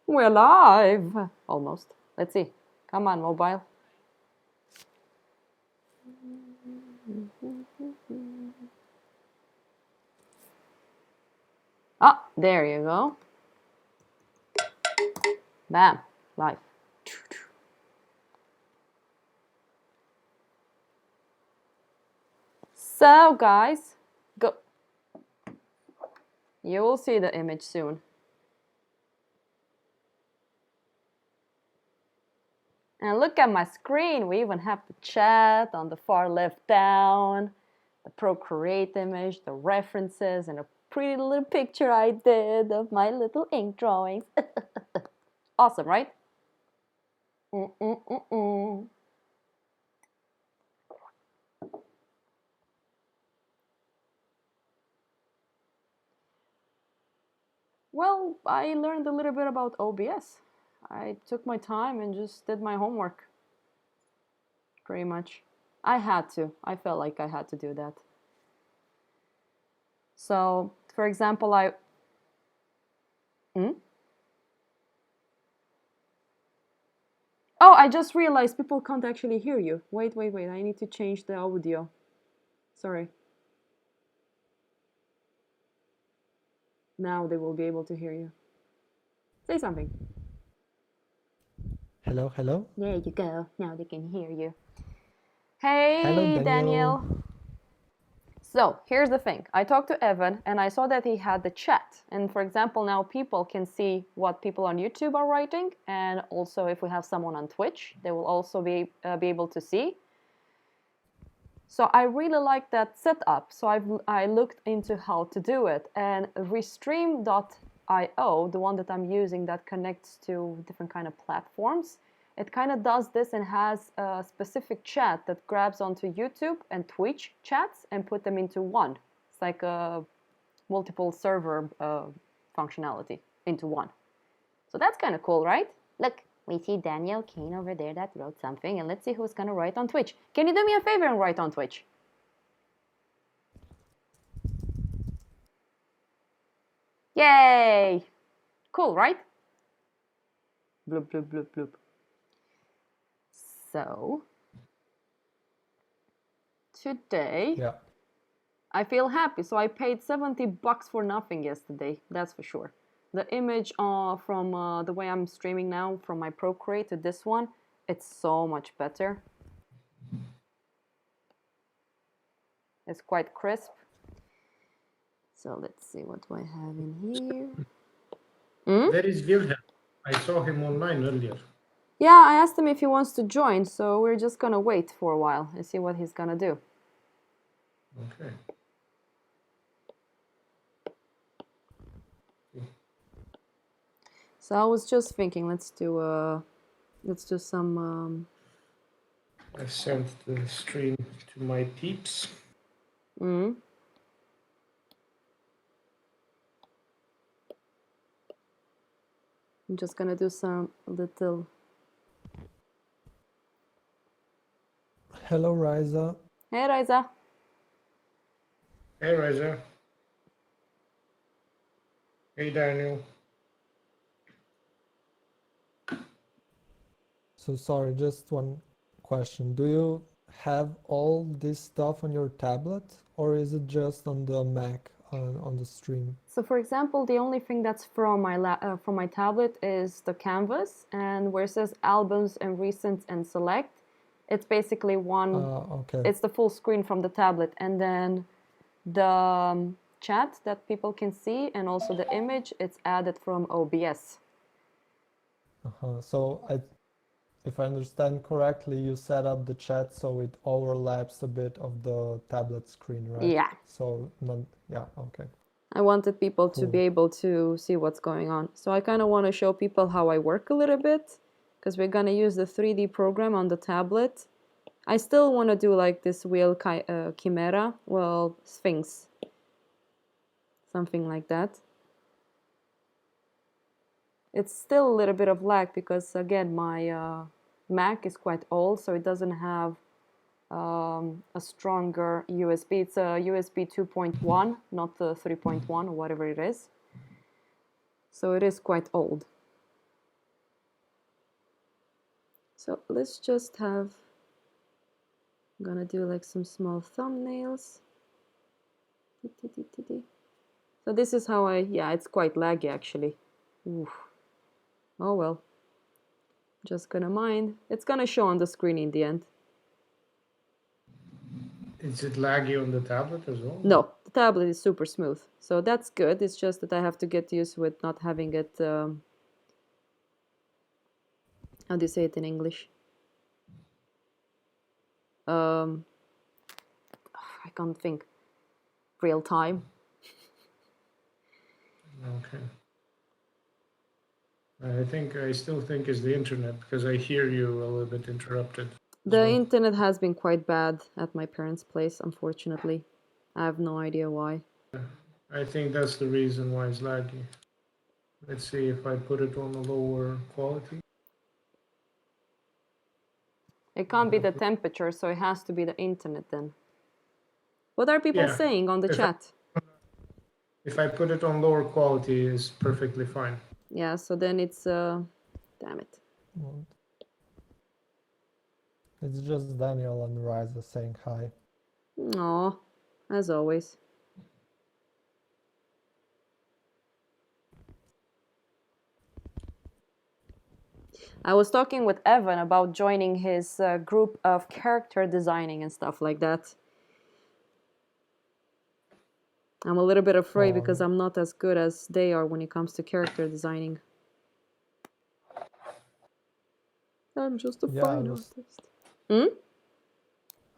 We're live! Almost. Let's see. Come on, mobile. Ah, there you go. Bam. Live. So, guys, go. You will see the image soon. And look at my screen. We even have the chat on the far left down, the Procreate image, the references, and a pretty little picture I did of my little ink drawings. Awesome, right? Well, I learned a little bit about OBS. I took my time and just did my homework. Pretty much. I had to. I felt like I had to do that. So, for example, Oh, I just realized people can't actually hear you. Wait. I need to change the audio. Sorry. Now they will be able to hear you. Say something. Hello, hello. There you go. Now they can hear you. Hey, Hello, Daniel. Daniel. So here's the thing. I talked to Evan and I saw that he had the chat. And for example, now people can see what people on YouTube are writing. And also if we have someone on Twitch, they will also be able to see. So I really like that setup. So I looked into how to do it. And Restream.io, the one that I'm using that connects to different kind of platforms, it kind of does this and has a specific chat that grabs onto YouTube and Twitch chats and put them into one. It's like a multiple server functionality into one. So that's kind of cool, right? Look, we see Daniel Kane over there that wrote something, and let's see who's going to write on Twitch. Can you do me a favor and write on Twitch? Yay! Cool, right? Bloop, bloop, bloop, bloop. So, today, Yeah. I feel happy. So I paid $70 for nothing yesterday, that's for sure. The image from the way I'm streaming now, from my Procreate to this one, it's so much better. It's quite crisp. So let's see, what do I have in here? Where is Wilhelm? I saw him online earlier. Yeah, I asked him if he wants to join, so we're just gonna wait for a while and see what he's gonna do. Okay. So I was just thinking, let's do some. I sent the stream to my peeps. I'm just gonna do some little. Hello, Riza. Hey, Riza. Hey, Reza. Hey, Daniel. So sorry, just one question. Do you have all this stuff on your tablet, or is it just on the Mac on the stream? So, for example, the only thing that's from my tablet is the canvas, and where it says albums and recent and select, it's basically one. Okay. It's the full screen from the tablet, and then the chat that people can see, and also the image, it's added from OBS. So if I understand correctly, you set up the chat so it overlaps a bit of the tablet screen, right? Yeah. So yeah, okay. I wanted people to Cool. be able to see what's going on. So I kind of want to show people how I work a little bit, because we're going to use the 3D program on the tablet. I still want to do like this wheel chimera, well, sphinx, something like that. It's still a little bit of lag because, again, my Mac is quite old, so it doesn't have a stronger USB. It's a USB 2.1, not the 3.1 or whatever it is. So it is quite old. So let's just have, I'm gonna do like some small thumbnails. So this is how yeah, it's quite laggy actually. Oof. Oh well, just gonna mind. It's gonna show on the screen in the end. Is it laggy on the tablet as well? No, the tablet is super smooth, so that's good. It's just that I have to get used with not having it, how do you say it in English? I can't think. Real time. Okay. I still think it's the internet because I hear you a little bit interrupted as The well. internet has been quite bad at my parents' place, unfortunately. I have no idea why. I think that's the reason why it's laggy. Let's see if I put it on a lower quality. It can't be the temperature, so it has to be the internet then. What are people Yeah, saying on the chat? if I put it on lower quality, it's perfectly fine. Yeah, so then it's, damn it. What? It's just Daniel and Riza saying hi. Aw, as always. I was talking with Evan about joining his group of character designing and stuff like that. I'm a little bit afraid because I'm not as good as they are when it comes to character designing. I'm just a fine artist. Hmm?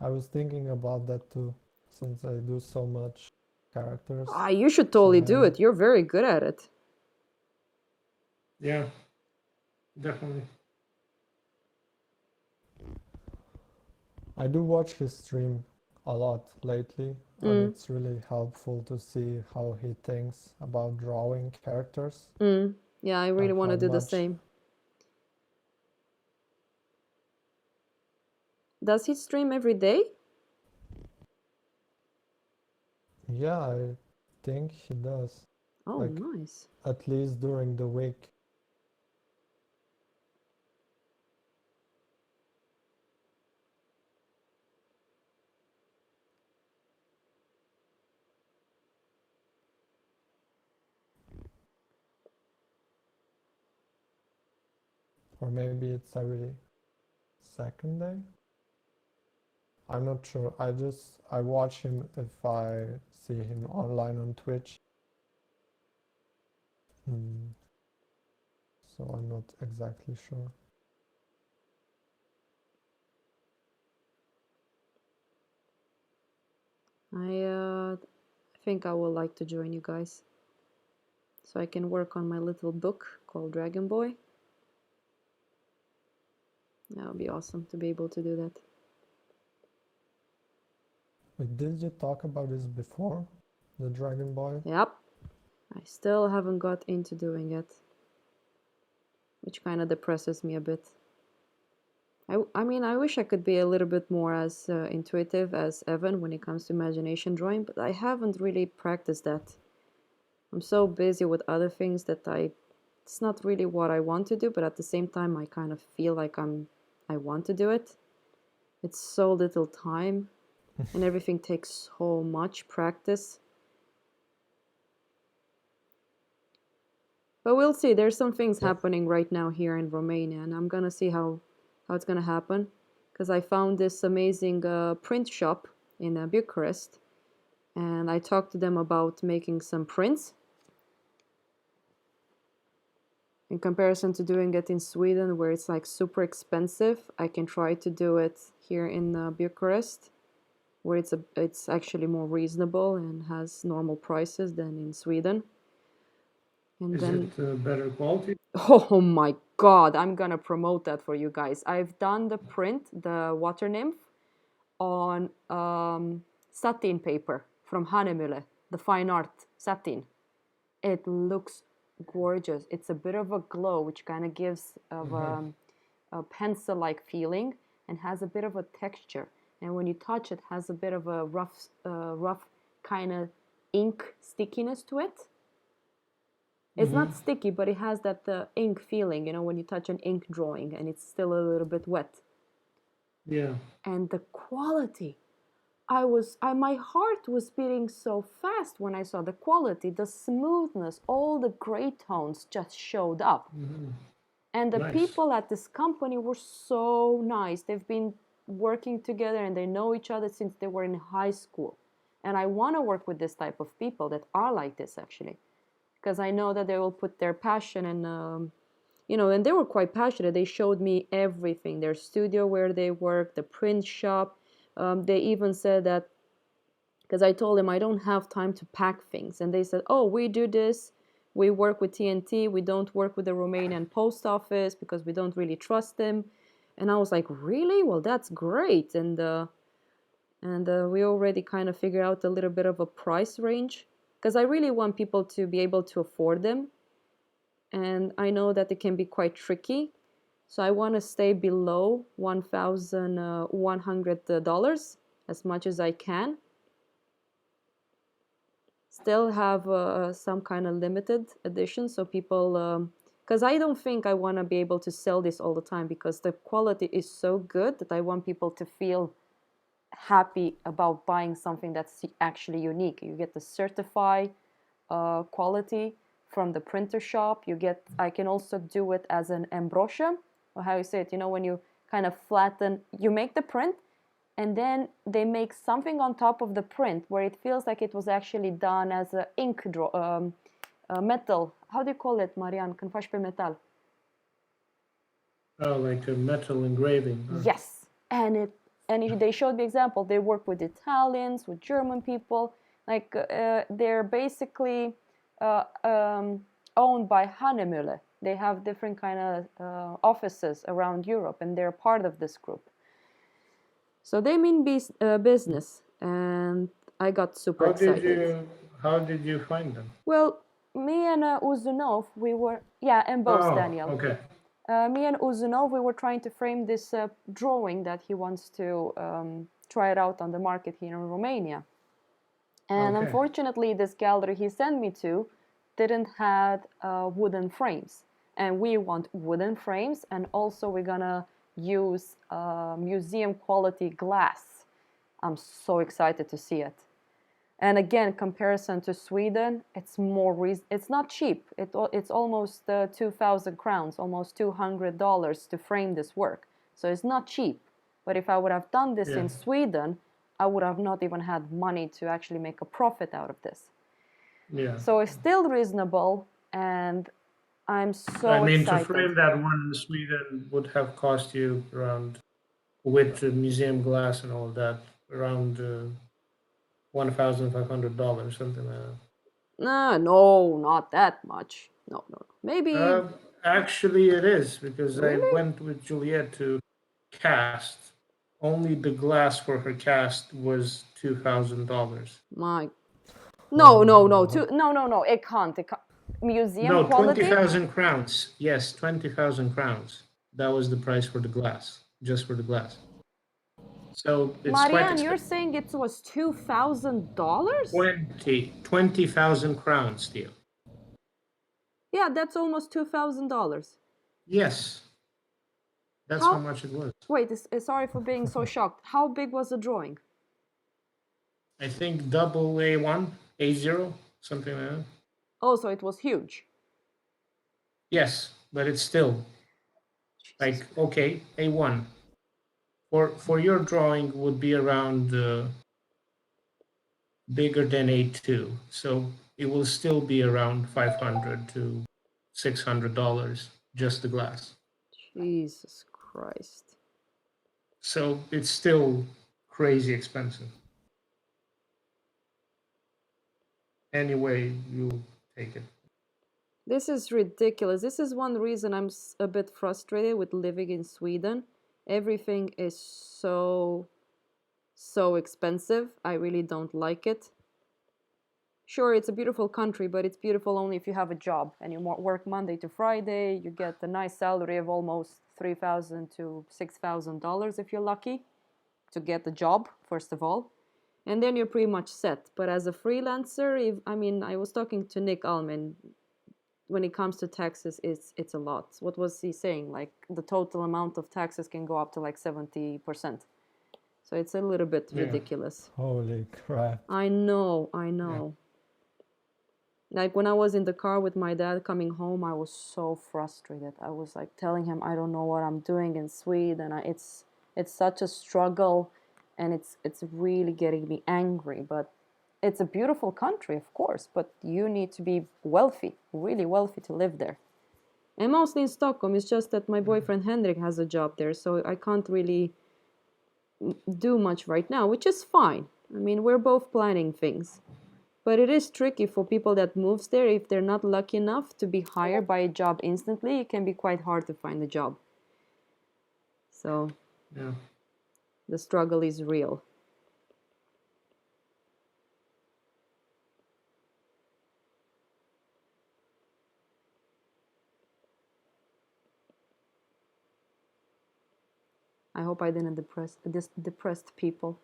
I was thinking about that too, since I do so much characters. Ah, you should totally do it. You're very good at it. Yeah, definitely. I do watch his stream a lot lately, and it's really helpful to see how he thinks about drawing characters. Yeah, I really want to do the same. Does he stream every day? Yeah, I think he does. Oh, Like, nice. at least during the week. Or maybe it's every second day. I'm not sure. I watch him if I see him online on Twitch. So I'm not exactly sure. I think I would like to join you guys. So I can work on my little book called Dragon Boy. That would be awesome to be able to do that. Wait, did you talk about this before? The Dragon Boy? Yep. I still haven't got into doing it, which kind of depresses me a bit. I mean, I wish I could be a little bit more as intuitive as Evan when it comes to imagination drawing, but I haven't really practiced that. I'm so busy with other things that it's not really what I want to do, but at the same time, I kind of feel like I want to do it. It's so little time, and everything takes so much practice. But we'll see. There's some things happening right now here in Romania, and I'm gonna see how it's gonna happen. Because I found this amazing print shop in Bucharest, and I talked to them about making some prints. In comparison to doing it in Sweden, where it's like super expensive, I can try to do it here in Bucharest, where it's actually more reasonable and has normal prices than in Sweden. And Is then, it better quality? oh my god, I'm gonna promote that for you guys. I've done the print, the water nymph, on satin paper from Hanemühle, the fine art satin. It looks gorgeous. It's a bit of a glow, which kind of gives of a pencil-like feeling and has a bit of a texture. And when you touch it, has a bit of a rough kind of ink stickiness to it. It's not sticky, but it has that ink feeling, you know, when you touch an ink drawing and it's still a little bit wet. Yeah. And the quality, my heart was beating so fast when I saw the quality, the smoothness, all the gray tones just showed up. And the Nice. people at this company were so nice. They've been working together and they know each other since they were in high school. And I want to work with this type of people that are like this, actually, because I know that they will put their passion and, you know, and they were quite passionate. They showed me everything, their studio where they work, the print shop. They even said that, because I told them I don't have time to pack things. And they said, oh, we do this. We work with TNT. We don't work with the Romanian post office because we don't really trust them. And I was like, really? Well, that's great. And we already kind of figured out a little bit of a price range, because I really want people to be able to afford them. And I know that it can be quite tricky. So I want to stay below $1,100 as much as I can. Still have some kind of limited edition, so people, because I don't think I want to be able to sell this all the time, because the quality is so good that I want people to feel happy about buying something that's actually unique. You get the certified quality from the printer shop. I can also do it as an embroche, or how you say it, you know, when you kind of flatten, you make the print, and then they make something on top of the print where it feels like it was actually done as a metal. How do you call it, Marian? Când faci pe metal. Oh, like a metal engraving. Huh? Yes, and they showed the example. They work with Italians, with German people. Like they're basically owned by Hanemühle. They have different kind of offices around Europe, and they're part of this group. So they mean business, and I got super excited. How did you find them? Well, me and Uzunov, we were, yeah, and both Daniel. Okay. Me and Uzunov, we were trying to frame this drawing that he wants to try it out on the market here in Romania. And Okay. unfortunately, this gallery he sent me to didn't have wooden frames. And we want wooden frames, and also we're gonna use museum quality glass. I'm so excited to see it. And again, comparison to Sweden, it's it's not cheap. It's almost 2,000 crowns, almost $200 to frame this work. So it's not cheap. But if I would have done this in Sweden, I would have not even had money to actually make a profit out of this. Yeah. So it's still reasonable, and I'm so I mean, excited. to frame that one in Sweden would have cost you around, with museum glass and all of that, around $1,500, something like that. No, not that much. No. Maybe. Actually, it is, because I Really? went with Juliet to cast. Only the glass for her cast was $2,000. No. It can't. Museum No, quality? 20,000 crowns. Yes, 20,000 crowns. That was the price for the glass, just for the glass. So it's quite Marianne, you're expensive. saying it was $2,000? 20,000 crowns, Theo. Yeah, that's almost $2,000. Yes. That's how much it was. Wait, sorry for being so shocked. How big was the drawing? I think double A1, A0, something like that. Oh, so it was huge. Yes, but it's still like, okay, A1. For your drawing would be around bigger than A2. So it will still be around $500 to $600, just the glass. Jesus Christ. So it's still crazy expensive. Anyway, you take it. This is ridiculous. This is one reason I'm a bit frustrated with living in Sweden. Everything is so expensive. I really don't like it. Sure, it's a beautiful country, but it's beautiful only if you have a job and you work Monday to Friday. You get a nice salary of almost $3,000 to $6,000 if you're lucky to get a job, first of all. And then you're pretty much set. But as a freelancer, I was talking to Nick Alman. when it comes to taxes, it's a lot. What was he saying? Like the total amount of taxes can go up to like 70%. So it's a little bit Yeah. ridiculous. Holy crap. I know. Like when I was in the car with my dad coming home, I was so frustrated. I was like telling him I don't know what I'm doing in Sweden. It's such a struggle, and it's really getting me angry. But it's a beautiful country, of course, but you need to be wealthy, really wealthy to live there. And mostly in Stockholm. It's just that my boyfriend Henrik has a job there, so I can't really do much right now, which is fine. I mean, we're both planning things. But it is tricky for people that moves there. If they're not lucky enough to be hired by a job instantly, it can be quite hard to find a job. So Yeah. the struggle is real. I hope I didn't depressed people.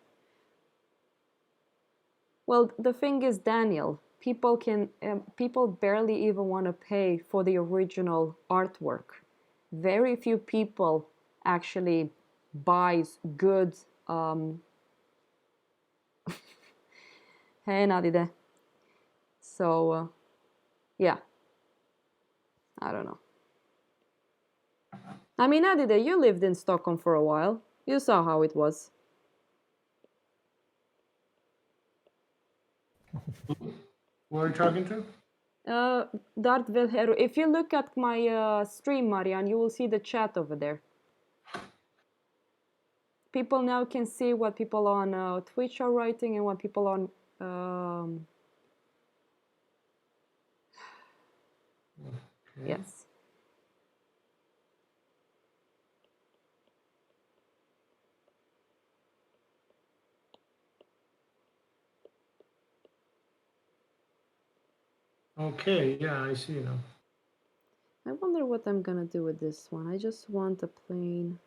Well, the thing is, Daniel, people barely even want to pay for the original artwork. Very few people actually buys good. Hey, Nadide. So, yeah, I don't know. I mean, Nadide, you lived in Stockholm for a while. You saw how it was. Who are you talking to? Dart Velhero. If you look at my stream, Marianne, you will see the chat over there. People now can see what people on Twitch are writing and what people on yes. Okay, yeah, I see now. I wonder what I'm gonna do with this one. I just want a plain.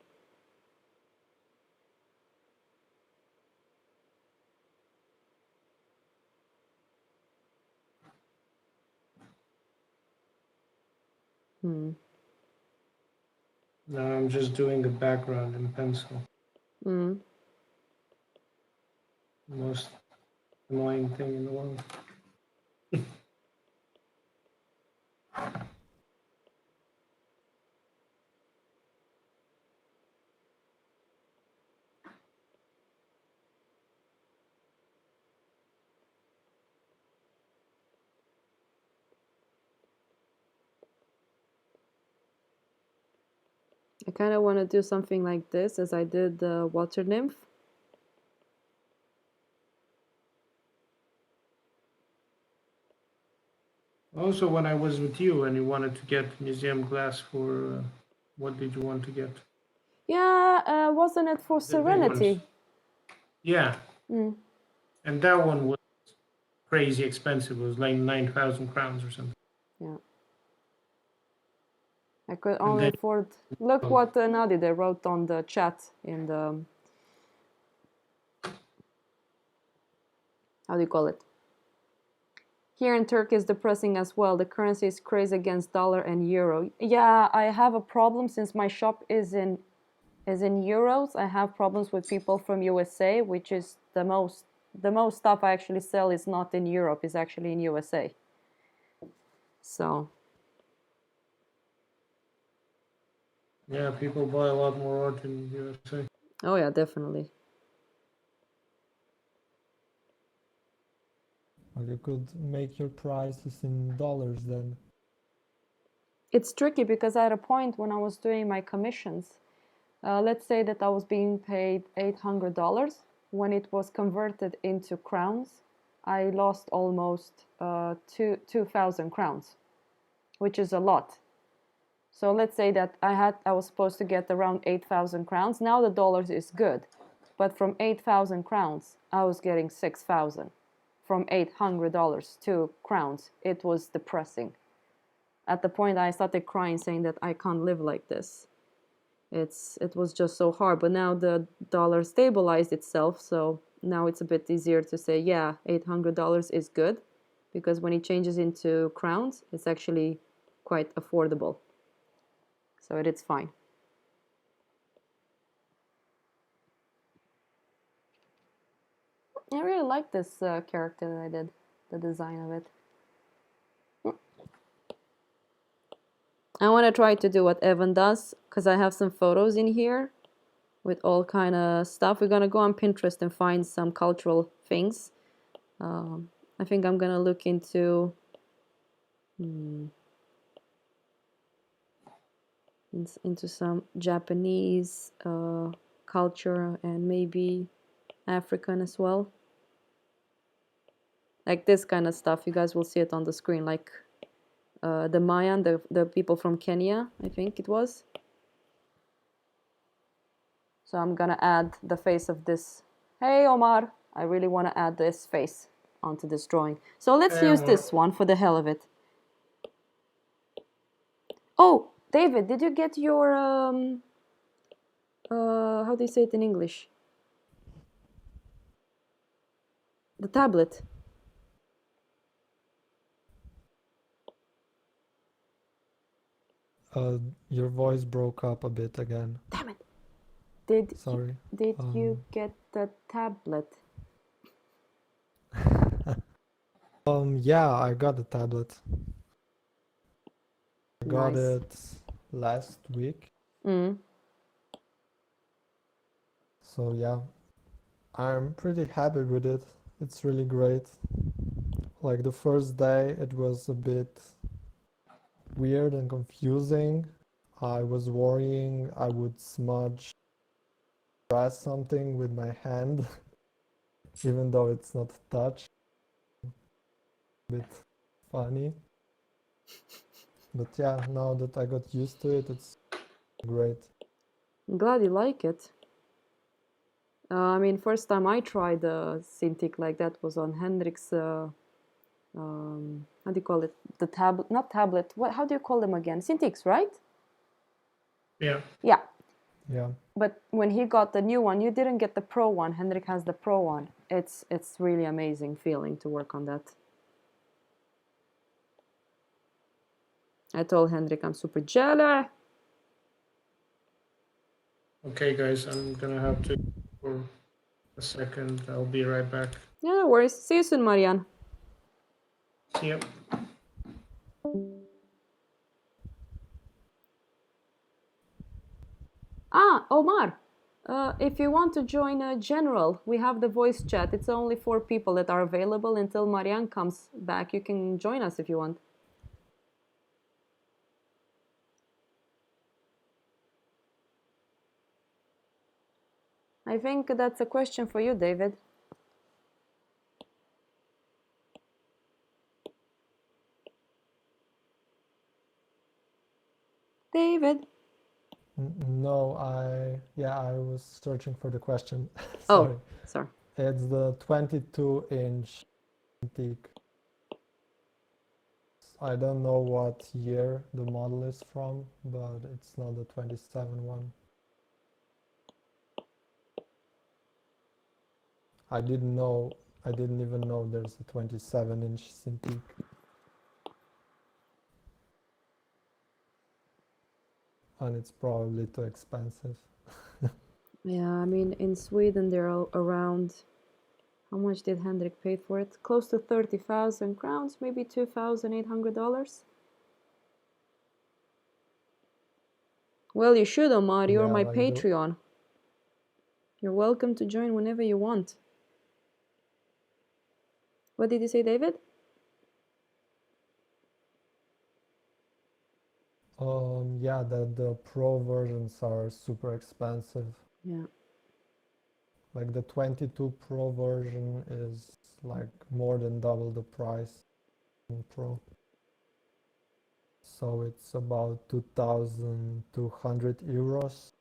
Now I'm just doing the background in pencil. Most annoying thing in the world. I kind of want to do something like this as I did the water nymph. Also, when I was with you and you wanted to get museum glass for, what did you want to get? Yeah, wasn't it for The big ones. Serenity? Yeah. And that one was crazy expensive. It was like 9,000 crowns or something. Yeah. I could And only then, afford. Look what Nadide wrote on the chat in the. How do you call it? Here in Turkey is depressing as well. The currency is crazy against dollar and euro. Yeah, I have a problem since my shop is in euros. I have problems with people from USA, which is the most stuff I actually sell is not in Europe, is actually in USA. So yeah, people buy a lot more art in USA. oh yeah, definitely. Well, you could make your prices in dollars then. It's tricky because at a point when I was doing my commissions, let's say that I was being paid $800. When it was converted into crowns, I lost almost 2,000 crowns, which is a lot. So let's say that I was supposed to get around 8,000 crowns. Now the dollars is good, but from 8,000 crowns, I was getting 6,000. From $800 to crowns, it was depressing. At the point, I started crying, saying that I can't live like this. It was just so hard. But now the dollar stabilized itself, so now it's a bit easier to say, yeah, $800 is good, because when it changes into crowns, it's actually quite affordable. So it is fine. I really like this character that I did, the design of it. I want to try to do what Evan does, because I have some photos in here with all kind of stuff. We're gonna go on Pinterest and find some cultural things. I think I'm gonna look into into some Japanese culture and maybe African as well. Like this kind of stuff. You guys will see it on the screen, like the Mayan, the people from Kenya, I think it was. So I'm gonna add the face of this. Hey Omar, I really want to add this face onto this drawing. So let's use this one for the hell of it. Oh, David, did you get your how do you say it in English? The tablet. Your voice broke up a bit again. Damn it. Sorry. Did you get the tablet? Yeah, I got the tablet. I got Nice. it last week. Mm. So yeah, I'm pretty happy with it. It's really great. Like the first day, it was a bit weird and confusing. I was worrying I would smudge, press something with my hand, even though it's not touch. A bit funny. But yeah, now that I got used to it, it's great. I'm glad you like it. I mean, first time I tried Cintiq like that was on Hendrik's, how do you call it? The tablet, not tablet, what, how do you call them again? Cintiqs, right? Yeah. Yeah. Yeah. But when he got the new one, you didn't get the pro one. Hendrik has the pro one. It's really amazing feeling to work on that. I told Hendrik I'm super jealous. Okay, guys, I'm gonna have to for a second. I'll be right back. Yeah, no worries. See you soon, Marianne. Yep. Ah, Omar. If you want to join a general, we have the voice chat. It's only 4 people that are available until Marianne comes back. You can join us if you want. I think that's a question for you, David. David? No, I was searching for the question. Oh, Sorry. sorry. It's the 22-inch antique. I don't know what year the model is from, but it's not the 27 one. I didn't even know there's a 27-inch Cintiq. And it's probably too expensive. Yeah, I mean, in Sweden, they're all around. How much did Hendrik pay for it? Close to 30,000 crowns, maybe $2,800. Well, you should, Omar. You're Yeah, my like Patreon. You're welcome to join whenever you want. What did you say, David? Yeah, the pro versions are super expensive. Yeah. Like the 22 Pro version is like more than double the price in Pro. So it's about 2,200 euros.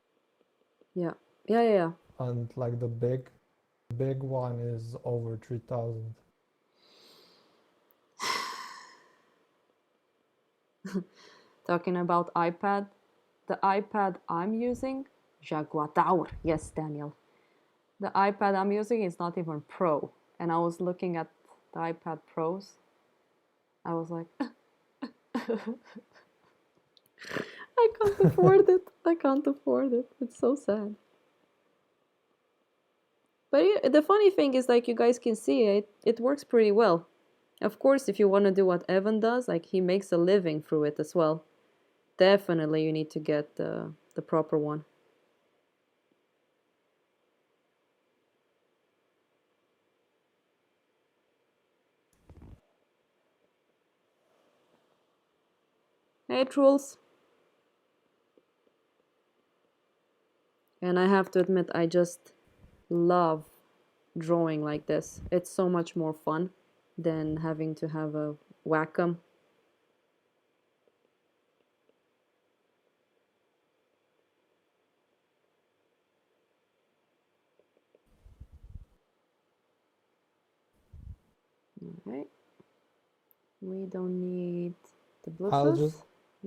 Yeah. Yeah. And like the big one is over 3,000. Talking about iPad, the iPad I'm using, Jaguar Tower. Yes, Daniel. The iPad I'm using is not even Pro. And I was looking at the iPad Pros. I was like, I can't afford it. I can't afford it. It's so sad. But the funny thing is, like, you guys can see it works pretty well. Of course, if you want to do what Evan does, like, he makes a living through it as well. Definitely you need to get the proper one. Hey, Truls. And I have to admit, I just love drawing like this. It's so much more fun than having to have a Wacom. Alright. We don't need the Bluetooth.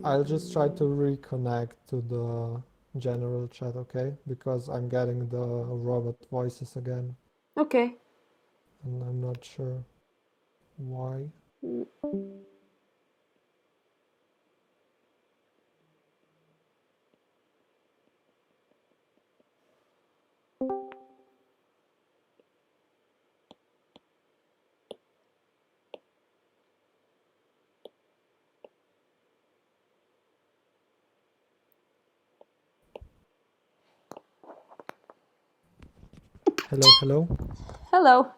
I'll just try to reconnect to the general chat, okay? Because I'm getting the robot voices again, Okay. and I'm not sure why. Hello, hello. Hello.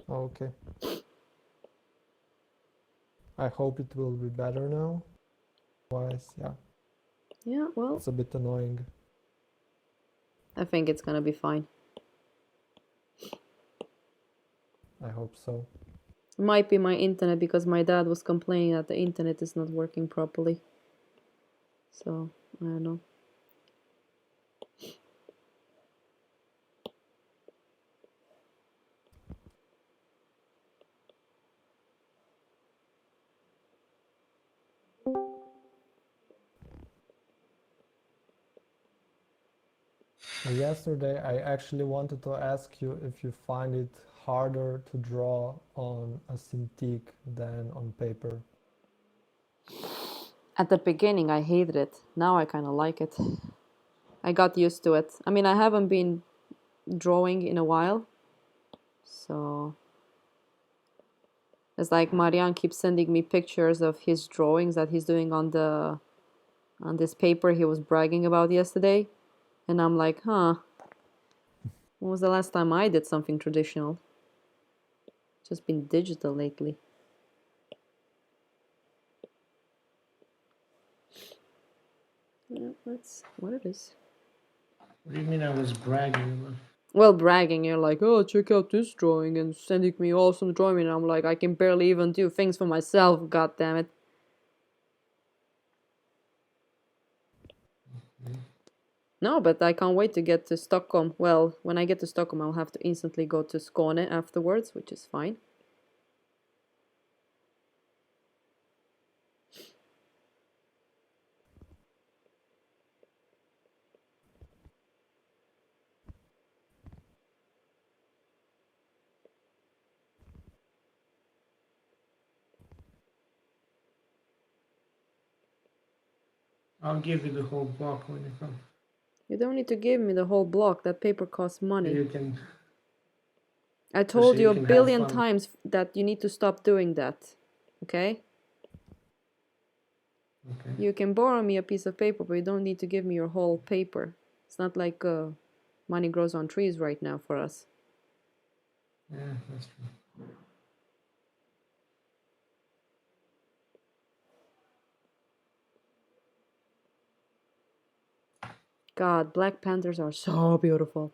Okay. I hope it will be better now. Otherwise, yeah, Yeah, well, it's a bit annoying. I think it's gonna be fine. I hope so. Might be my internet because my dad was complaining that the internet is not working properly. So, I don't know. Yesterday, I actually wanted to ask you if you find it harder to draw on a Cintiq than on paper. At the beginning, I hated it. Now I kind of like it. I got used to it. I mean, I haven't been drawing in a while. So, it's like Marian keeps sending me pictures of his drawings that he's doing on this paper he was bragging about yesterday. And I'm like, huh, when was the last time I did something traditional? Just been digital lately. Yeah, that's what it is. What do you mean I was bragging about? Well, bragging, you're like, oh, check out this drawing and sending me awesome drawing. And I'm like, I can barely even do things for myself, god damn it. No, but I can't wait to get to Stockholm. Well, when I get to Stockholm, I'll have to instantly go to Skåne afterwards, which is fine. I'll give you the whole block when you come. You don't need to give me the whole block. That paper costs money. You can. I told So you you a can have billion fun. times that you need to stop doing that. Okay? Okay. You can borrow me a piece of paper, but you don't need to give me your whole paper. It's not like money grows on trees right now for us. Yeah, that's true. God, Black Panthers are so beautiful.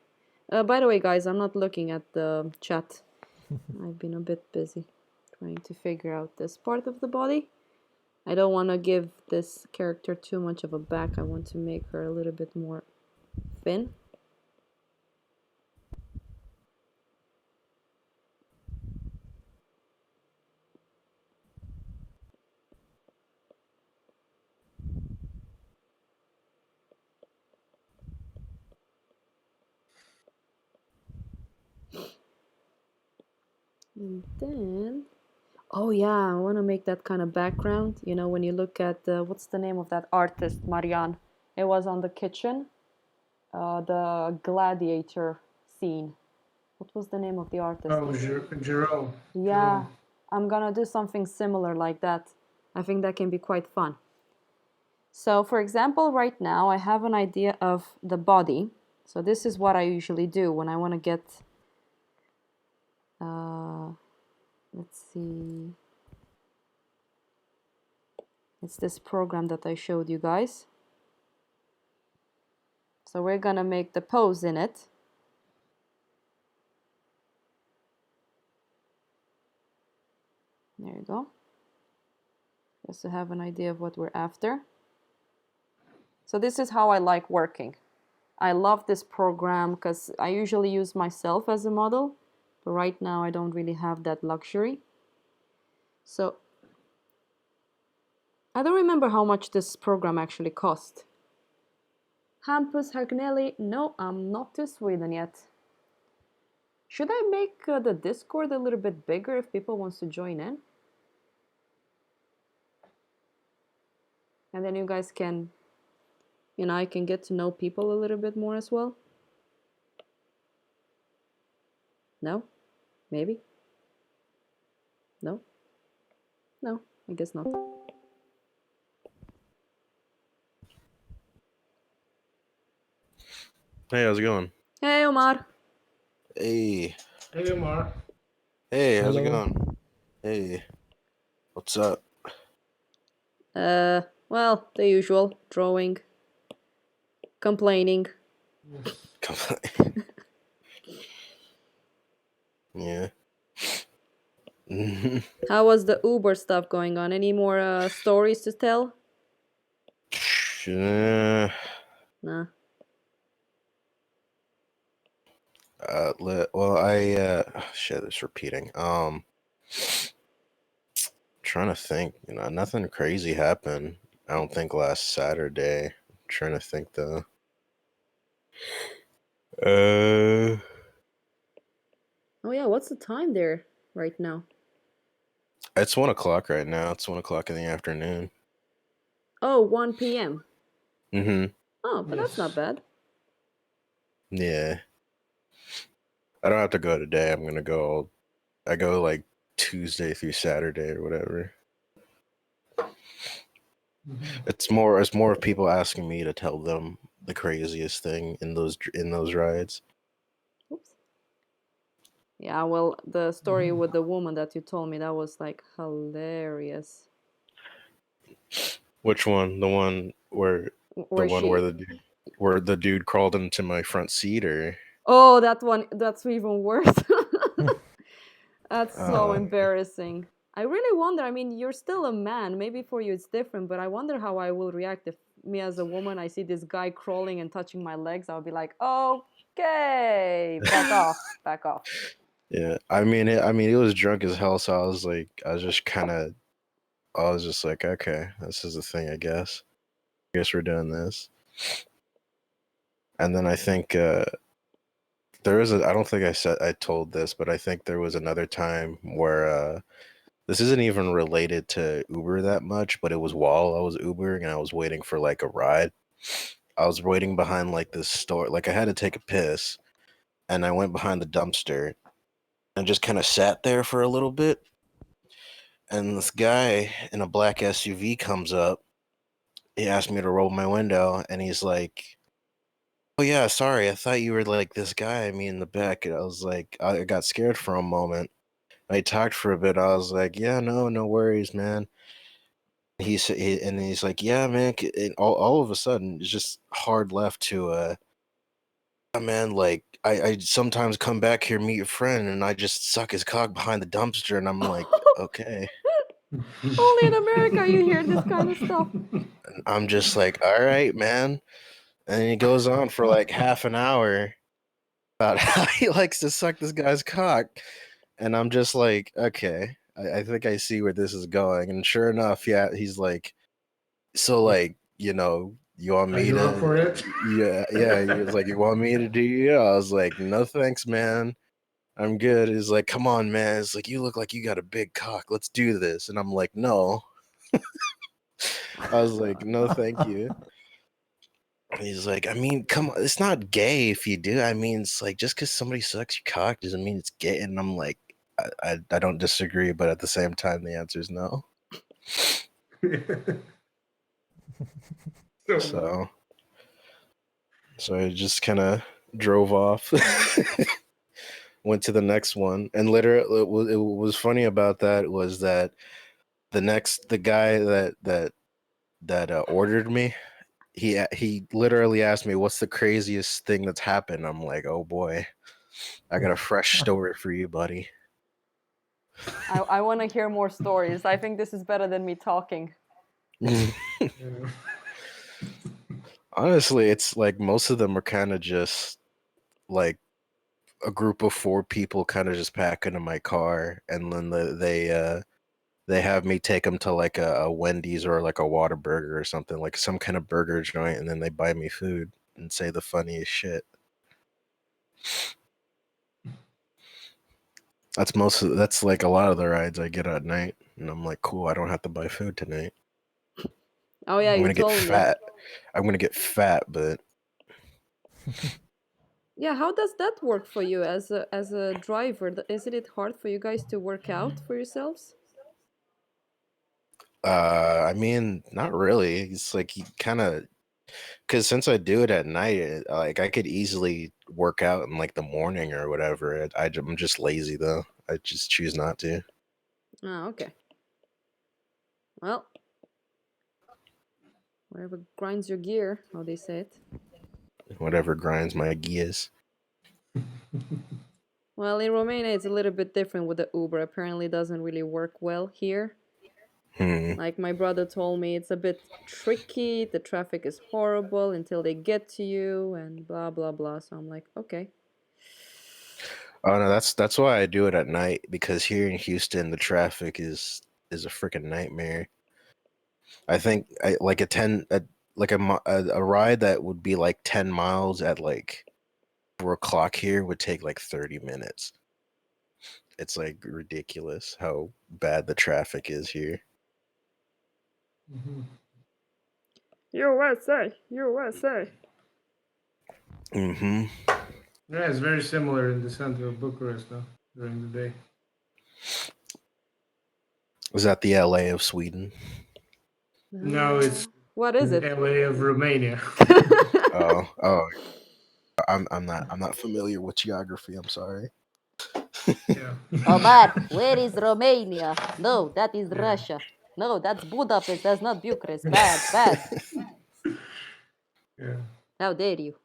By the way, guys, I'm not looking at the chat. I've been a bit busy trying to figure out this part of the body. I don't want to give this character too much of a back. I want to make her a little bit more thin. And then Oh yeah, I want to make that kind of background. You know, when you look at what's the name of that artist, Marianne? It was on the kitchen, the gladiator scene. What was the name of the artist? Oh, Jerome. Yeah, I'm gonna do something similar like that. I think that can be quite fun. So, for example, right now I have an idea of the body. So this is what I usually do when I want to get, let's see, it's this program that I showed you guys. So we're gonna make the pose in it. There you go. Just to have an idea of what we're after. So this is how I like working. I love this program because I usually use myself as a model, but right now I don't really have that luxury. So I don't remember how much this program actually cost. Hampus Hagnelli, no, I'm not to Sweden yet. Should I make the Discord a little bit bigger if people wants to join in? And then you guys can, you know, I can get to know people a little bit more as well. No? Maybe? No? No, I guess not. Hey, how's it going? Hey, Omar. Hey. Hey, Omar. Hey, how's it Hello. going? Hey. What's up? Well, the usual. Drawing. Complaining. Come Yeah. How was the Uber stuff going on? Any more stories to tell? Uh, Nah. well, shit, it's repeating. Trying to think, nothing crazy happened. I don't think last Saturday. Trying to think though. Oh yeah, what's the time there right now? It's 1 o'clock right now. It's 1 o'clock in the afternoon. Oh, 1 p.m. Mm-hmm. Oh, but that's not bad. Yeah. I don't have to go today. I go like Tuesday through Saturday or whatever. It's more of people asking me to tell them the craziest thing in those rides. Oops. Yeah, well, the story with the woman that you told me, that was like hilarious. Which one? The one where Where she... the dude crawled into my front seat, or Oh, that one, that's even worse. That's so embarrassing. I really wonder, I mean, you're still a man. Maybe for you it's different, but I wonder how I will react if me as a woman, I see this guy crawling and touching my legs. I'll be like, okay, back off, back off. yeah. I mean, he was drunk as hell, so I was just like, okay, this is the thing, I guess. I guess we're doing this. And then I think I don't think I told this, but I think there was another time where this isn't even related to Uber that much, but it was while I was Ubering and I was waiting for like a ride. I was waiting behind like this store, like I had to take a piss, and I went behind the dumpster and just kind of sat there for a little bit. And this guy in a black SUV comes up. He asked me to roll my window, and he's like, "Oh yeah, sorry, I thought you were like this guy." Me in the back, and I was like, I got scared for a moment. I talked for a bit. I was like, "Yeah, no worries, man." And he's like, "Yeah, man." And all of a sudden, it's just hard left to "Yeah, man, like I sometimes come back here, meet your friend, and I just suck his cock behind the dumpster." And I'm like, "Okay." Only in America you hear this kind of stuff. And I'm just like, "All right, man." And he goes on for like half an hour about how he likes to suck this guy's cock. And I'm just like, okay, I think I see where this is going. And sure enough, yeah, he's like, so like, you want Are me you up for to, it? yeah, he was like, you want me to do you? I was like, no thanks, man. I'm good. He's like, come on, man. It's like, you look like you got a big cock. Let's do this. And I'm like, no. I was like, no, thank you. He's like, I mean, come on, it's not gay if you do. I mean, it's like just because somebody sucks your cock doesn't mean it's gay. And I'm like, I don't disagree, but at the same time, the answer is no. So I just kind of drove off, went to the next one, and literally, it was funny about that was that the guy that ordered me. He literally asked me, "What's the craziest thing that's happened?" I'm like, "Oh boy, I got a fresh story for you, buddy." I want to hear more stories. I think this is better than me talking. Honestly, it's like most of them are kind of just like a group of 4 people kind of just pack into my car, and then they have me take them to like a Wendy's or like a Whataburger or something, like some kind of burger joint, and then they buy me food and say the funniest shit. That's like a lot of the rides I get at night, and I'm like, cool, I don't have to buy food tonight. Oh yeah, I'm you gonna get told me. fat. I'm gonna get fat, but Yeah, how does that work for you as a driver? Isn't it hard for you guys to work out for yourselves? I mean, not really. It's like you kind of, because since I do it at night, like I could easily work out in like the morning or whatever. I'm just lazy though. I just choose not to. Oh, okay. Well, whatever grinds your gear, how they say it. Whatever grinds my gears. Well, in Romania, it's a little bit different with the Uber. Apparently, it doesn't really work well here. Like my brother told me, it's a bit tricky. The traffic is horrible until they get to you, and blah blah blah. So I'm like, okay. Oh no, that's why I do it at night, because here in Houston the traffic is a freaking nightmare. I think like a ride that would be like 10 miles at like 4 o'clock here would take like 30 minutes. It's like ridiculous how bad the traffic is here. USA, USA. Mm-hmm. Yeah, it's very similar in the center of Bucharest, though, during the day. Was that the LA of Sweden? No, it's What is it? LA of Romania. Oh, I'm not familiar with geography. I'm sorry. Yeah. Omar, where is Romania? No, that is Yeah. Russia. No, that's Budapest. That's not Bucharest. Bad, bad. Yeah. How dare you?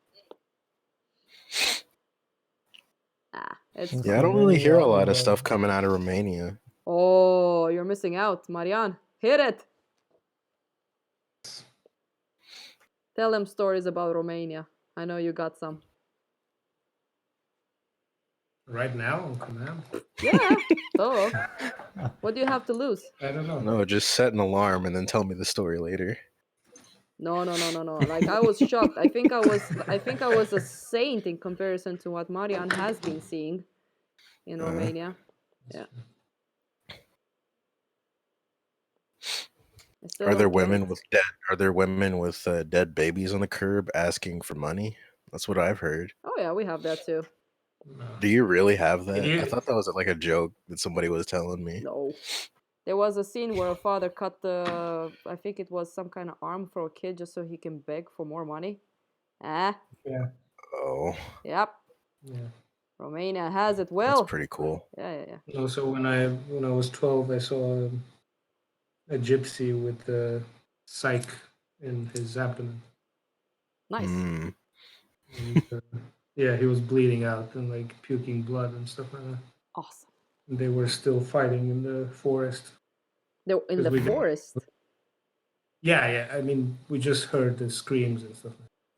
It's In Yeah, I don't really hear a Slovenia, lot of stuff coming out of Romania. Oh, you're missing out, Marian. Hit it. Tell them stories about Romania. I know you got some. Right now on command? Yeah. Talk. What do you have to lose? I don't know. No, just set an alarm and then tell me the story later. No. Like I was shocked. I think I was a saint in comparison to what Marian has been seeing in Romania. Yeah. Are there women with dead babies on the curb asking for money? That's what I've heard. Oh yeah, we have that too. No. Do you really have that? You- I thought that was like a joke that somebody was telling me. No. There was a scene where a father cut I think it was some kind of arm for a kid just so he can beg for more money. Yeah. Oh, Yep. Yeah. Romania has it well. that's pretty cool. Yeah. Also, when I was 12, I saw a gypsy with the psych in his abdomen. Nice. Mm. And, yeah, he was bleeding out and like puking blood and stuff like that. Awesome. And they were still fighting in the forest. They're in the forest. Yeah. I mean, we just heard the screams and stuff.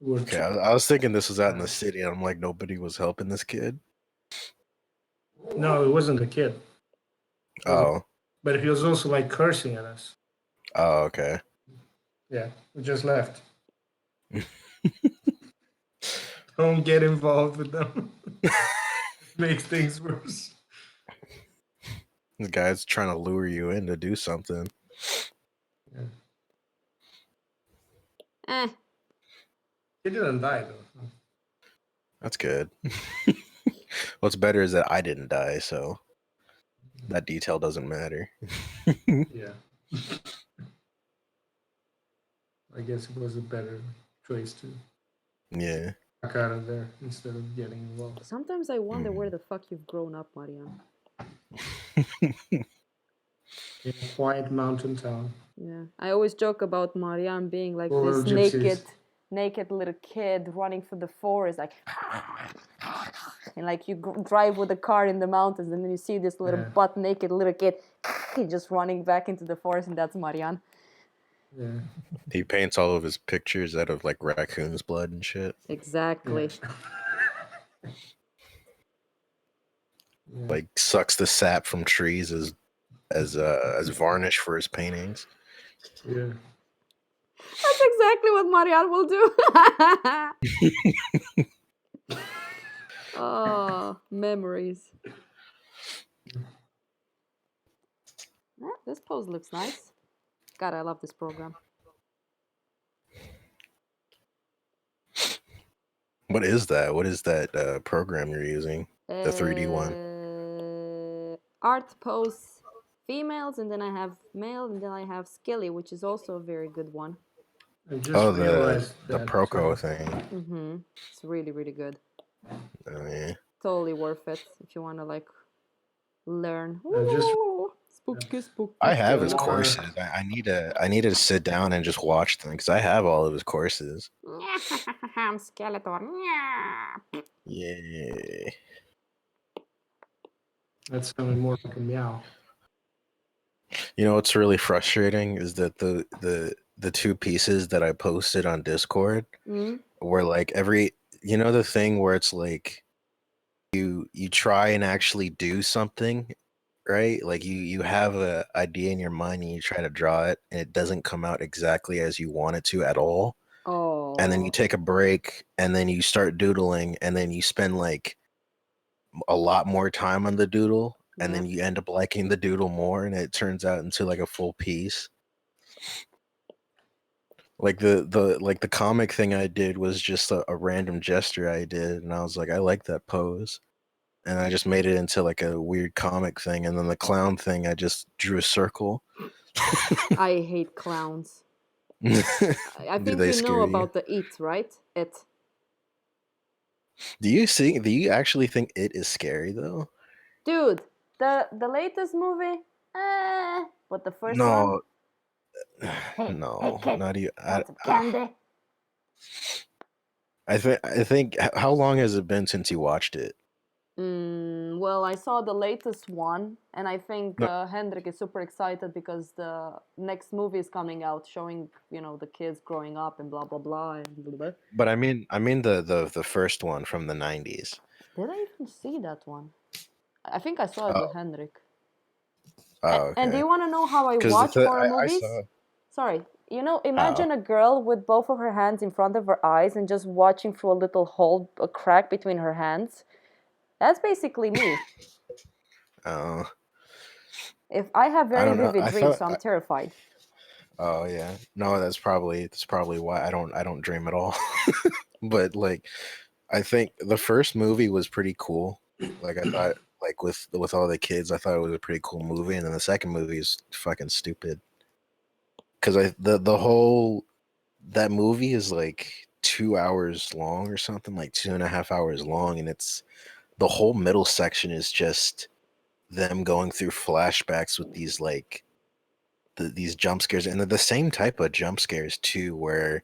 Okay, I was thinking this was out in the city, and I'm like, nobody was helping this kid. No, it wasn't a kid. Oh. But he was also like cursing at us. Oh, okay. Yeah, we just left. Don't get involved with them. make things worse. This guy's trying to lure you in to do something. Yeah. Eh. He didn't die though. That's good. What's better is that I didn't die, so that detail doesn't matter. Yeah. I guess it was a better choice to Yeah. back out of there instead of getting involved. Sometimes I wonder where the fuck you've grown up, Marian. In a quiet mountain town. Yeah, I always joke about Marian being like Full this of gypsies. naked little kid running through the forest, like, and like you drive with a car in the mountains, and then you see this little Yeah. butt naked little kid just running back into the forest, and that's Marian. Yeah. He paints all of his pictures out of like raccoon's blood and shit. Exactly. Yeah. Like sucks the sap from trees as varnish for his paintings. Yeah. That's exactly what Marian will do. Oh, memories. Yeah, this pose looks nice. God, I love this program. What is that? What is that program you're using? The 3D one. Art pose females, and then I have male, and then I have Skilly, which is also a very good one. I just Oh, realized the that Proco thing. Mm-hmm. It's really, really good. Oh, yeah. Totally worth it if you want to like learn. I just Spooky, spooky. I have his Yeah. courses. I need to sit down and just watch them because I have all of his courses. I'm Skeletor. Yeah. that sounded more like a meow. You know what's really frustrating is that the two pieces that I posted on Discord were like you know the thing where it's like you try and actually do something, right? Like you have a idea in your mind and you try to draw it and it doesn't come out exactly as you want it to at all. Oh. And then you take a break and then you start doodling and then you spend like a lot more time on the doodle and then you end up liking the doodle more and it turns out into like a full piece. Like the comic thing I did was just a random gesture I did and I was like, I like that pose. And I just made it into like a weird comic thing. And then the clown thing, I just drew a circle. I hate clowns. I Do think they you scare know you? about the It, right? It. Do you actually think it is scary though? Dude, the latest movie, but the first one. No. Hey, No, hey kid, not you. want some candy? I think how long has it been since you watched it? Well, I saw the latest one, and I think No. Hendrik is super excited because the next movie is coming out, showing the kids growing up and blah blah blah and blah, blah. But I mean the first one from the 90s. Did I even see that one? I think I saw it with Hendrik. Oh, And do okay. you want to know how I 'Cause watch horror I movies? saw. Sorry, imagine a girl with both of her hands in front of her eyes and just watching through a little hole, a crack between her hands. That's basically me. Oh. If I have I very don't know. vivid I dreams, thought. so I'm terrified. Oh yeah. No, that's probably why I don't dream at all. But like I think the first movie was pretty cool. Like I thought like with all the kids, I thought it was a pretty cool movie and then the second movie is fucking stupid. Cuz the whole that movie is like 2 hours long or something, like 2.5 hours long, and it's the whole middle section is just them going through flashbacks with these like these jump scares, and they're the same type of jump scares too, where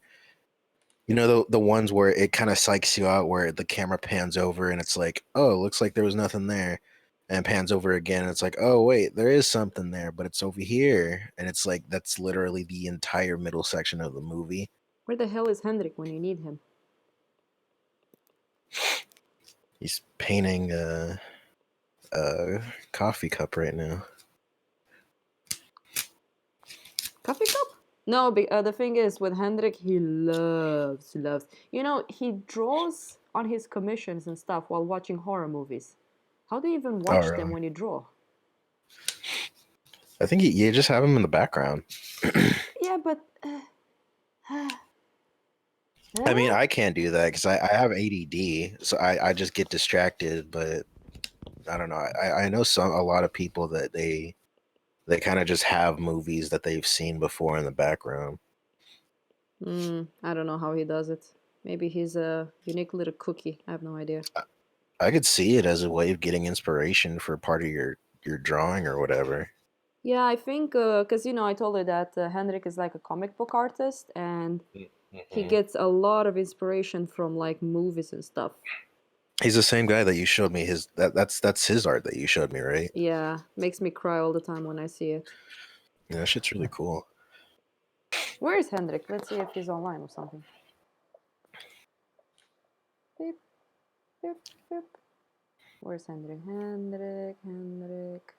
the ones where it kind of psychs you out, where the camera pans over and it's like, oh, it looks like there was nothing there, and pans over again and it's like, oh wait, there is something there, but it's over here, and it's like that's literally the entire middle section of the movie. Where the hell is Hendrik when you need him? He's painting a coffee cup right now. Coffee cup? No, the thing is, with Hendrik, he loves. He draws on his commissions and stuff while watching horror movies. How do you even Oh, watch them really? when you draw? I think you just have them in the background. Yeah, but I mean, I can't do that because I have ADD, so I just get distracted. But I don't know. I know a lot of people that they kind of just have movies that they've seen before in the background. I don't know how he does it. Maybe he's a unique little cookie. I have no idea. I could see it as a way of getting inspiration for part of your drawing or whatever. Yeah, I think because I told you that Henrik is like a comic book artist, and he Mhm. gets a lot of inspiration from like movies and stuff. He's the same guy that you showed me his that's his art that you showed me, right? Yeah, makes me cry all the time when I see it. Yeah, that shit's really cool. Where is Henrik? Let's see if he's online or something. Beep, beep, beep. Where's Henrik? Henrik.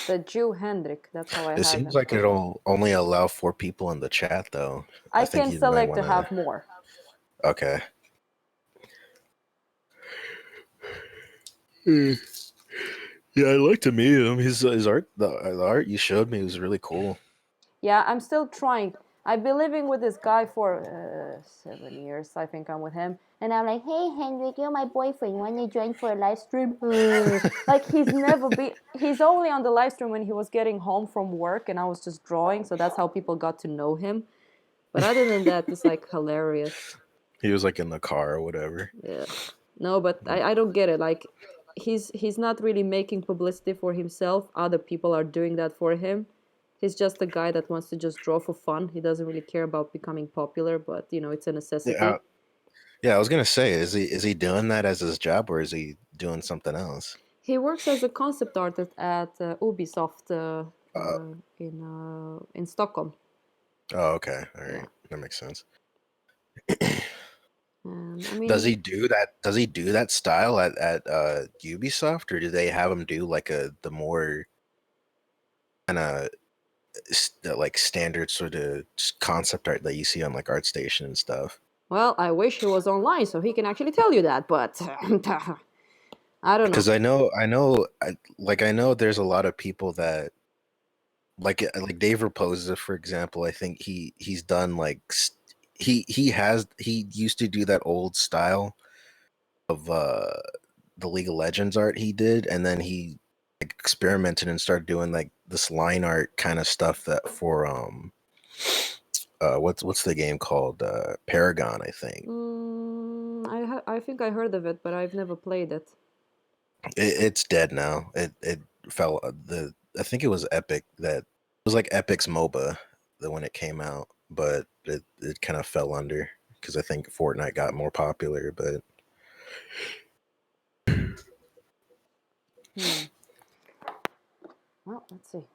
The Jew Hendrik. That's how I It have seems him. like it'll only allow 4 people in the chat, though. I I think can you might select want to to. have more. Okay. Yeah, I'd like to meet him. His art, the art you showed me was really cool. Yeah, I'm still trying. I've been living with this guy for 7 years. I think I'm with him. And I'm like, hey, Henrik, you're my boyfriend. Want to join for a live stream? Like, he's only on the live stream when he was getting home from work and I was just drawing. So that's how people got to know him. But other than that, it's like hilarious. He was like in the car or whatever. Yeah. No, but I don't get it. Like, he's not really making publicity for himself. Other people are doing that for him. He's just a guy that wants to just draw for fun. He doesn't really care about becoming popular, but it's a necessity. Yeah, yeah. I was gonna say, is he doing that as his job or is he doing something else? He works as a concept artist at Ubisoft Uh, in Stockholm. oh, okay, all Yeah. right, that makes sense. I mean, Does he do that? Does he do that style at Ubisoft, or do they have him do like the more kind of like standard sort of concept art that you see on like ArtStation and stuff? well, I wish he was online so he can actually tell you that, but I don't know. Because I know, I know there's a lot of people that like Dave Raposa, for example. I think he's done like he used to do that old style of the League of Legends art he did, and then he like, experimented and started doing like this line art kind of stuff that for what's the game called, Paragon, I think. I think I heard of it, but I've never played it. It's dead now. It fell I think it was Epic that it was like Epic's MOBA that when it came out, but it kind of fell under because I think Fortnite got more popular. But Well, let's see.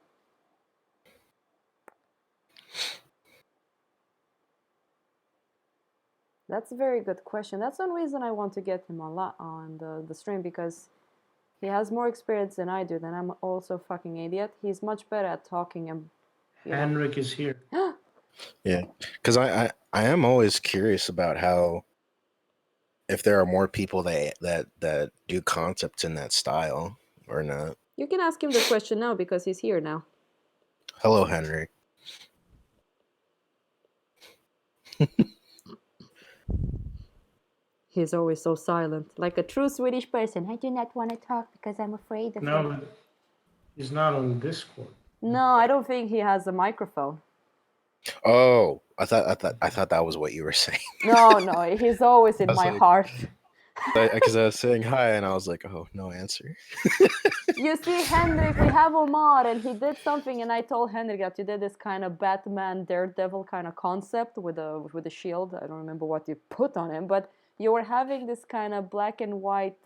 That's a very good question. That's one reason I want to get him a lot on the stream, because he has more experience than I do. Then I'm also a fucking idiot. He's much better at talking and Henrik is here. yeah, because I am always curious about how if there are more people that do concepts in that style or not. You can ask him the question now because he's here now. Hello, Henry. He's always so silent, like a true Swedish person. I do not want to talk because I'm afraid of No, him. but he's not on Discord. No, I don't think he has a microphone. Oh, I thought that was what you were saying. No, he's always in I was my like- heart. Because I was saying hi and I was like, oh, no answer. You see, Henrik, we have Omar, and he did something, and I told Henrik that you did this kind of Batman Daredevil kind of concept with a shield. I don't remember what you put on him, but you were having this kind of black and white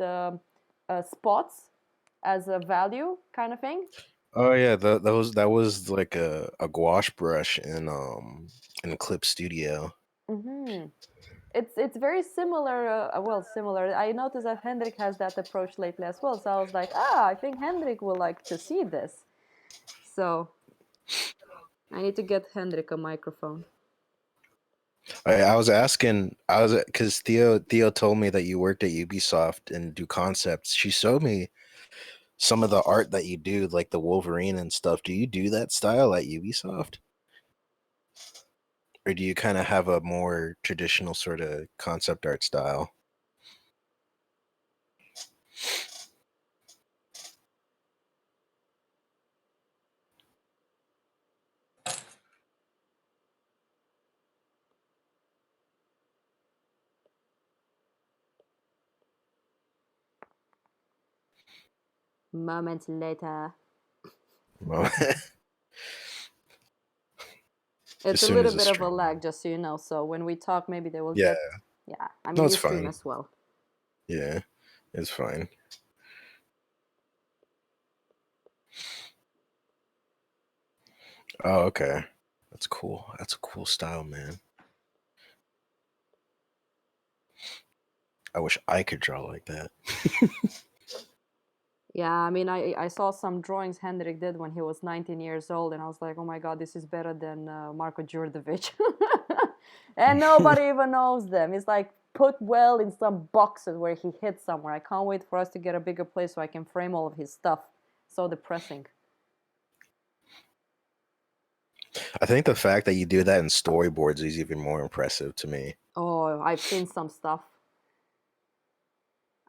spots as a value kind of thing. Oh yeah, that was like a gouache brush in Clip Studio. Mm-hmm. It's very similar. Similar. I noticed that Hendrik has that approach lately as well. So I was like, I think Hendrik will like to see this. So I need to get Hendrik a microphone. I was asking, because Theo told me that you worked at Ubisoft and do concepts. She showed me some of the art that you do, like the Wolverine and stuff. Do you do that style at Ubisoft? Or do you kind of have a more traditional sort of concept art style? Moments later. Well, as It's a soon little as the bit of a stream. lag, just so you know. So when we talk, maybe they will Yeah, get. Yeah, I no, mean, it's you stream fine. as well. Yeah, it's fine. Oh, okay. That's cool. That's a cool style, man. I wish I could draw like that. Yeah, I mean, I saw some drawings Hendrik did when he was 19 years old, and I was like, oh my god, this is better than Marko Djurdjevic. And nobody even knows them. It's like put well in some boxes where he hid somewhere. I can't wait for us to get a bigger place so I can frame all of his stuff. So depressing. I think the fact that you do that in storyboards is even more impressive to me. Oh, I've seen some stuff.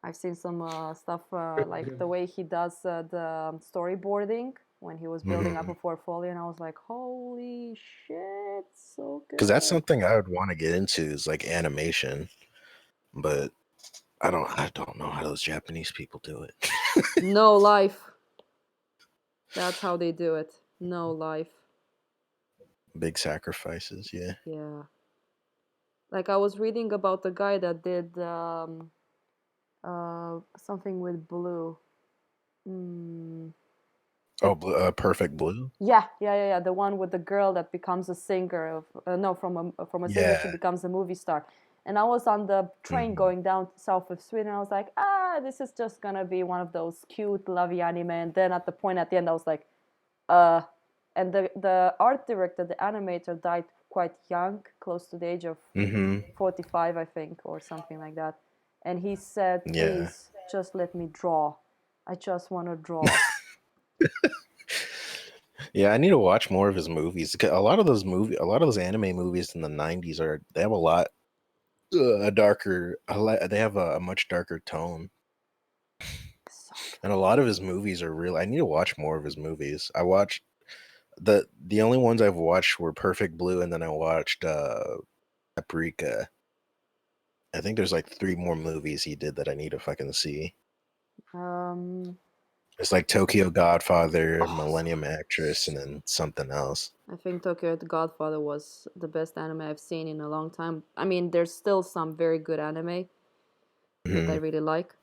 I've seen some stuff like the way he does the storyboarding when he was building up a portfolio, and I was like, holy shit, so Because that's good. something I would want to get into is like animation, but I don't know how those Japanese people do it. No life. That's how they do it. No life. Big sacrifices, yeah. Yeah. Like I was reading about the guy that did something with blue. Oh, Perfect Blue. Yeah. The one with the girl that becomes a singer of no, from a singer she Yeah. becomes a movie star. And I was on the train going down south of Sweden. I was like, this is just gonna be one of those cute, lovey anime. And then at the end, I was like, and the art director, the animator, died quite young, close to the age of 45, I think, or something like that. And he said, Yeah. please, just let me draw. I just want to draw. Yeah, I need to watch more of his movies. A lot of those anime movies in the '90s they have a lot darker. They have a much darker tone, So and a lot of his movies are real. I need to watch more of his movies. I watched the only ones I've watched were Perfect Blue, and then I watched Paprika. I think there's like 3 more movies he did that I need to fucking see. It's like Tokyo Godfather, Millennium Actress, and then something else. I think Tokyo the Godfather was the best anime I've seen in a long time. I mean, there's still some very good anime that I really like.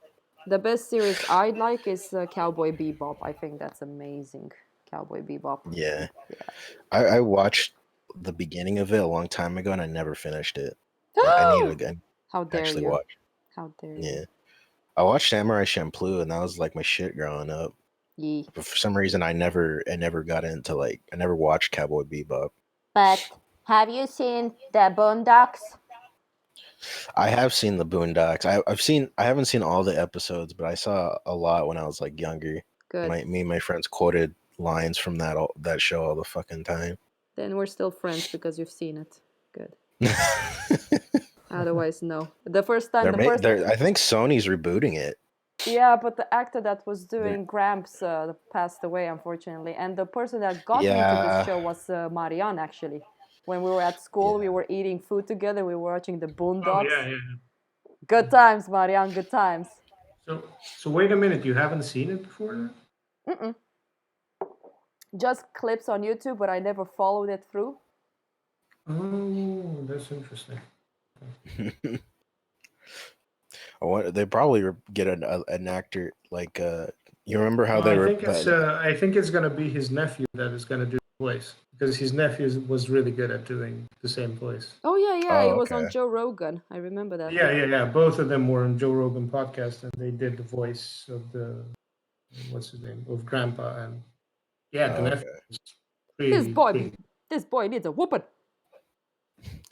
The best series I like is Cowboy Bebop. I think that's amazing. Cowboy Bebop. Yeah. I watched the beginning of it a long time ago and I never finished it. I need to again How dare actually you? watch. How dare Yeah. you? I watched Samurai Champloo and that was like my shit growing up. Yee. But for some reason I never got into I never watched Cowboy Bebop. But have you seen the Boondocks? I have seen the Boondocks. I haven't seen all the episodes, but I saw a lot when I was like younger. Good. Me and my friends quoted lines from that show all the fucking time. Then we're still friends because you've seen it. Good. Otherwise, no. The first time, I think Sony's rebooting it. Yeah, but the actor that was doing Gramps passed away, unfortunately. And the person that got me into this show was Marianne, actually. When we were at school, we were eating food together. We were watching the Boondocks. Oh, yeah. Good times, Marianne, good times. So wait a minute. You haven't seen it before then? Mm-mm. Just clips on YouTube, but I never followed it through. Oh, that's interesting. They probably get an actor like you remember how I think it's gonna be his nephew that is gonna do the voice because his nephew was really good at doing the same voice. Oh yeah, Oh, it was okay. on Joe Rogan. I remember that. Yeah. Both of them were on Joe Rogan podcast, and they did the voice of what's his name of Grandpa, and the nephew was pretty. This boy needs a whooping.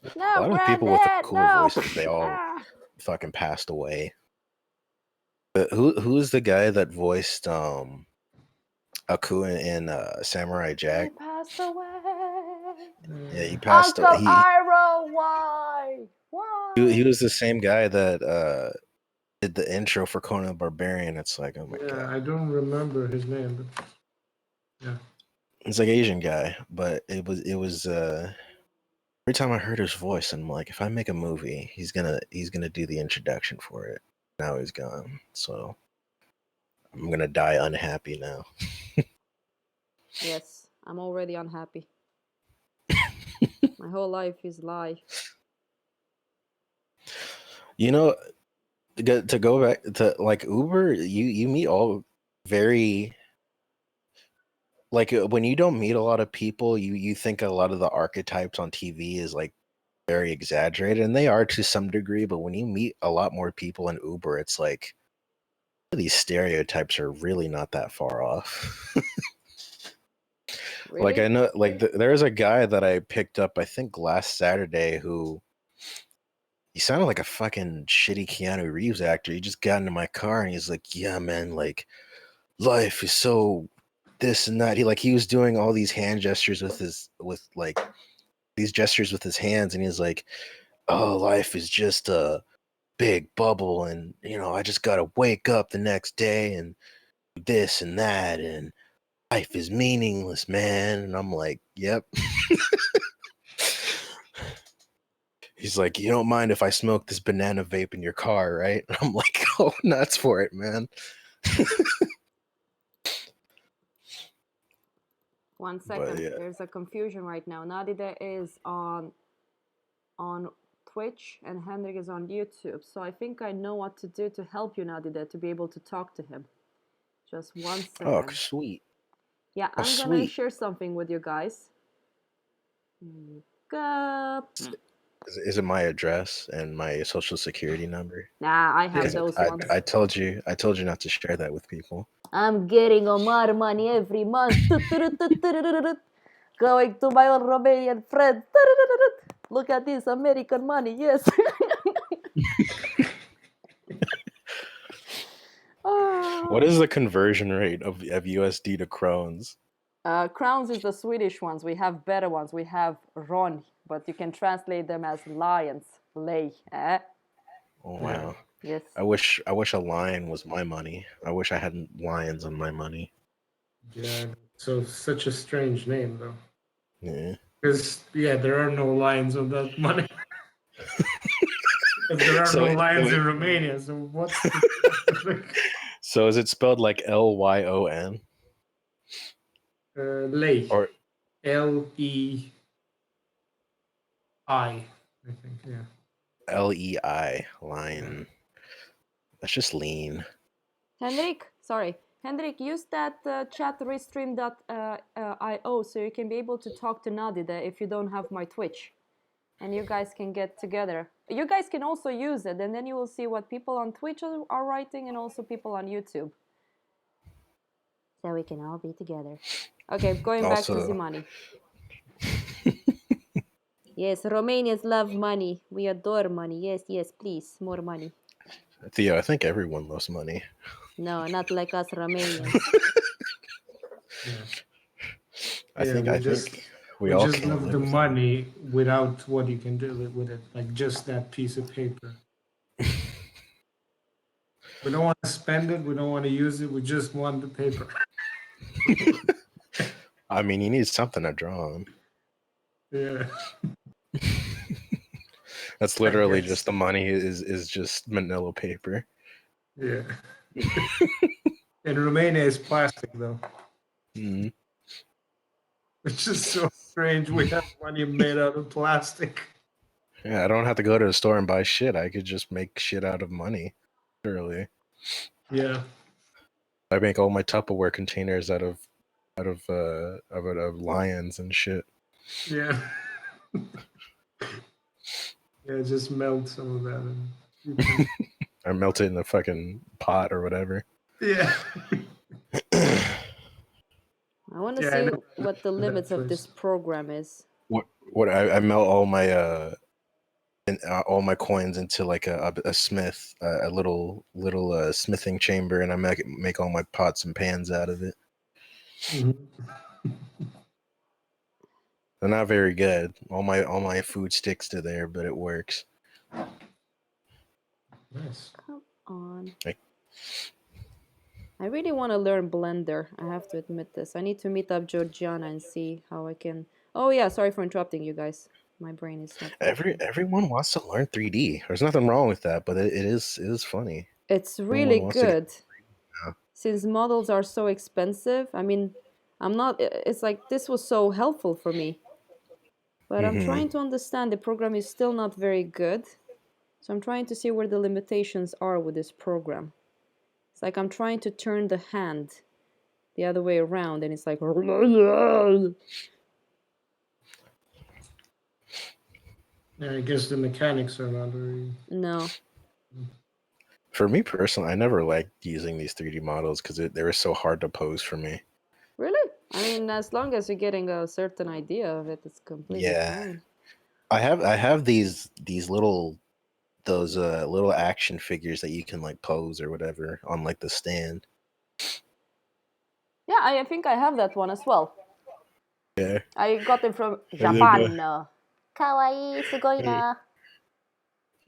A No, lot of people with the granddad, cooler no. voices, they all Ah. fucking passed away. But who is the guy that voiced Aku in Samurai He Jack? passed away. Yeah, he passed. Uncle Iroh, why? He Why? was the same guy that did the intro for Conan the Barbarian. It's like, oh my Yeah, god, I don't remember his name, but yeah. it's like Asian guy, but it was every time I heard his voice, I'm like, if I make a movie, he's gonna do the introduction for it. Now he's gone, so I'm gonna die unhappy now. Yes, I'm already unhappy. My whole life is lie. You know, to go back to like Uber, you meet all very like when you don't meet a lot of people, you think a lot of the archetypes on TV is like very exaggerated, and they are to some degree. But when you meet a lot more people in Uber, it's like these stereotypes are really not that far off. Really? Like I know, like there's a guy that I picked up, I think last Saturday, who he sounded like a fucking shitty Keanu Reeves actor. He just got into my car and he's like, "Yeah, man, like life is so this and that." He was doing all these hand gestures with these gestures with his hands, and he's like, "Oh, life is just a big bubble, and I just gotta wake up the next day and this and that, and life is meaningless, man." And I'm like, "Yep." He's like, "You don't mind if I smoke this banana vape in your car, right?" And I'm like, "Oh, nuts for it, man." One But second. yeah. There's a confusion right now. Nadide is on Twitch and Henrik is on YouTube. So I think I know what to do to help you, Nadide, to be able to talk to him. Just 1 Oh, second. sweet. Yeah, Oh, I'm gonna sweet. share something with you guys. Here you go. Is it my address and my social security number? Nah, I have Yeah. Because those ones. I told you not to share that with people. I'm getting more money every month. Going to my old Romanian friend. Look at this American money, yes. What is the conversion rate of USD to krones? Crowns is the Swedish ones. We have better ones. We have Ron, but you can translate them as lions. Lay. Oh wow. Yes. I wish a lion was my money. I wish I had lions on my money. Yeah. So such a strange name though. Yeah. Because there are no lions on that money. Because there are So no lions in Romania. So what's the So is it spelled like LYON? Lei? Or LEI. I think. Yeah. LEI, lion? That's just lean. Hendrik, use that chat restream.io so you can be able to talk to Nadide if you don't have my Twitch. And you guys can get together. You guys can also use it, and then you will see what people on Twitch are writing and also people on YouTube. So we can all be together. Okay, going back to the money. Yes, Romanians love money. We adore money. Yes, yes, please, more money. Theo, I think everyone loves money. No, not like us Romanians. I think we all just can love live the with money without what you can do with it, like just that piece of paper. We don't want to spend it. We don't want to use it. We just want the paper. I mean, you need something to draw on. Yeah. That's literally just the money is just manila paper. Yeah. In Romania, it's plastic though. Mm-hmm. It's just so strange. We have money made out of plastic. Yeah, I don't have to go to the store and buy shit. I could just make shit out of money. Literally. Yeah. I make all my Tupperware containers out of lions and shit. Yeah. Yeah, just melt some of that. I melt it in the fucking pot or whatever. Yeah. I want to see what the limits of this program is. What I melt all my and all my coins into like a smith, a little smithing chamber, and I make all my pots and pans out of it. They're not very good. All my food sticks to there, but it works. Nice. Come on. Like, I really want to learn Blender. I have to admit this. I need to meet up Georgiana and see how I can. Oh yeah, sorry for interrupting you guys. My brain is not. everyone wants to learn 3D. There's nothing wrong with that, but it is funny. It's Everyone really wants to get good. now. Since models are so expensive, I mean, I'm not. It's like this was so helpful for me. But I'm trying to understand. The program is still not very good. So I'm trying to see where the limitations are with this program. It's like I'm trying to turn the hand the other way around, and it's like. Yeah, I guess the mechanics are not very. No. For me personally, I never liked using these 3D models because they were so hard to pose for me. Really? I mean, as long as you're getting a certain idea of it, it's completely fine. I have these little little action figures that you can like pose or whatever on like the stand. Yeah, I think I have that one as well. Yeah. I got it from then, Japan. Kawaii, sugoi na.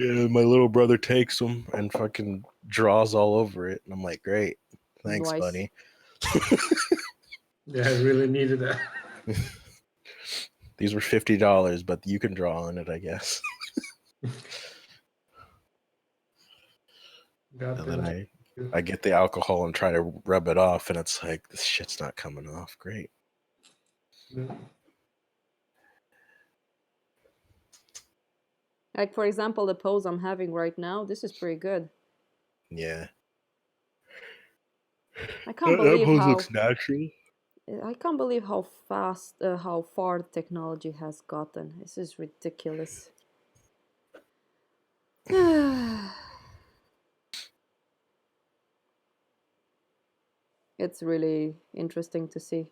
Yeah, my little brother takes them and fucking draws all over it, and I'm like, great, thanks, Nice. buddy. Yeah, I really needed that. These were $50, but you can draw on it, I guess. And then I get the alcohol and try to rub it off, and it's like, this shit's not coming off. Great. Yeah. Like, for example, the pose I'm having right now, this is pretty good. Yeah. I can't believe pose how looks natural. I can't believe how fast, how far technology has gotten. This is ridiculous. It's really interesting to see.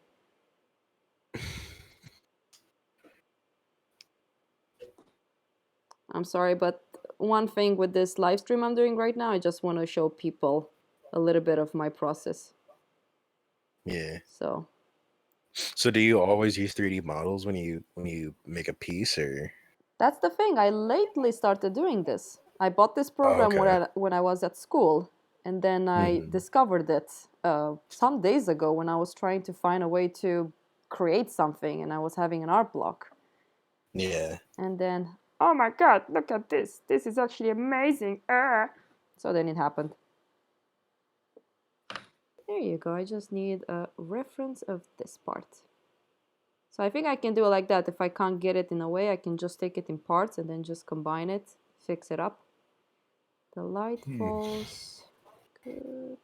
I'm sorry, but one thing with this live stream I'm doing right now, I just want to show people a little bit of my process. Yeah. So do you always use 3D models when you make a piece, or? that's the thing. I lately started doing this. I bought this program when I was at school, and then I discovered it some days ago when I was trying to find a way to create something, and I was having an art block. Yeah. And then, oh my god, look at this. This is actually amazing. So then it happened. There you go. I just need a reference of this part. So I think I can do it like that. If I can't get it in a way, I can just take it in parts and then just combine it, fix it up. The light falls. Good.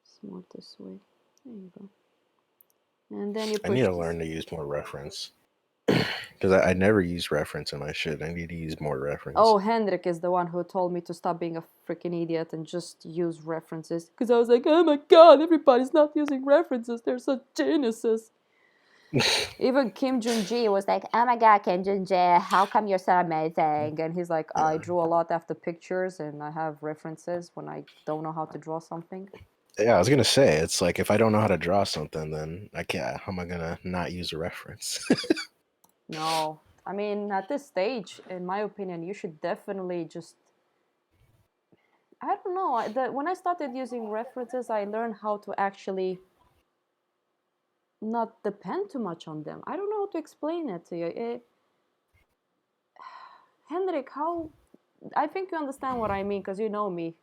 It's more this way. There you go. And then you push. I need to learn to use more reference. Because I never use reference in my shit. I need to use more reference. Oh, Hendrik is the one who told me to stop being a freaking idiot and just use references. Because I was like, oh my god, everybody's not using references. They're such geniuses. Even Kim Jun-ji was like, oh my god, Kim Jun-ji, how come you're so amazing? And he's like, I drew a lot after pictures and I have references when I don't know how to draw something. Yeah, I was gonna say, it's like if I don't know how to draw something, then I can't. How am I gonna not use a reference? No, I mean, at this stage, in my opinion, you should definitely just. I don't know. When I started using references, I learned how to actually not depend too much on them. I don't know how to explain it to you. Henrik, how? I think you understand what I mean because you know me.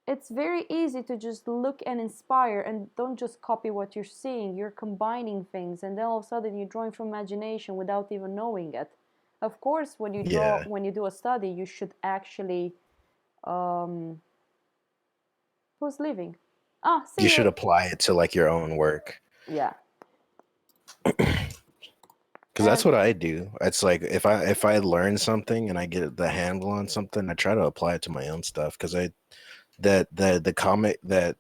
It's very easy to just look and inspire and don't just copy what you're seeing. You're combining things and then all of a sudden you're drawing from imagination without even knowing it. Of course, when you draw, when you do a study, you should actually. Who's leaving? Ah, see you should apply it to like your own work. Yeah. Because that's what I do. It's like if I learn something and I get the handle on something, I try to apply it to my own stuff. Because the comic that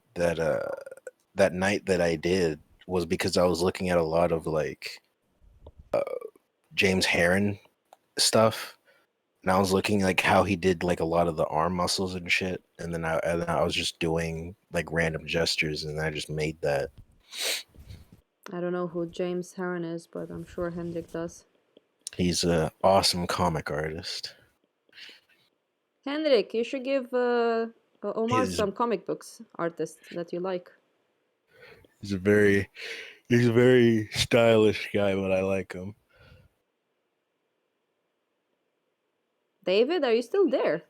night that I did was because I was looking at a lot of like James Heron stuff, and I was looking like how he did like a lot of the arm muscles and shit, and then I was just doing like random gestures, and I just made that. I don't know who James Heron is, but I'm sure Hendrik does. He's an awesome comic artist. Hendrik, you should give Omar He's some comic books artists that you like. he's a very stylish guy, but I like him. David, are you still there?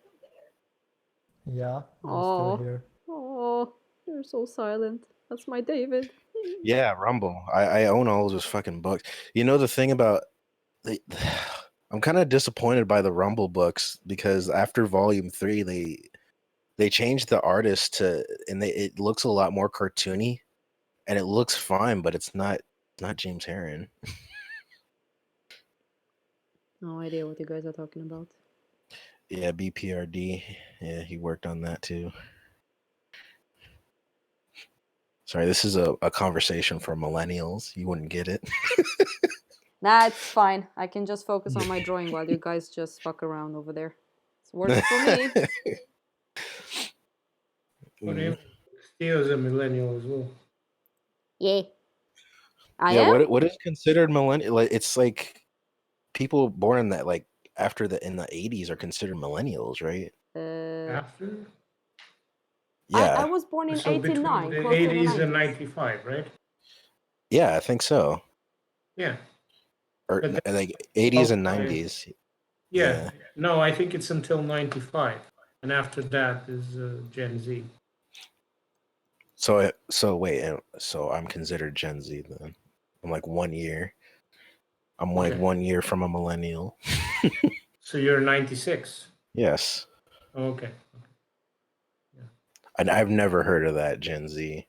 Yeah, I'm Oh, still here. oh, you're so silent. That's my David. Yeah, Rumble. I own all of his fucking books. You know the thing about the, I'm kind of disappointed by the Rumble books because after Volume 3, they changed the artist to, and it looks a lot more cartoony, and it looks fine, but it's not James Heron. No idea what you guys are talking about. Yeah, BPRD. Yeah, he worked on that too. Sorry, this is a conversation for millennials. You wouldn't get it. Nah, it's fine. I can just focus on my drawing while you guys just fuck around over there. It works for me. What do you? Theo's a millennial as well. Yeah. I Yeah, am? what is considered millennial? Like, it's like people born in that like after in the 80s are considered millennials, right? After? I Yeah. was born in So between 89, the close to the 80s and 90s. 95, right? Yeah, I think so. Yeah. Or But like 80s and by- 90s. Yeah. Yeah. No, I think it's until 95. And after that is Gen Z. So wait, so I'm considered Gen Z then. I'm like 1 year. I'm like Okay. 1 year from a millennial. So you're 96. Yes. Okay. And I've never heard of that Gen Z.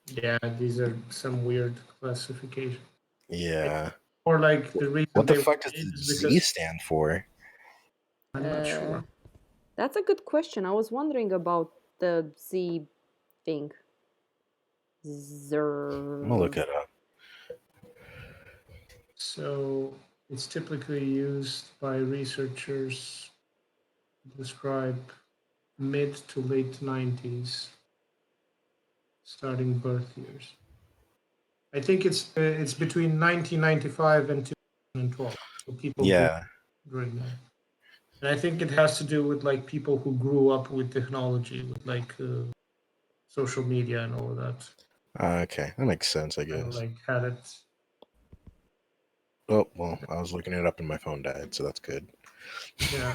Yeah, these are some weird classification. Yeah. Or like the reason What the they fuck does made the is Z because stand for? I'm not sure. That's a good question. I was wondering about the Z thing. I'm gonna look it up. So it's typically used by researchers to describe mid to late 90s starting birth years. I think it's between 1995 and 2012. So people Yeah. during that. And I think it has to do with like people who grew up with technology, with like social media and all of that. Okay, that makes sense, I Kind of guess. like had it. Oh, well, I was looking it up and my phone died, so that's good. Yeah.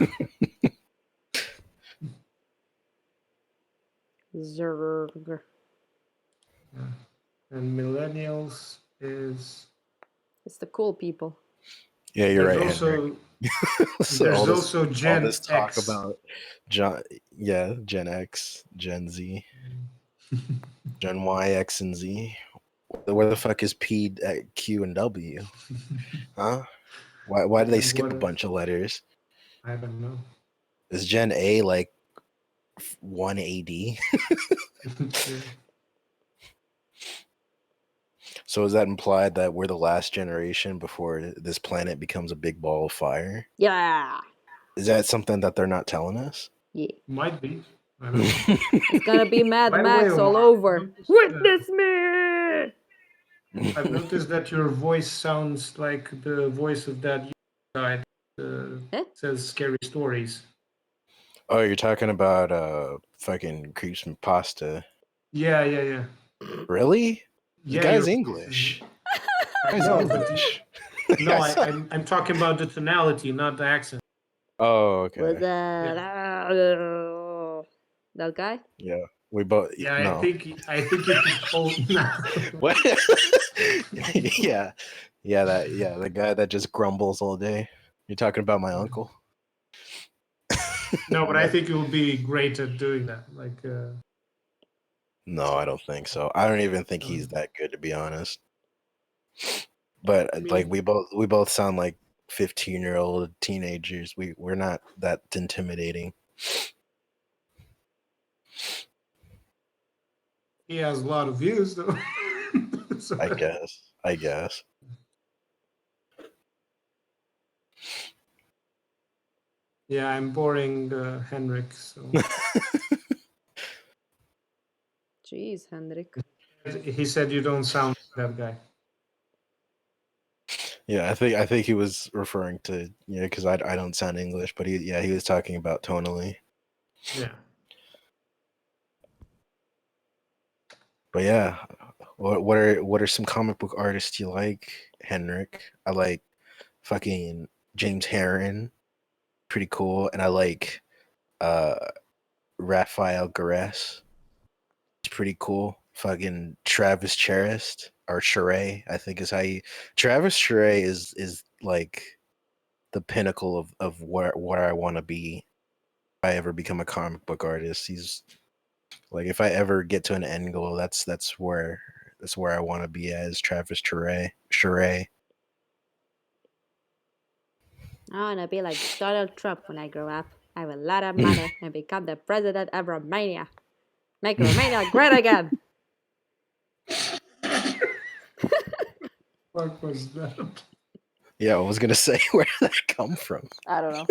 Zerg. Yeah. And millennials is It's the cool people. Yeah, you're there's right, also Henry. So there's all also Gen this talk X. about Gen X, Gen Z, Gen Y, X, and Z. Where the fuck is P, Q, and W? Huh? Why did they skip a bunch of letters? I don't know. Is Gen A like 1 AD? So is that implied that we're the last generation before this planet becomes a big ball of fire? Yeah. Is that something that they're not telling us? Yeah. Might be. I don't know. It's gonna be Mad By the Max way, all Omar, over. notice Witness me! I've noticed that your voice sounds like the voice of that guy that says scary stories. Oh, you're talking about fucking Creeps and Pasta. Yeah. Really? The Yeah, guy's your- English. I Guy's know, but English. no, I saw- I'm talking about the tonality, not the accent. Oh, okay. Was that that guy? Yeah, we both. Yeah, no. I think you could hold. What? yeah, the guy that just grumbles all day. You're talking about my uncle? No, but I think it would be great at doing that. Like, No, I don't think so. I don't even think he's that good, to be honest. But like we both sound like 15-year-old teenagers. We're not that intimidating. he has a lot of views, though. So- I guess. Yeah, I'm boring Henrik. So Jeez, Hendrik. he said you don't sound like that guy. Yeah, I think he was referring to because I don't sound English, but he was talking about tonally. Yeah. But yeah, what are some comic book artists you like, Henrik? I like fucking James Herron, pretty cool, and I like uh Raphael Gares. It's pretty cool. Fucking Travis Charest or Charay, I think is how you. Travis Charay is like the pinnacle of where I want to be if I ever become a comic book artist. He's like if I ever get to an end goal, that's where I want to be as Travis Charay. I wanna be like Donald Trump when I grow up. I have a lot of money and become the president of Romania. Make Romania great again. What was that? Yeah, I was gonna say where did that come from? I don't know.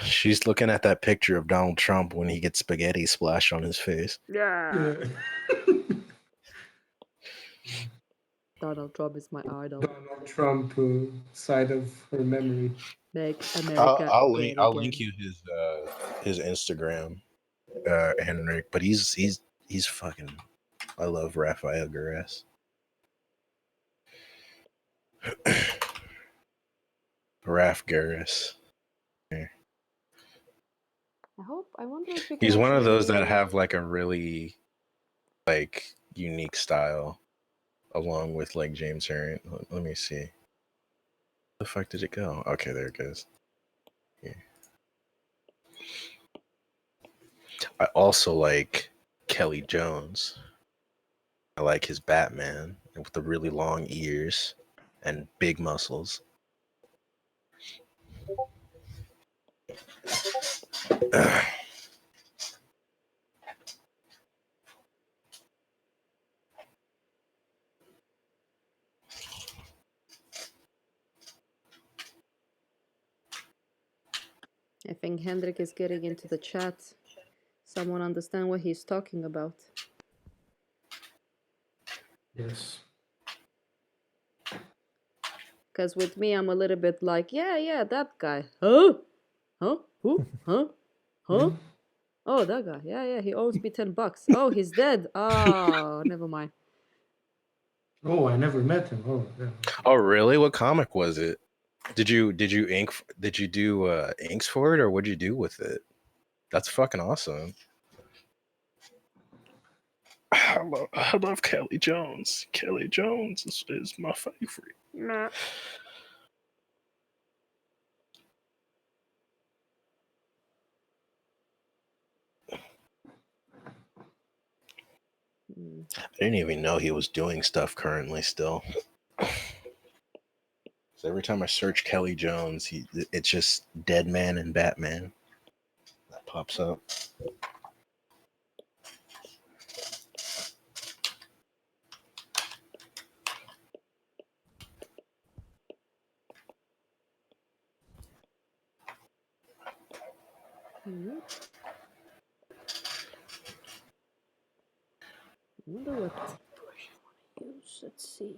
She's looking at that picture of Donald Trump when he gets spaghetti splashed on his face. Yeah. Yeah. Donald Trump is my idol. Donald Trump side of her memory. Make America I'll great link again. you his Instagram, Henrik. But he's fucking. I love Raphael Gares. Raph Gares. I wonder if we can He's one of actually those that do- have like a really like unique style, along with like James Herron. Let me see. Where the fuck did it go? Okay, there it goes. Yeah. I also like Kelly Jones. I like his Batman with the really long ears and big muscles. I think Hendrik is getting into the chat. Someone understand what he's talking about. Yes. Because with me, I'm a little bit like, yeah, that guy. Huh? Huh? Who? Huh? Huh? Oh, that guy. Yeah, he owes me $10. Oh, he's dead. Oh, never mind. Oh, I never met him. Oh, yeah. Oh, really? What comic was it? Did you do inks for it, or what'd you do with it? That's fucking awesome. I love Kelly Jones. Kelly Jones is my favorite. Nah. I didn't even know he was doing stuff currently still. So every time I search Kelly Jones, it's just Dead Man and Batman that pops up. I wonder what brush I want to use. Let's see.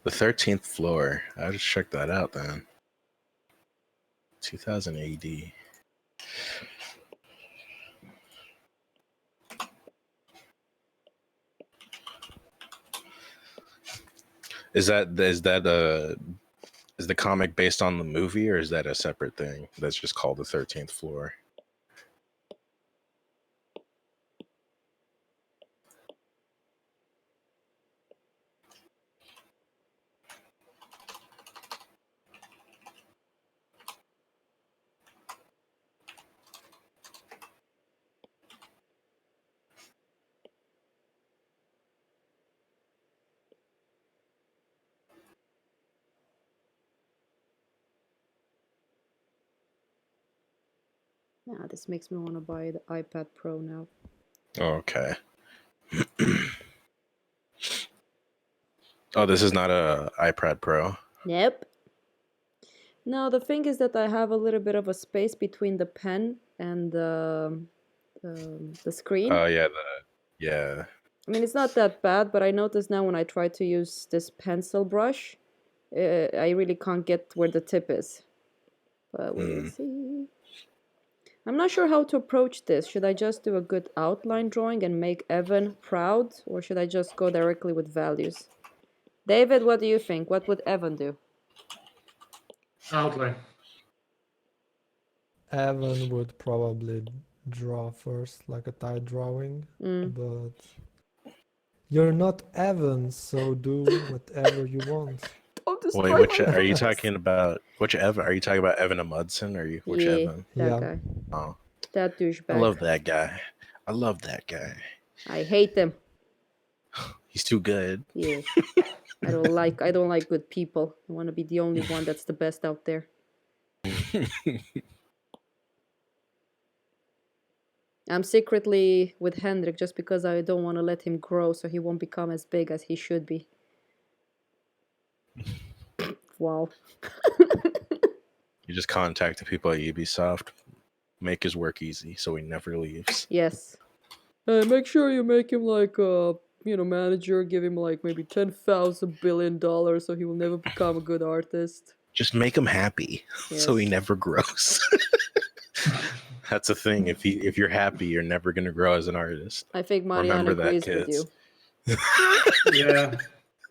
The 13th Floor. I just checked that out then. 2000 AD. Is the comic based on the movie, or is that a separate thing that's just called the 13th Floor? Yeah, this makes me want to buy the iPad Pro now. Okay. Oh, this is not a iPad Pro. Nope. No, the thing is that I have a little bit of a space between the pen and the screen. Oh yeah, yeah. I mean, it's not that bad, but I notice now when I try to use this pencil brush, I really can't get where the tip is. But we'll see. I'm not sure how to approach this. Should I just do a good outline drawing and make Evan proud, or should I just go directly with values? David, what do you think? What would Evan do? Outline. Evan would probably draw first, like a tight drawing, but you're not Evan, so do whatever you want. Don't Wait, destroy which my are you face. talking about? Which Evan? Are you talking about Evan Amundsen? Or you which Yeah, Evan? that Yeah. guy. Oh, That I douchebag. love that guy. I love that guy. I hate him. He's too good. Yeah. I don't like good people. I want to be the only one that's the best out there. I'm secretly with Hendrik just because I don't want to let him grow so he won't become as big as he should be. Wow. You just contact the people at Ubisoft, make his work easy so he never leaves. Yes. Make sure you make him like a manager. Give him like maybe $10,000 billion so he will never become a good artist. Just make him happy so he Yes. never grows. That's the thing. If you're happy, you're never gonna grow as an artist. I think Marianne Remember that, agrees with kids. you.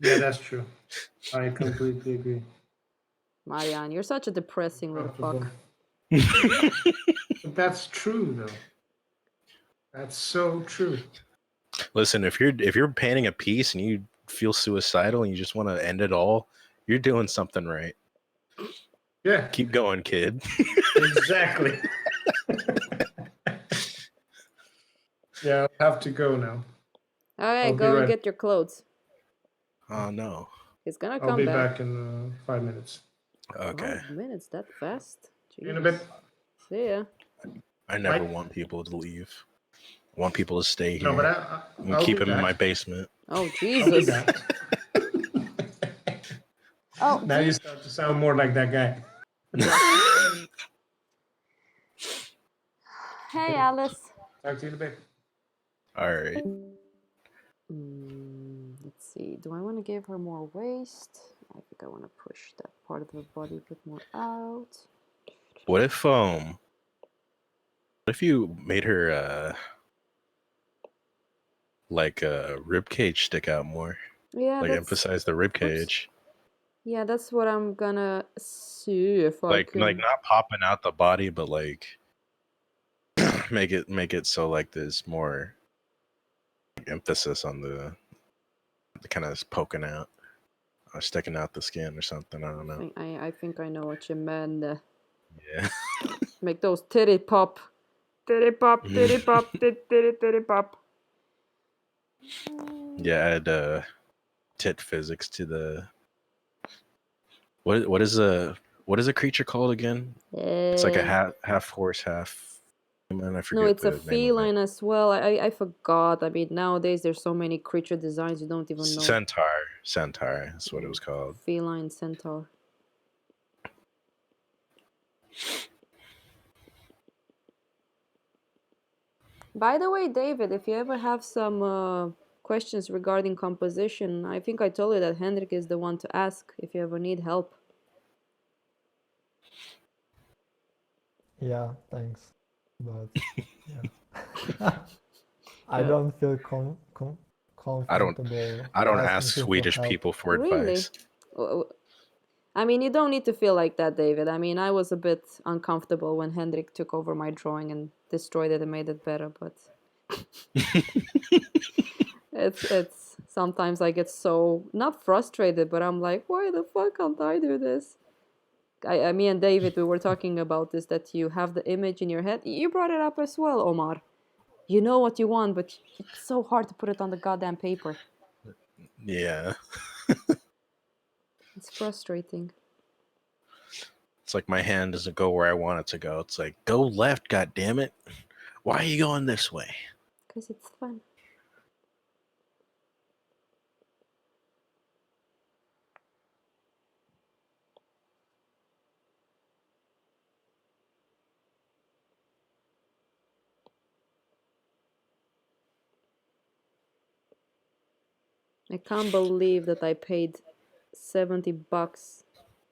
Yeah, that's true. I completely agree. Marianne, you're such a depressing little fuck. But that's true, though. That's so true. Listen, if you're painting a piece and you feel suicidal and you just want to end it all, you're doing something right. Yeah, Keep going, kid. exactly. Yeah, I have to go now. Alright, I'll be go and right- get your clothes. Oh no. He's gonna I'll come be back. back in 5 minutes. Okay. 5 minutes, that fast? In a bit. Jeez. See ya. I never Right. want people to leave. I want people to stay here. No, but and I'll keep be them in back. my basement. Oh, I'll be Jesus. back. Oh, Now you start to sound more like that guy. Hey, Alice. Talk to you in a bit. All right. Let's see. Do I want to give her more waist? I think I want to push that part of the body a bit more out. What if you made her like a rib cage stick out more? Yeah, Like that's emphasize the rib cage. yeah, that's what I'm gonna see if I Like can. not popping out the body, but like make it so like there's more emphasis on the kind of poking out or sticking out the skin or something. I don't know. I think I know what you meant. Yeah. Make those titty pop. Titty pop, titty pop, titty pop. Yeah, add tit physics to the what is a creature called again? It's like a half horse, half human. I forget. No, it's a the name of it. feline as well. I forgot. I mean, nowadays there's so many creature designs you don't even know. Centaur. That's what it was called. Feline centaur. By the way, David, if you ever have some questions regarding composition, I think I told you that Hendrik is the one to ask if you ever need help. Yeah, thanks. But yeah. I don't feel comfortable. I don't ask asking Swedish help. people for Really? advice. I mean, you don't need to feel like that, David. I mean, I was a bit uncomfortable when Hendrik took over my drawing and destroyed it and made it better, but it's sometimes I get so not frustrated, but I'm like, why the fuck can't I do this? Me and David, we were talking about this, that you have the image in your head. You brought it up as well, Omar. You know what you want, but it's so hard to put it on the goddamn paper. Yeah. It's frustrating. It's like my hand doesn't go where I want it to go. It's like, go left, god damn it. Why are you going this way? Because it's fun. I can't believe that I paid $70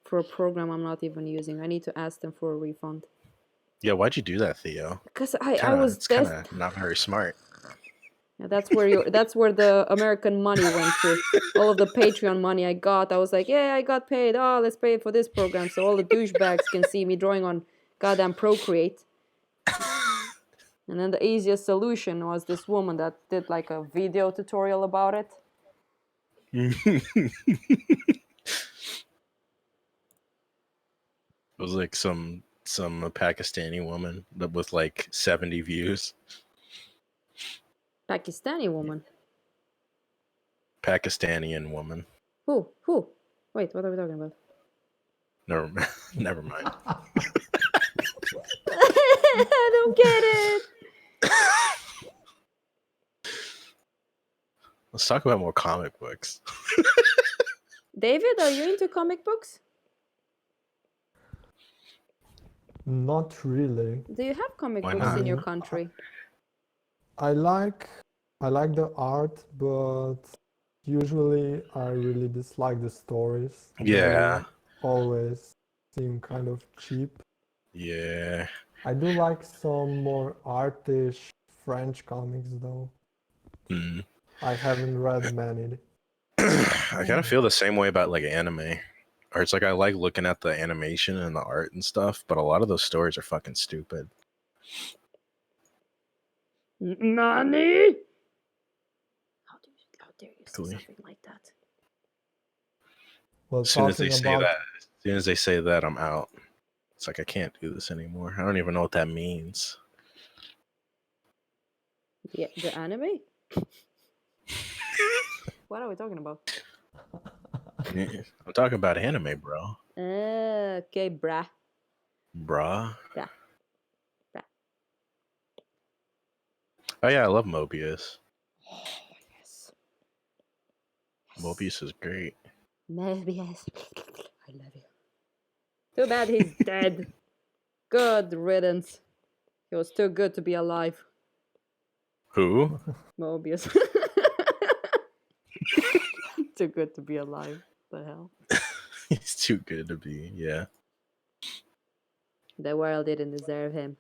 for a program I'm not even using. I need to ask them for a refund. Yeah, why'd you do that, Theo? Because I was It's kind of not very smart. Yeah, that's where the American money went to. All of the Patreon money I got, I was like, yeah, I got paid. Oh, let's pay for this program so all the douchebags can see me drawing on goddamn Procreate. And then the easiest solution was this woman that did like a video tutorial about it. It was like some Pakistani woman that with like 70 views. Pakistani woman. Pakistani woman. Who? Wait, what are we talking about? Never mind. I don't get it. Let's talk about more comic books. David, are you into comic books? Not really. Do you have comic Why books not? in your country? I like the art, but usually I really dislike the stories. Yeah. They always seem kind of cheap. Yeah. I do like some more artish French comics though. Mm. I haven't read many. I kind of feel the same way about like anime. Or it's like I like looking at the animation and the art and stuff, but a lot of those stories are fucking stupid. Nani? How dare you say Cool. something like that? Well, As soon as they talking say about that, I'm out. It's like I can't do this anymore. I don't even know what that means. Yeah, the anime? What are we talking about? I'm talking about anime, bro. Okay, brah. Bruh. Bruh. Bruh. Oh yeah, I love Mobius. Yes. Mobius is great. Mobius. I love you. Too bad he's dead. Good riddance. He was too good to be alive. Who? Mobius. Too good to be alive. The hell? He's too good to be, yeah. The world didn't deserve him.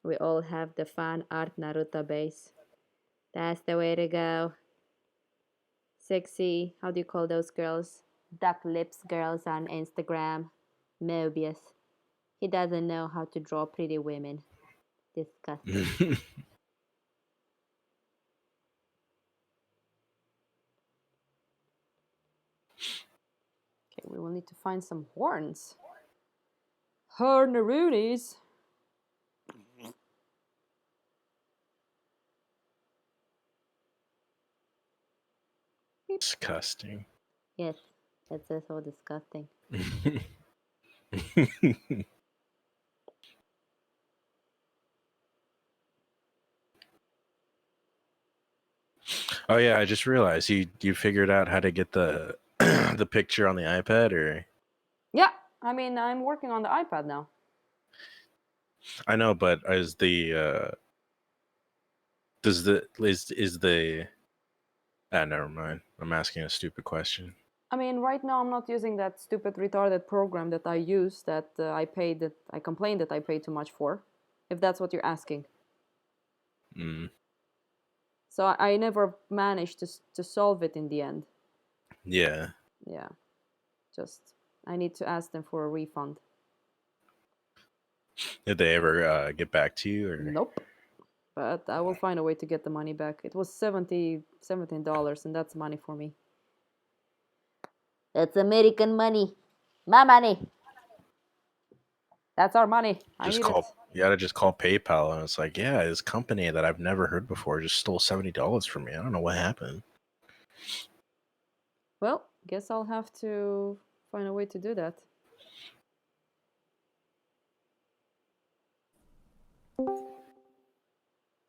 We all have the fan art Naruto base. That's the way to go. Sexy, how do you call those girls? Duck lips girls on Instagram. Mobius. He doesn't know how to draw pretty women. Disgusting. Okay, we will need to find some horns. Hornaroonies. Disgusting. Yes, it's so disgusting. Oh yeah, I just realized you figured out how to get the the picture on the iPad, or Yeah, I mean, I'm working on the iPad now. I know, but is the never mind. I'm asking a stupid question. I mean, right now I'm not using that stupid retarded program that I use that I complained that I paid too much for, if that's what you're asking. Mm. So I never managed to solve it in the end. Yeah. Yeah, just I need to ask them for a refund. Did they ever get back to you, or Nope. But I will find a way to get the money back. It was $17, and that's money for me. It's American money. My money. That's our money. I just need call? it. You gotta just call PayPal, and it's like, yeah, this company that I've never heard before just stole $70 from me. I don't know what happened. Well, guess I'll have to find a way to do that.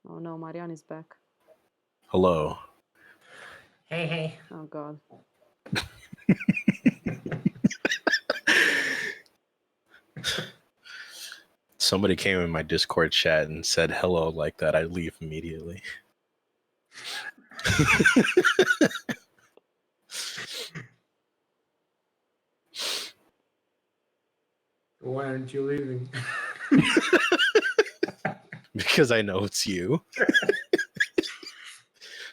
Oh no, Marianne is back. Hello. Hey. Oh god. somebody came in my Discord chat and said hello like that, I'd leave immediately. Why aren't you leaving? Because I know it's you.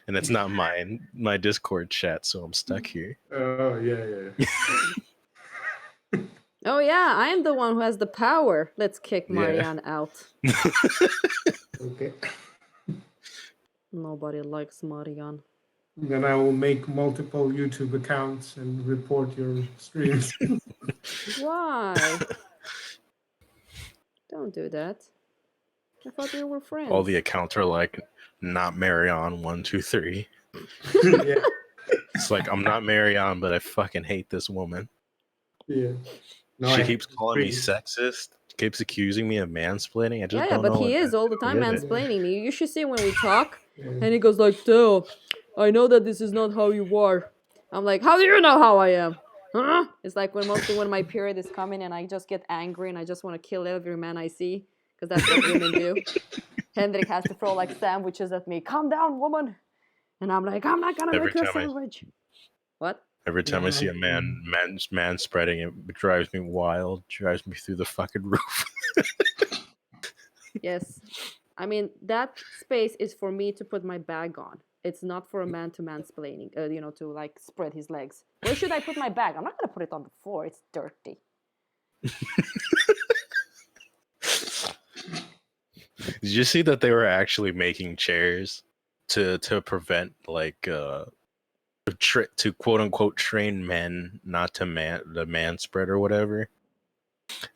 And it's not my Discord chat, so I'm stuck here. Oh, yeah. Oh yeah, I am the one who has the power. Let's kick Yeah. Marianne out. Okay. Nobody likes Marianne. Then I will make multiple YouTube accounts and report your streams. Why? Don't do that. I thought we were friends. All the accounts are like, not Marion 123. Yeah. It's like, I'm not Marion, but I fucking hate this woman. Yeah. No, She I keeps calling me agree. sexist, keeps accusing me of mansplaining. I just Yeah, don't but know he what is all the time did it. mansplaining me. You should see when we talk, Yeah. and he goes like, "So, I know that this is not how you are." I'm like, "How do you know how I am?" Huh? It's like mostly when my period is coming and I just get angry and I just want to kill every man I see, because that's what women do. Hendrik has to throw like sandwiches at me. Calm down, woman. And I'm like, I'm not gonna Every make you a time I- sandwich. What? Every time I see a Yeah. man spreading, it drives me wild, drives me through the fucking roof. Yes. I mean, that space is for me to put my bag on. It's not for a man to mansplaining, to like spread his legs. Where should I put my bag? I'm not gonna put it on the floor. It's dirty. Did you see that they were actually making chairs to prevent like to quote unquote train men not to the man spread or whatever?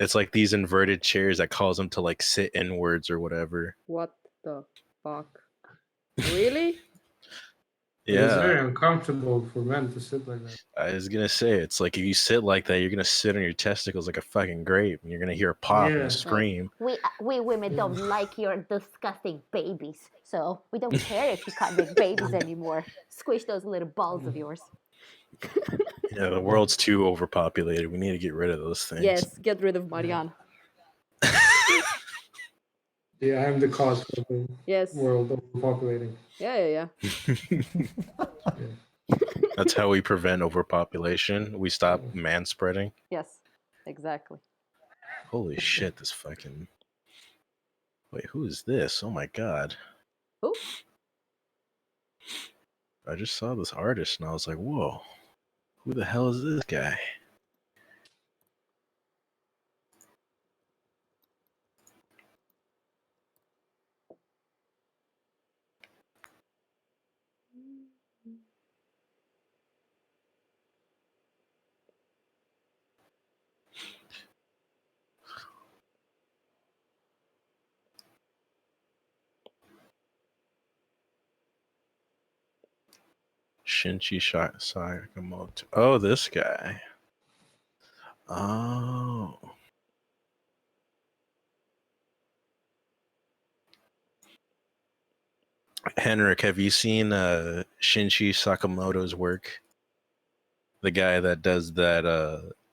It's like these inverted chairs that cause them to like sit inwards or whatever. What the fuck? Really? But it's Yeah, very uncomfortable for men to sit like that. I was gonna say, it's like if you sit like that, you're gonna sit on your testicles like a fucking grape, and you're gonna hear a pop Yeah. and a scream. We women don't like your disgusting babies, so we don't care if you can't make babies anymore. Squish those little balls of yours. Yeah, the world's too overpopulated. We need to get rid of those things. Yes, get rid of Marianne. Yeah, I'm the cause of the Yes. world overpopulating. Yeah. That's how we prevent overpopulation. We stop man spreading. Yes, exactly. Holy shit, this fucking... Wait, who is this? Oh my god. Who? I just saw this artist and I was like, whoa. Who the hell is this guy? Shinichi Sakamoto. Oh, this guy. Oh. Henrik, have you seen Shinichi Sakamoto's work? The guy that does that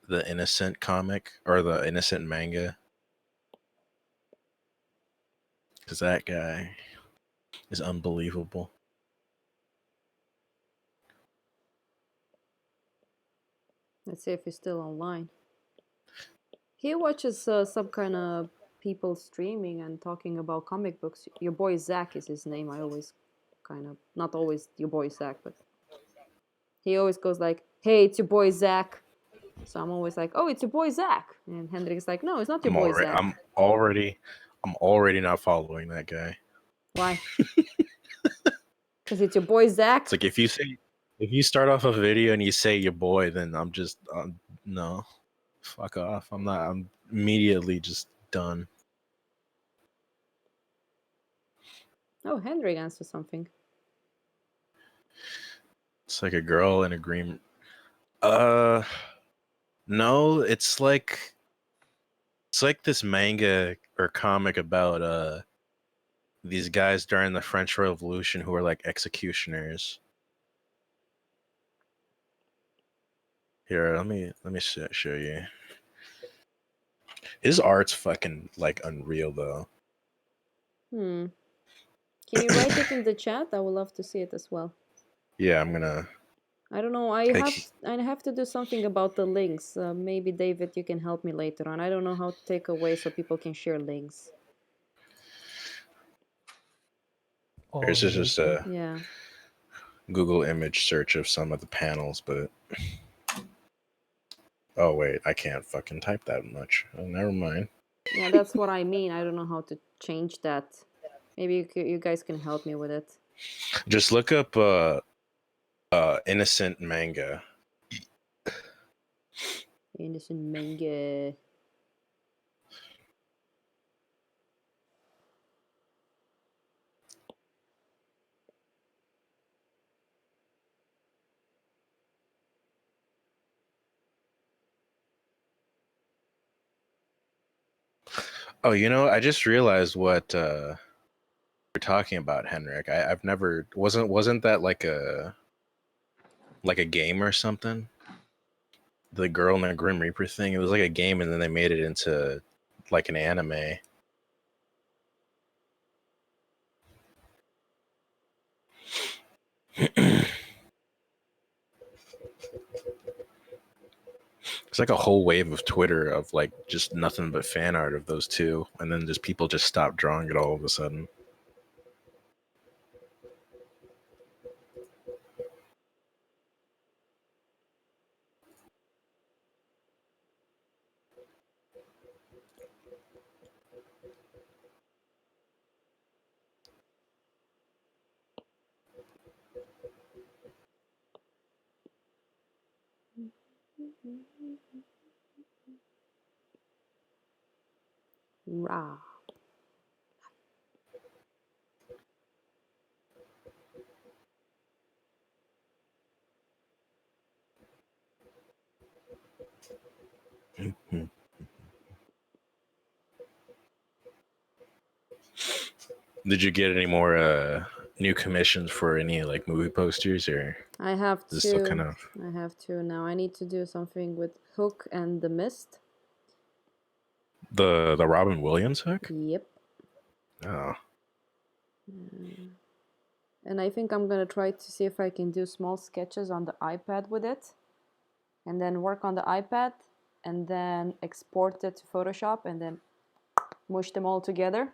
the Innocent comic or the Innocent manga? Because that guy is unbelievable. Let's see if he's still online. He watches some kind of people streaming and talking about comic books. Your boy Zach is his name. I always kind of, not always your boy Zach, but he always goes like, "Hey, it's your boy Zach." So I'm always like, "Oh, it's your boy Zach," and Hendrik's like, "No, it's not your boy Zach." I'm already not following that guy. Why? Because it's your boy Zach. It's like if you start off a video and you say your boy, then I'm just no, fuck off. I'm immediately just done. Oh, Hendrik answered something. It's like a girl in a green. No, it's like this manga or comic about these guys during the French Revolution who are like executioners. Here, let me show you. His art's fucking like unreal though. Can you write it in the chat? I would love to see it as well. Yeah, I'm gonna. I don't know. I have to do something about the links. Maybe David, you can help me later on. I don't know how to take away so people can share links. This is just a Yeah. Google image search of some of the panels, but oh wait, I can't fucking type that much. Oh, never mind. Yeah, that's what I mean. I don't know how to change that. Maybe you guys can help me with it. Just look up innocent manga. Innocent manga. Oh, you know, I just realized what you're talking about, Henrik. I've never wasn't that like a game or something? The Girl in the Grim Reaper thing. It was like a game, and then they made it into like an anime. It's like a whole wave of Twitter of like just nothing but fan art of those two, and then just people just stopped drawing it all of a sudden. Rah. Did you get any more new commissions for any like movie posters, or I have is it still to. kind of I have to now. I need to do something with Hook and the Mist. the Robin Williams hook? Yep. Oh, And I think I'm gonna try to see if I can do small sketches on the iPad with it, and then work on the iPad, and then export it to Photoshop, and then mush them all together.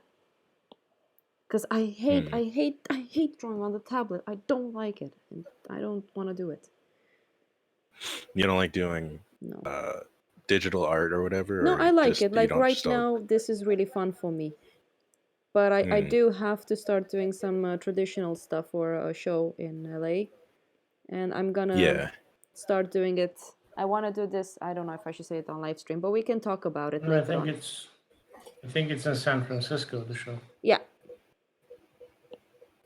Because I hate drawing on the tablet. I don't like it, and I don't want to do it. you don't like doing No. digital art or whatever? No, or I like just, it. you Like don't right just don't- now, this is really fun for me. But I do have to start doing some traditional stuff for a show in LA. And I'm gonna start doing it. I want to do this. I don't know if I should say it on live stream, but we can talk about it No, later on. I think it's in San Francisco, the show. Yeah.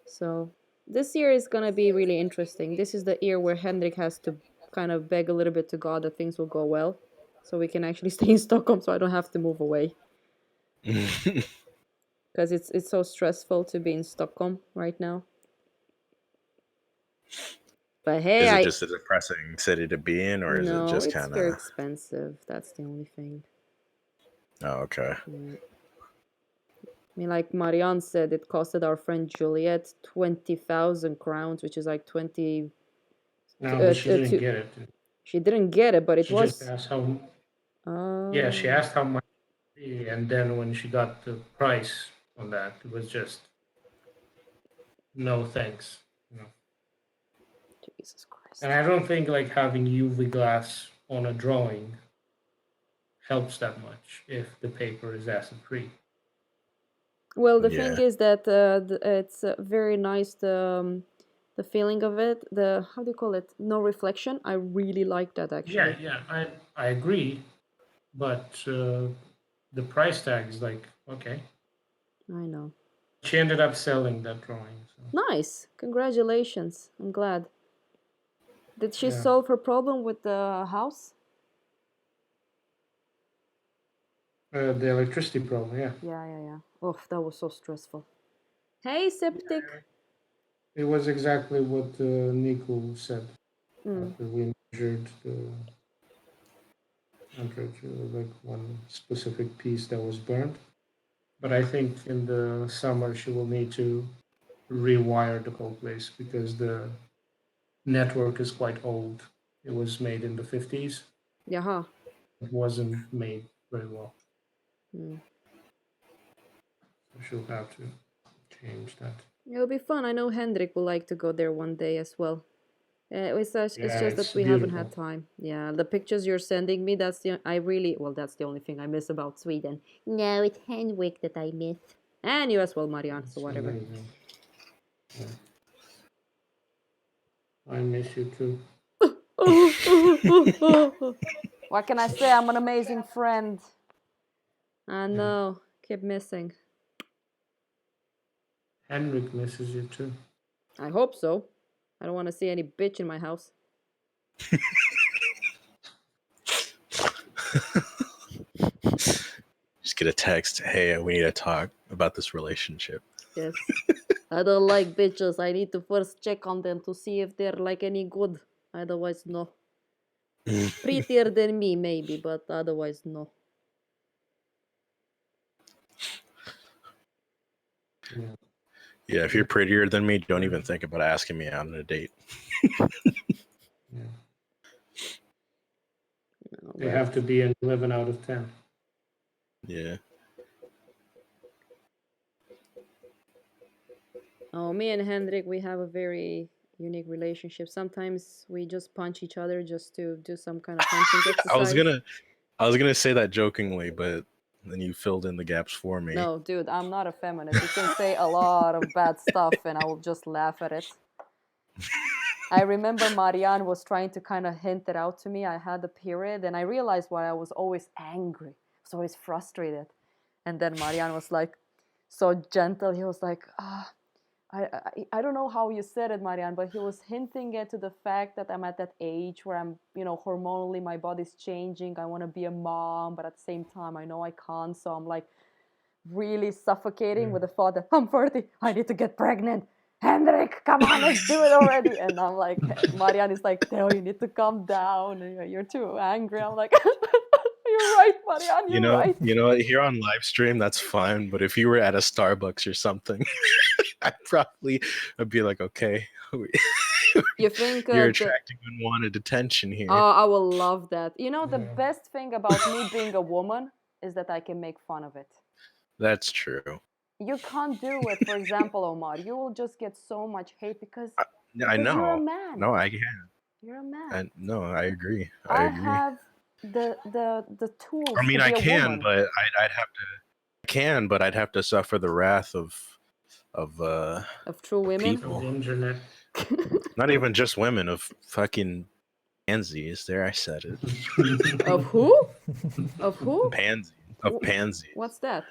So this year is gonna be really interesting. This is the year where Henrik has to kind of beg a little bit to God that things will go well, so we can actually stay in Stockholm, so I don't have to move away. Because it's so stressful to be in Stockholm right now. But hey, Is it just a depressing city to be in, or is it just it's kind very of? expensive. That's the only thing. Oh, okay. Yeah. I mean, like Marianne said, it costed our friend Juliet 20,000 crowns, which is like 20. No, but she didn't get it. She didn't get it, but it She was. just asked how. Yeah, she asked how much, and then when she got the price on that, it was just no thanks. You know. Jesus Christ. And I don't think like having UV glass on a drawing helps that much if the paper is acid free. Well, the thing is that it's very nice. The feeling of it. The how do you call it? No reflection. I really like that actually. Yeah, I agree, but the price tag is like okay. I know. She ended up selling that drawing. So. Nice. Congratulations. I'm glad. Did she solve her problem with the house? The electricity problem, yeah. Yeah. Oh, that was so stressful. Hey, Septic. It was exactly what Nico said. After we measured like one specific piece that was burned. But I think in the summer she will need to rewire the whole place because the network is quite old. It was made in the 50s. Jaha. It wasn't made very well. Mm. So she'll have to change that. It'll be fun. I know Hendrik will like to go there one day as well. It's just It's that we haven't had beautiful. time. Yeah, the pictures you're sending me, that's the that's the only thing I miss about Sweden. No, it's Henwick that I miss. And you as well, Marianne, so It's whatever. amazing. Yeah. I miss you too. What can I say? I'm an amazing friend. I know. Keep missing. Henrik misses you too. I hope so. I don't want to see any bitch in my house. Just get a text. Hey, we need to talk about this relationship. Yes. I don't like bitches. I need to first check on them to see if they're like any good. Otherwise, no. Prettier than me, maybe, but otherwise, no. Yeah. Yeah, if you're prettier than me, don't even think about asking me out on a date. Yeah. No, They but have to be an 11 out of 10. Yeah. oh, me and Hendrik, we have a very unique relationship. Sometimes we just punch each other just to do some kind of punching exercise. I was gonna say that jokingly, but then you filled in the gaps for me. No, dude, I'm not a feminist. You can say a lot of bad stuff and I will just laugh at it. I remember Marianne was trying to kind of hint it out to me. I had a period and I realized why I was always angry. I was always frustrated. And then Marianne was like so gentle. He was like, I don't know how you said it, Marianne, but he was hinting it to the fact that I'm at that age where I'm, hormonally my body's changing. I want to be a mom, but at the same time, I know I can't. So I'm like really suffocating with the thought that I'm 30, I need to get pregnant. Hendrik, come on, let's do it already. And I'm like, Marianne is like, Theo, you need to calm down. You're too angry. I'm like, you're right, Marianne, you're right. You know, here on live stream, that's fine. But if you were at a Starbucks or something, I'd be like, okay, You think you're attracting unwanted attention here. Oh, I will love that. The best thing about me being a woman is that I can make fun of it. That's true. You can't do it, for example, Omar. You will just get so much hate because I know. you're a man. No, I can. You're a man. No, I agree. I have the tools. I mean, to be I can, woman. but I'd have to. I can, but I'd have to suffer the wrath of true women. People. Of the internet. Not even just women, of fucking pansies. There, I said it. Of who? Of who? Pansy. What's that?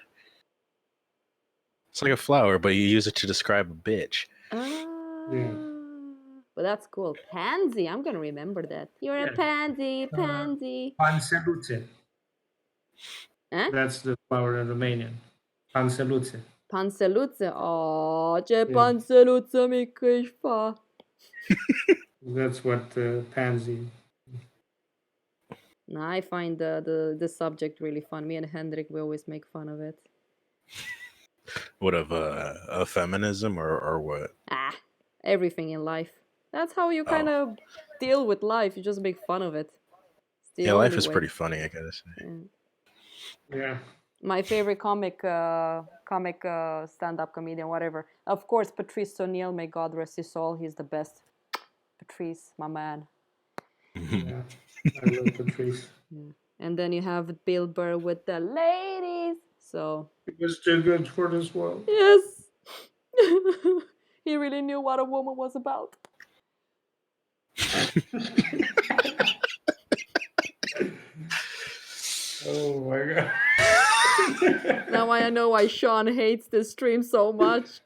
It's like a flower, but you use it to describe a bitch. But that's cool. Pansy. I'm gonna remember that. You're a pansy, pansy. Panseluce. Eh? That's the flower in Romanian. Panseluce. Panseluță. Oh, ce panseluță mică ești, fa. That's what pansy. I find the subject really fun. Me and Hendrik, we always make fun of it. What of feminism or what? Everything in life. That's how you kind of deal with life. You just make fun of it. Yeah, life is pretty funny, I gotta say. Yeah. My favorite comic stand-up comedian, whatever. Of course, Patrice O'Neill. May God rest his soul. He's the best. Patrice, my man. Yeah, I love Patrice. Yeah. And then you have Bill Burr with the ladies. So He was too good for this world. yes, he really knew what a woman was about. Oh my god. Now I know why Sean hates this stream so much.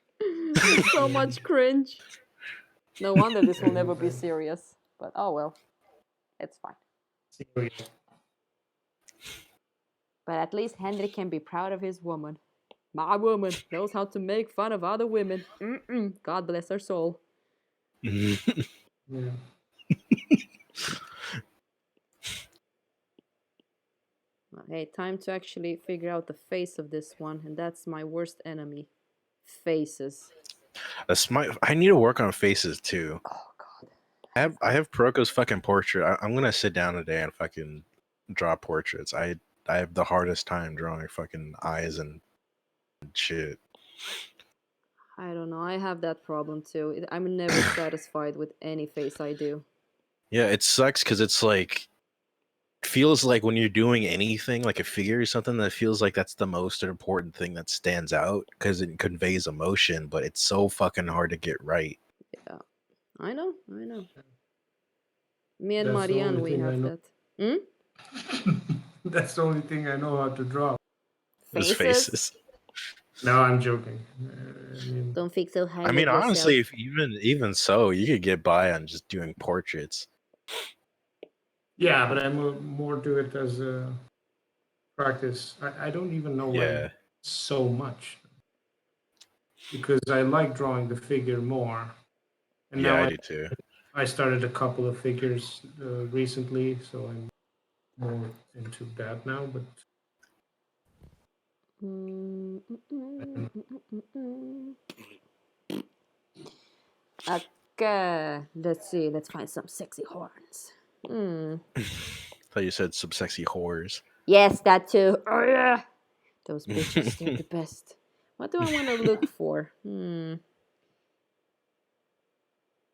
So much cringe. No wonder this will never be serious. But oh well, it's fine. Serious. But at least Hendrik can be proud of his woman. My woman knows how to make fun of other women. God bless her soul. Yeah. Hey, time to actually figure out the face of this one, and that's my worst enemy. Faces. I need to work on faces too. Oh god. I have Proko's fucking portrait. I'm gonna sit down today and fucking draw portraits. I have the hardest time drawing fucking eyes and shit. I don't know. I have that problem too. I'm never satisfied with any face I do. Yeah, it sucks because it's like feels like when you're doing anything like a figure or something, that feels like that's the most important thing that stands out because it conveys emotion, but it's so fucking hard to get right. Yeah. I know. Me and That's the Marianne, only we thing I have know. that. That's the only thing I know how to draw. His faces. No, I'm joking. I mean, Don't think so highly I mean, of yourself. honestly, if even so, you could get by on just doing portraits. yeah, but I more do it as a practice. I don't even know why Yeah. so much, because I like drawing the figure more. And Yeah, now I do too. I started a couple of figures recently, so I'm more into that now. But Okay, let's see. Let's find some sexy horns. Thought you said some sexy whores. Yes, that too. Oh yeah, those bitches, they're the best. What do I want to look for?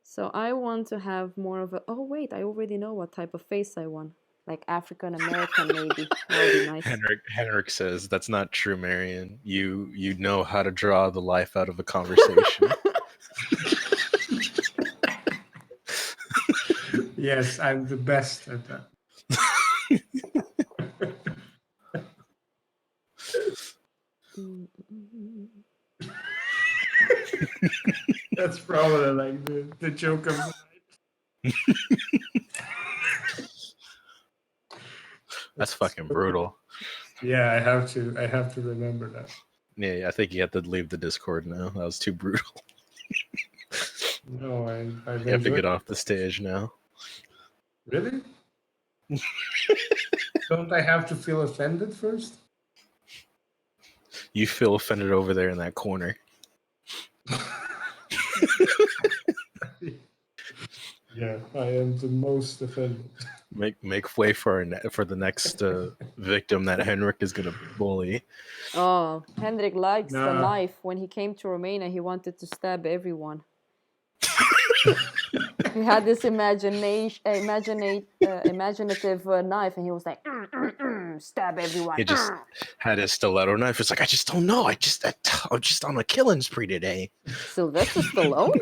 So I want to have more of a. Oh wait, I already know what type of face I want. Like African American, maybe. That would be nice. Henrik says that's not true, Marion. You know how to draw the life out of a conversation. yes, I'm the best at that. That's probably like the joke of the night. That's fucking brutal. Yeah, I have to remember that. Yeah, I think you have to leave the Discord now. That was too brutal. No, I've You have to enjoyed get it. off the stage now. Really? Don't I have to feel offended first? You feel offended over there in that corner. Yeah, I am the most offended. Make way for the next victim that Henrik is gonna bully. Oh, Hendrik likes the Nah. knife. When he came to Romania, he wanted to stab everyone. He had this imaginative knife, and he was like, stab everyone. He just had his stiletto knife. It's like I just don't know. I'm just on a killing spree today. Sylvester Stallone?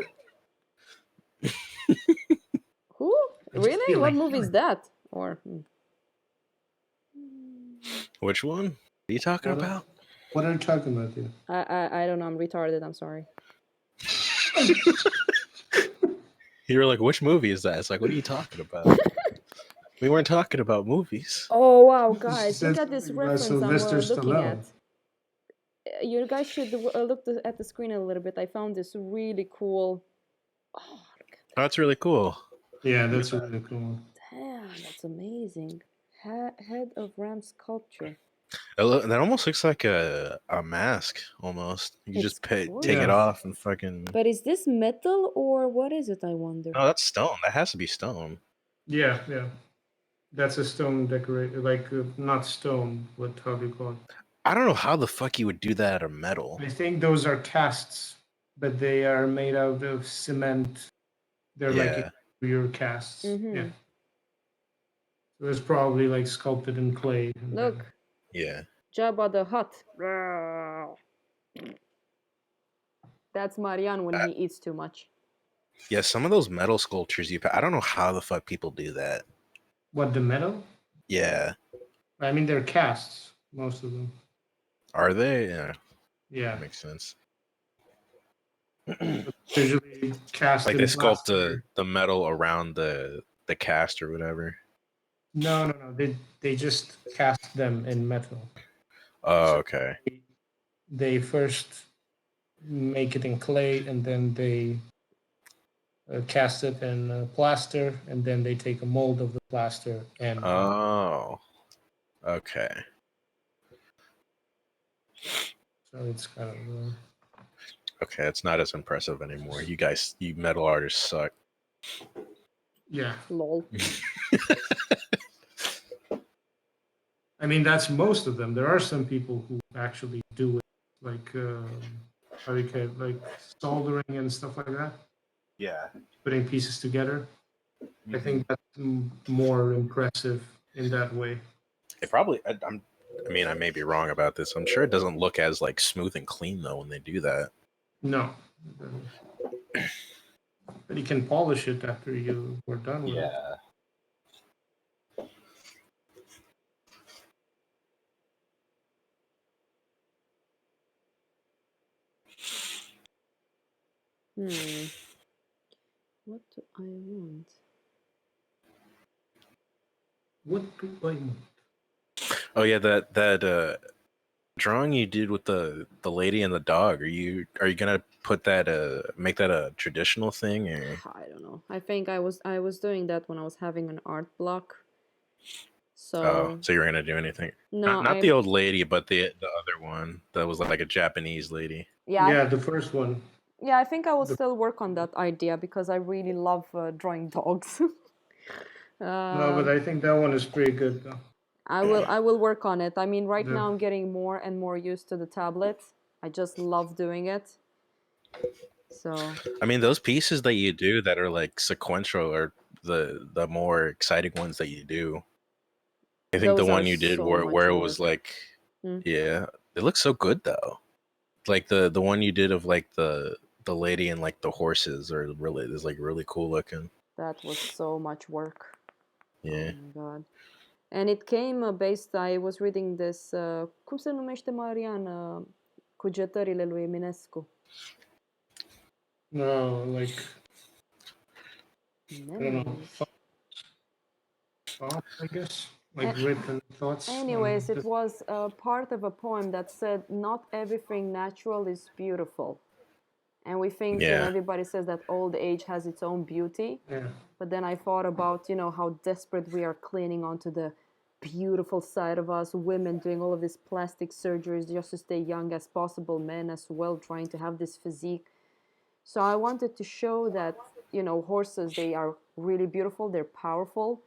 Who? Really? What movie is that? Or Which one? What are you talking about? What are you talking about, dude? I don't know. I'm retarded. I'm sorry. You were like, which movie is that? It's like, what are you talking about? We weren't talking about movies. Oh wow, guys, said look at this something about reference I'm Sylvester looking at. Stallone. You guys should look at the screen a little bit. I found this really cool. Oh, Oh, that's really cool. Yeah, that's really cool. damn, that's amazing. Head of ram sculpture. That almost looks like a mask, almost. You It's just take Yeah. it off and fucking... But is this metal or what is it, I wonder? No, that's stone. That has to be stone. Yeah. That's a stone decorated, like not stone. How do you call it? I don't know how the fuck you would do that out of metal. I think those are casts, but they are made out of cement. They're like exterior casts. Yeah. So it's probably like sculpted in clay. and Look, then- Yeah. Jabba the Hutt. That's Marianne when he eats too much. Yeah, some of those metal sculptures, I don't know how the fuck people do that. What, the metal? Yeah. I mean, they're casts, most of them. Are they? Yeah. Yeah. That makes sense. Usually cast Like in they sculpt plaster. the metal around the cast or whatever. No. They just cast them in metal. Oh, okay. They first make it in clay, and then they cast it in plaster, and then they take a mold of the plaster and Oh. Okay. So it's kind of Okay, it's not as impressive anymore. You guys, you metal artists suck. yeah. Lol. I mean, that's most of them. There are some people who actually do it, like how do you call it, like soldering and stuff like that, Yeah. putting pieces together. I think that's more impressive in that way. It probably. I mean, I may be wrong about this. I'm sure it doesn't look as like smooth and clean though when they do that. No, but you can polish it after you were done with it. Yeah. What do I want? What do I want? Oh yeah, that drawing you did with the lady and the dog. Are you gonna put that make that a traditional thing or? I don't know. I think I was doing that when I was having an art block. Oh, So so you're gonna do anything? no, Not the old lady, but the other one that was like a Japanese lady. Yeah, the first one. Yeah, I think I will still work on that idea because I really love drawing dogs. No, but I think that one is pretty good though. I will work on it. I mean, right Yeah. now I'm getting more and more used to the tablet. I just love doing it. So I mean, those pieces that you do that are like sequential are the more exciting ones that you do. I think the those are one you did so where much it was work. like, yeah, it looks so good though. Like the one you did of like the lady and like the horses are really is like really cool looking. That was so much work. Yeah. Oh my god. And it came based, I was reading this, cum se numește Marian, cugetările lui Eminescu? No, like I don't know, Memories. thoughts, I guess, like written thoughts. Anyways, it was part of a poem that said, "Not everything natural is beautiful." And we think, you know, Yeah. everybody says that old age has its own beauty. Yeah. But then I thought about, you know, how desperate we are clinging onto the beautiful side of us, women doing all of these plastic surgeries just to stay young as possible, men as well trying to have this physique. So I wanted to show that, you know, horses, they are really beautiful, they're powerful.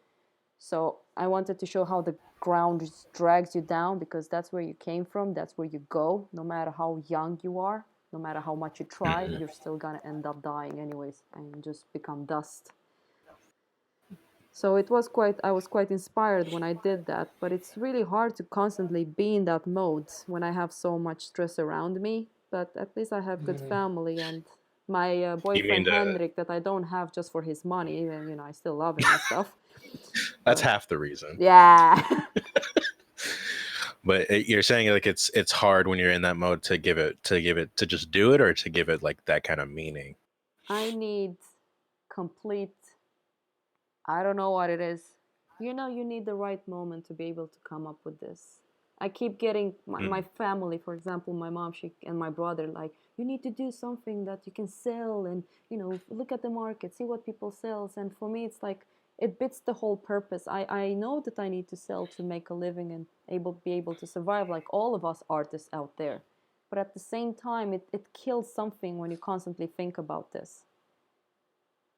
So I wanted to show how the ground just drags you down because that's where you came from, that's where you go, no matter how young you are, no matter how much you try, you're still gonna end up dying anyways and just become dust. So it was quite, I was quite inspired when I did that, but it's really hard to constantly be in that mode when I have so much stress around me. But at least I have good family and my boyfriend Henrik that I don't have just for his money, even, you know, I still love him and stuff. That's half the reason. Yeah. But you're saying like it's hard when you're in that mode to give it to just do it or to give it like that kind of meaning. I need complete, I don't know what it is. You know, you need the right moment to be able to come up with this. I keep getting my family, for example, my mom, she and my brother, like, you need to do something that you can sell and, you know, look at the market, see what people sells. And for me, it's like, it beats the whole purpose. I know that I need to sell to make a living and be able to survive like all of us artists out there. But at the same time, it kills something when you constantly think about this.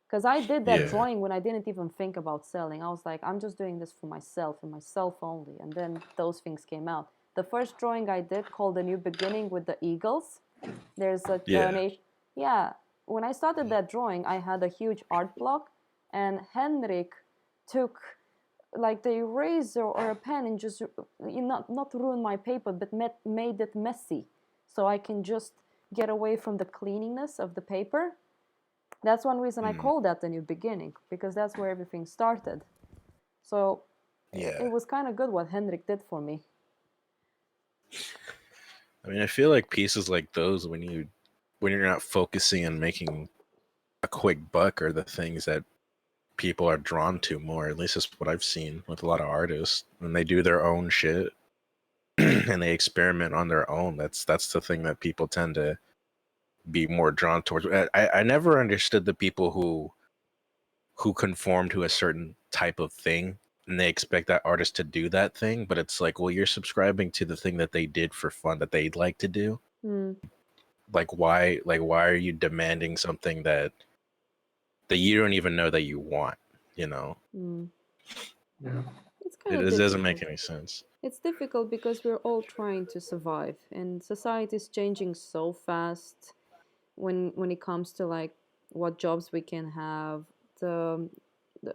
Because I did that drawing when I didn't even think about selling. I was like, I'm just doing this for myself and myself only. And then those things came out. The first drawing I did called A New Beginning with the eagles. There's a yeah. When I started that drawing, I had a huge art block, and Henrik took like the eraser or a pen and just not ruin my paper, but made it messy, so I can just get away from the cleanliness of the paper. That's one reason I call that the new beginning, because that's where everything started. So it was kind of good what Henrik did for me. I mean, I feel like pieces like those when you're not focusing on making a quick buck are the things that people are drawn to more. At least that's what I've seen with a lot of artists when they do their own shit and they experiment on their own. That's the thing that people tend to be more drawn towards. I never understood the people who conform to a certain type of thing and they expect that artist to do that thing, but it's like, well, you're subscribing to the thing that they did for fun that they'd like to do. Mm. Like why are you demanding something that you don't even know that you want, you know? Mm. Yeah. It's kind It of doesn't make difficult. any sense. It's difficult because we're all trying to survive, and society is changing so fast when it comes to like what jobs we can have, the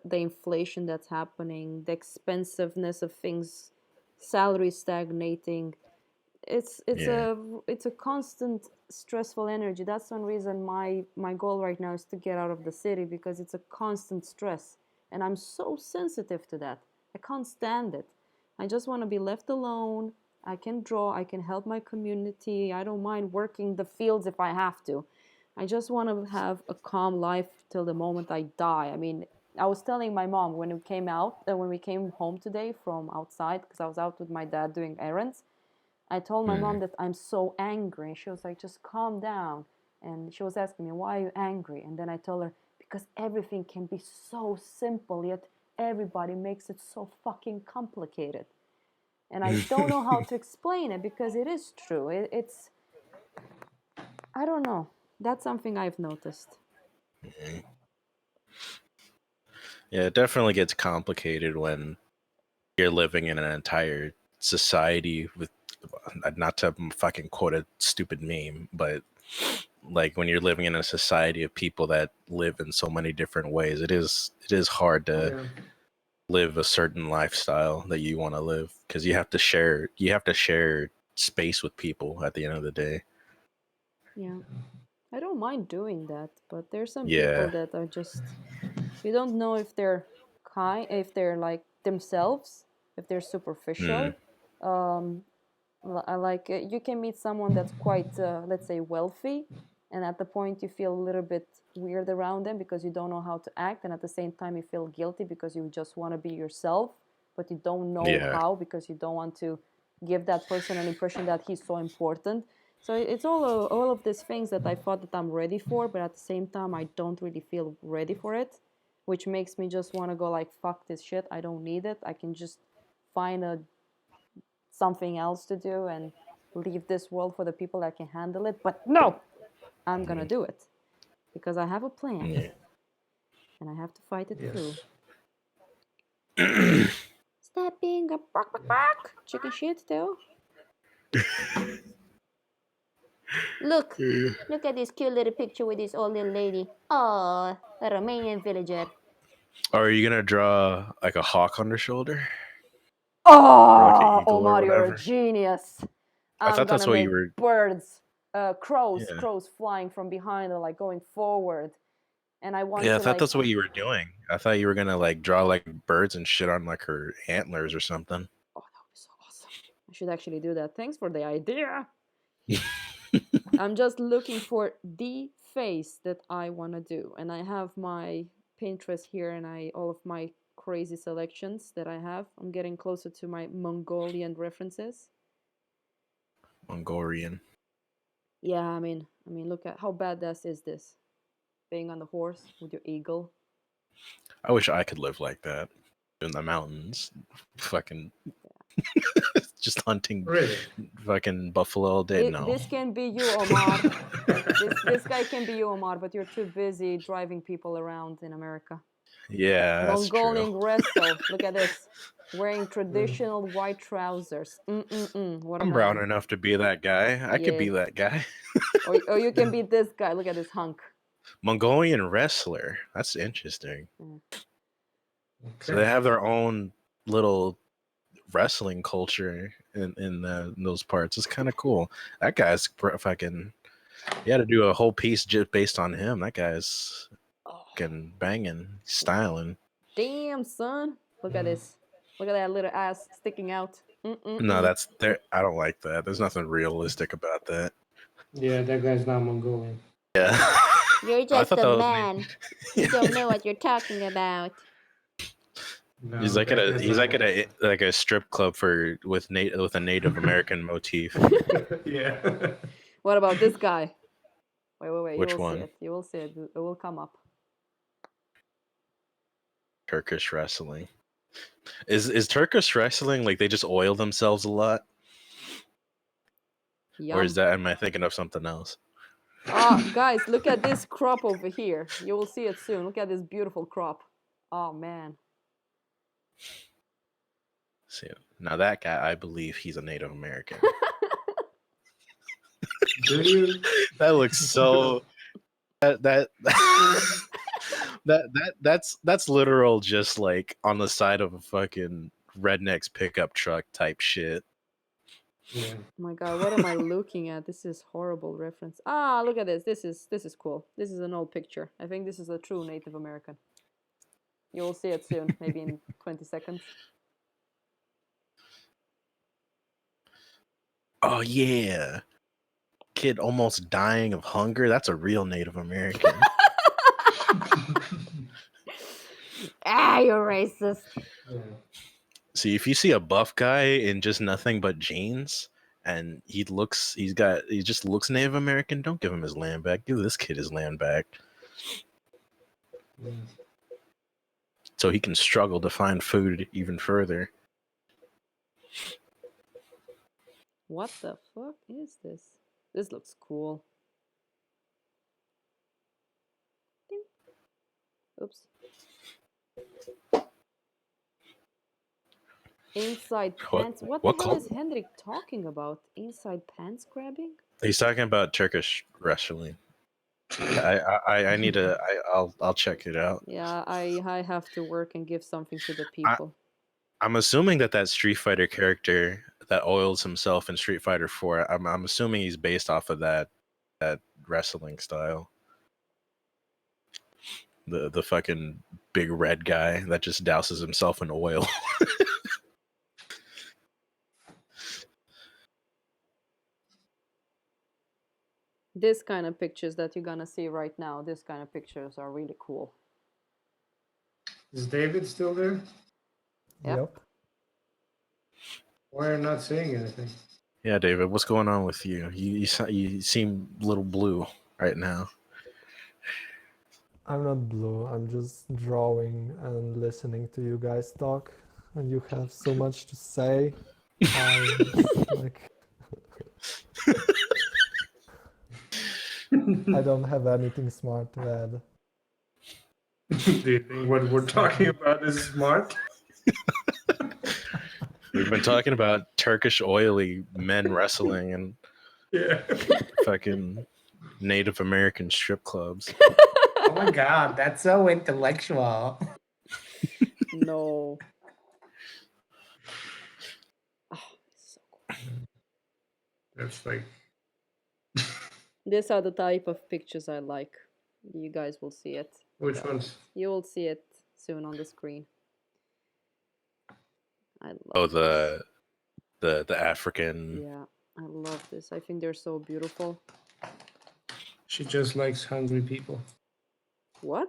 the inflation that's happening, the expensiveness of things, salary stagnating. Yeah. It's a constant stressful energy. That's one reason my goal right now is to get out of the city, because it's a constant stress, and I'm so sensitive to that. I can't stand it. I just want to be left alone. I can draw, I can help my community. I don't mind working the fields if I have to. I just want to have a calm life till the moment I die. I mean, I was telling my mom when we came home today from outside, because I was out with my dad doing errands. I told my mom Mm. that I'm so angry. And she was like, just calm down. And she was asking me, why are you angry? And then I told her, because everything can be so simple, yet everybody makes it so fucking complicated. And I don't know how to explain it, because it is true. It's, I don't know. That's something I've noticed. Yeah, it definitely gets complicated when you're living in an entire society with, not to fucking quote a stupid meme, but like when you're living in a society of people that live in so many different ways, it is hard to Yeah. live a certain lifestyle that you want to live, because you have to share space with people at the end of the day. Yeah. I don't mind doing that, but there's some people Yeah. that are just, you don't know if they're kind, if they're like themselves, if they're superficial. Um, like you can meet someone that's quite, let's say, wealthy, and at the point you feel a little bit weird around them because you don't know how to act, and at the same time you feel guilty because you just want to be yourself, but you don't know Yeah. how, because you don't want to give that person an impression that he's so important. So it's all of these things that I thought that I'm ready for, but at the same time I don't really feel ready for it, which makes me just want to go like, fuck this shit, I don't need it. I can just find something else to do and leave this world for the people that can handle it. But no, I'm gonna do it because I have a plan, Yeah. and I have to fight it through. Yeah. Stop being a bark chicken shit though. Look, look at this cute little picture with this old little lady. Oh, a Romanian villager. Are you gonna draw like a hawk on her shoulder, or like an Oh, eagle or Omar, you're a whatever? genius. I I'm thought that's gonna what you make were. birds, Yeah. crows flying from behind and like going forward. And I want Yeah, I to thought like, that's what you were doing. I thought you were gonna like draw like birds and shit on like her antlers or something. oh, that would be so awesome. I should actually do that. Thanks for the idea. I'm just looking for the face that I want to do, and I have my Pinterest here, and all of my crazy selections that I have. I'm getting closer to my Mongolian references. Mongolian. Yeah, I mean, look at how badass is this? Being on the horse with your eagle. I wish I could live like that in the mountains, fucking just hunting Really? fucking buffalo all day. No. This can be you, Omar. This guy can be you, Omar, but you're too busy driving people around in America. Yeah, that's true. Mongolian wrestle. Look at this. Wearing traditional white trousers. What a I'm brown man. enough to be that guy. I could be Yeah. that guy. Or you can be this guy. Look at this hunk. Mongolian wrestler. That's interesting. Yeah. So they have their own little wrestling culture in those parts. It's kind of cool. That guy's fucking. You had to do a whole piece just based on him. That guy's Oh, fucking banging, styling. damn, son. Look at this. Look at that little ass sticking out. No, that's there. I don't like that. There's nothing realistic about that. Yeah, that guy's not Mongolian. Yeah. You're I just thought a that was man. You don't know what you're talking about. No, He's like that at a guy's he's not like a strip club with a Native American motif. Yeah. What about this guy? Wait. You Which will see one? it. You will see it. It will come up. Turkish wrestling. Is Turkish wrestling like they just oil themselves a lot, or is Yum. that am I thinking of something else? Guys, look at this crop over here. You will see it soon. Look at this beautiful crop. Oh man. See, now that guy, I believe he's a Native American. Do you? That looks so. That that's literal, just like on the side of a fucking redneck's pickup truck type shit. Yeah. Oh my god, what am I looking at? This is horrible reference. Look at this. This is cool. This is an old picture. I think this is a true Native American. You will see it soon, maybe in 20 seconds. Oh yeah, kid almost dying of hunger. That's a real Native American. You're racist. Yeah. See, if you see a buff guy in just nothing but jeans and he just looks Native American, don't give him his land back. Give this kid his land back Yeah. so he can struggle to find food even further. What the fuck is this? This looks cool. Ding. Oops. Inside pants. What the hell is Hendrik talking about? Inside pants grabbing? He's talking about Turkish wrestling. I need to. I'll check it out. Yeah, I have to work and give something to the people. I'm assuming that Street Fighter character that oils himself in Street Fighter 4. I'm assuming he's based off of that wrestling style. The fucking big red guy that just douses himself in oil. This kind of pictures that you're gonna see right now, this kind of pictures are really cool. Is David still there? Yep. Why are you not saying anything? Yeah, David, what's going on with you? You seem a little blue right now. I'm not blue. I'm just drawing and listening to you guys talk, and you have so much to say. I'm just like, I don't have anything smart to add. Do you think what we're talking about is smart? We've been talking about Turkish oily men wrestling and Yeah. fucking Native American strip clubs. Oh my god, that's so intellectual. No. Oh, so cool. That's like. These are the type of pictures I like. You guys will see it. Which ones? You will see it soon on the screen. I love Oh, this. the African. Yeah, I love this. I think they're so beautiful. She just likes hungry people. What?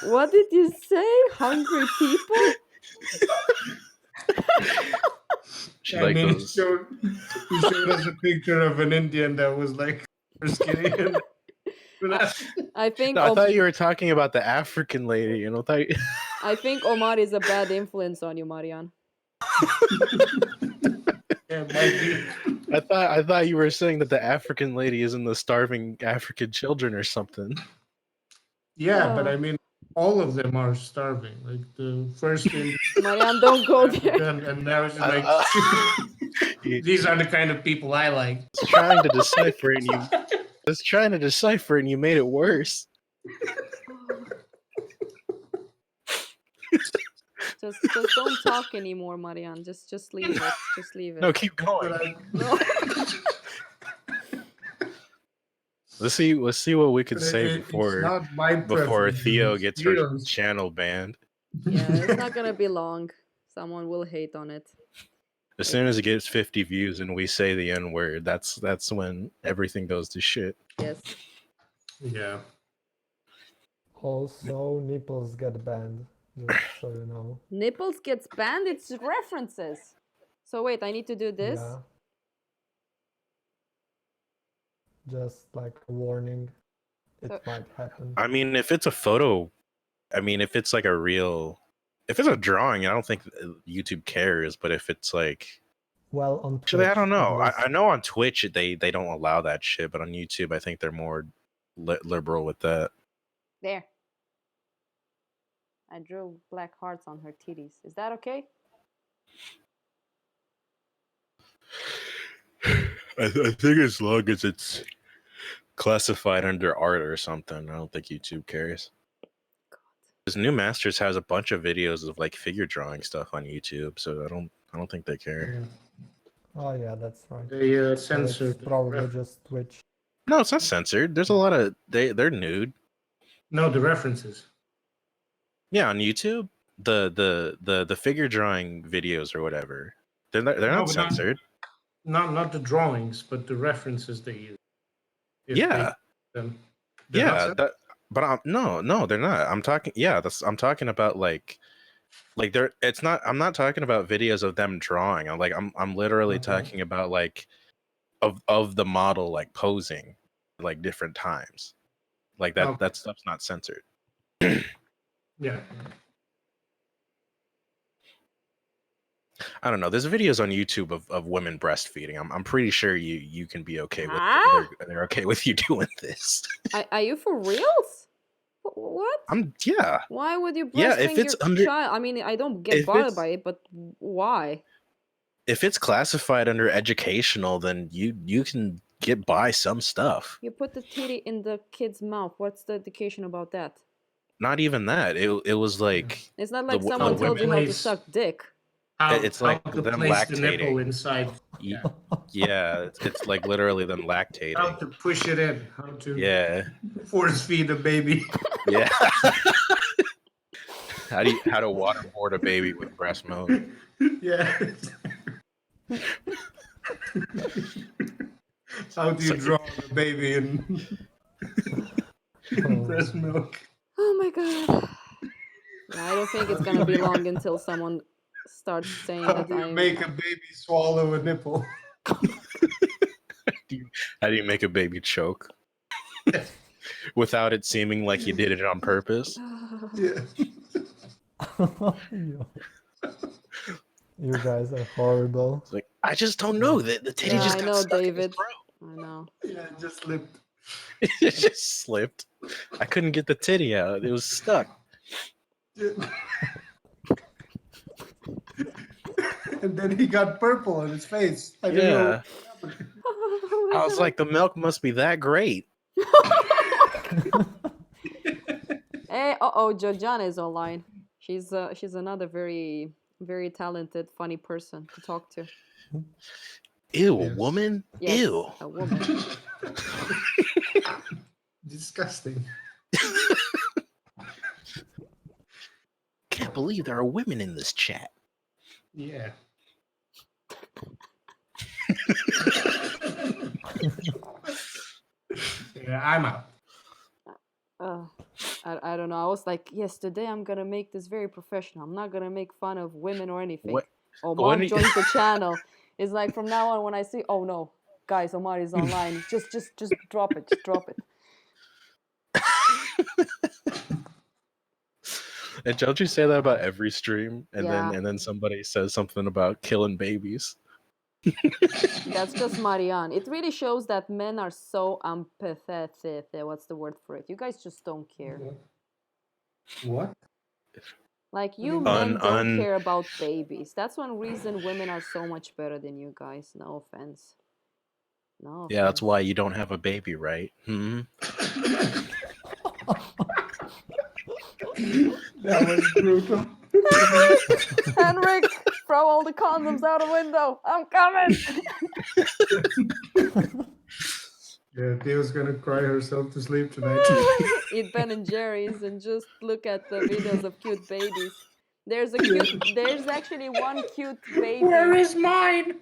What did you say? Hungry people? She like those. He showed us a picture of an Indian that was like skinny. I think No, I thought you were talking about the African lady. You know, I think Omar is a bad influence on you, Marian. Yeah, might be. I thought you were saying that the African lady is in the starving African children or something. Yeah, but I mean, all of them are starving. Like the first Indian, Marian, don't go there. and now it's like these are the kind of people I like. I was trying to decipher it, and you. I was trying to decipher, and you made it worse. Just don't talk anymore, Marian. Just leave it. Just leave it. No, keep going. No. Let's see what we could say It's not my before preference, Theo it's gets her Theo's. channel banned. Yeah, it's not gonna be long. Someone will hate on it. As soon as it gets 50 views and we say the N word, that's when everything goes to shit. Yes. Yeah. Also, nipples get banned, just so you know. Nipples gets banned? It's references. So wait, I need to do this? Yeah. Just like a warning. it So- might happen. I mean, if it's a photo, if it's like if it's a drawing, I don't think YouTube cares. But if it's like, Well, on actually, I Twitch, don't know. at least. I know on Twitch they don't allow that shit, but on YouTube, I think they're more liberal with that. There. I drew black hearts on her titties. Is that okay? I think as long as it's classified under art or something, I don't think YouTube cares. Because New Masters has a bunch of videos of like figure drawing stuff on YouTube, so I don't think they care. Yeah. Oh yeah, that's right. They So censored it's probably ref- just Twitch. No, it's not censored. There's a lot of they're nude. no, the references. Yeah, on YouTube, the figure drawing videos or whatever, they're No, not but censored. Not the drawings, but the references they use. If Yeah, they're not yeah. censored? But no, they're not. I'm talking. Yeah, I'm talking about like they're. It's not. I'm not talking about videos of them drawing. I'm literally Okay. talking about like of the model like posing, like different times, like that. Okay. That stuff's not censored. Yeah. I don't know. There's videos on YouTube of women breastfeeding. I'm pretty sure you can be okay with Huh? they're okay with you doing this. Are you for reals? What? Yeah. Why would you Yeah, breastfeed if it's your under- child? I mean, I don't get if bothered it's- by it, but why? If it's classified under educational, then you can get by some stuff. You put the titty in the kid's mouth. What's the education about that? Not even that. It was like It's not The like w- someone the told you how to place- suck dick. It's like how to them place the nipple lactating. inside. y- yeah, it's like literally them How lactating. to push it in. How to Yeah. force feed a baby. Yeah. how to waterboard a baby with breast milk? Yeah. How do you draw a baby in breast milk? Oh my god. Yeah, I don't think it's gonna be long until someone starts saying How that do you I'm. make a baby swallow a nipple? How do you make a baby choke without it seeming like you did it on purpose? Yeah. You you guys are horrible. It's like, I just don't know. The titty Yeah, just I got know, stuck in his David. throat. I know. Yeah, it just slipped. It just slipped. I couldn't get the titty out. It was stuck. And then he got purple on his face. I don't know. Yeah. I was like, the milk must be that great. Hey, Georgiana is online. She's another very very talented, funny person to talk to. Ew, Yes. a woman? Yes, Ew. a woman. Disgusting. Can't believe there are women in this chat. Yeah. Yeah, I'm out. I don't know. I was like, yes, today I'm gonna make this very professional. I'm not gonna make fun of women or anything. What- Omar when you- joins the channel. It's like from now on when I see, oh no, guys, Omar is online. Just drop it. Just drop it. And don't you say that about every stream? And Yeah. then somebody says something about killing babies. That's just Marianne. It really shows that men are so empathetic. What's the word for it? You guys just don't care. What? Like you Un- men don't un- care about babies. That's one reason women are so much better than you guys. No offense. No. Yeah, that's offense. why you don't have a baby, right? Hmm? That was brutal. Henrik, throw all the condoms out the window. I'm coming. Yeah, Theo's gonna cry herself to sleep tonight. Eat Ben and Jerry's and just look at the videos of cute babies. There's actually one cute baby. Where is mine?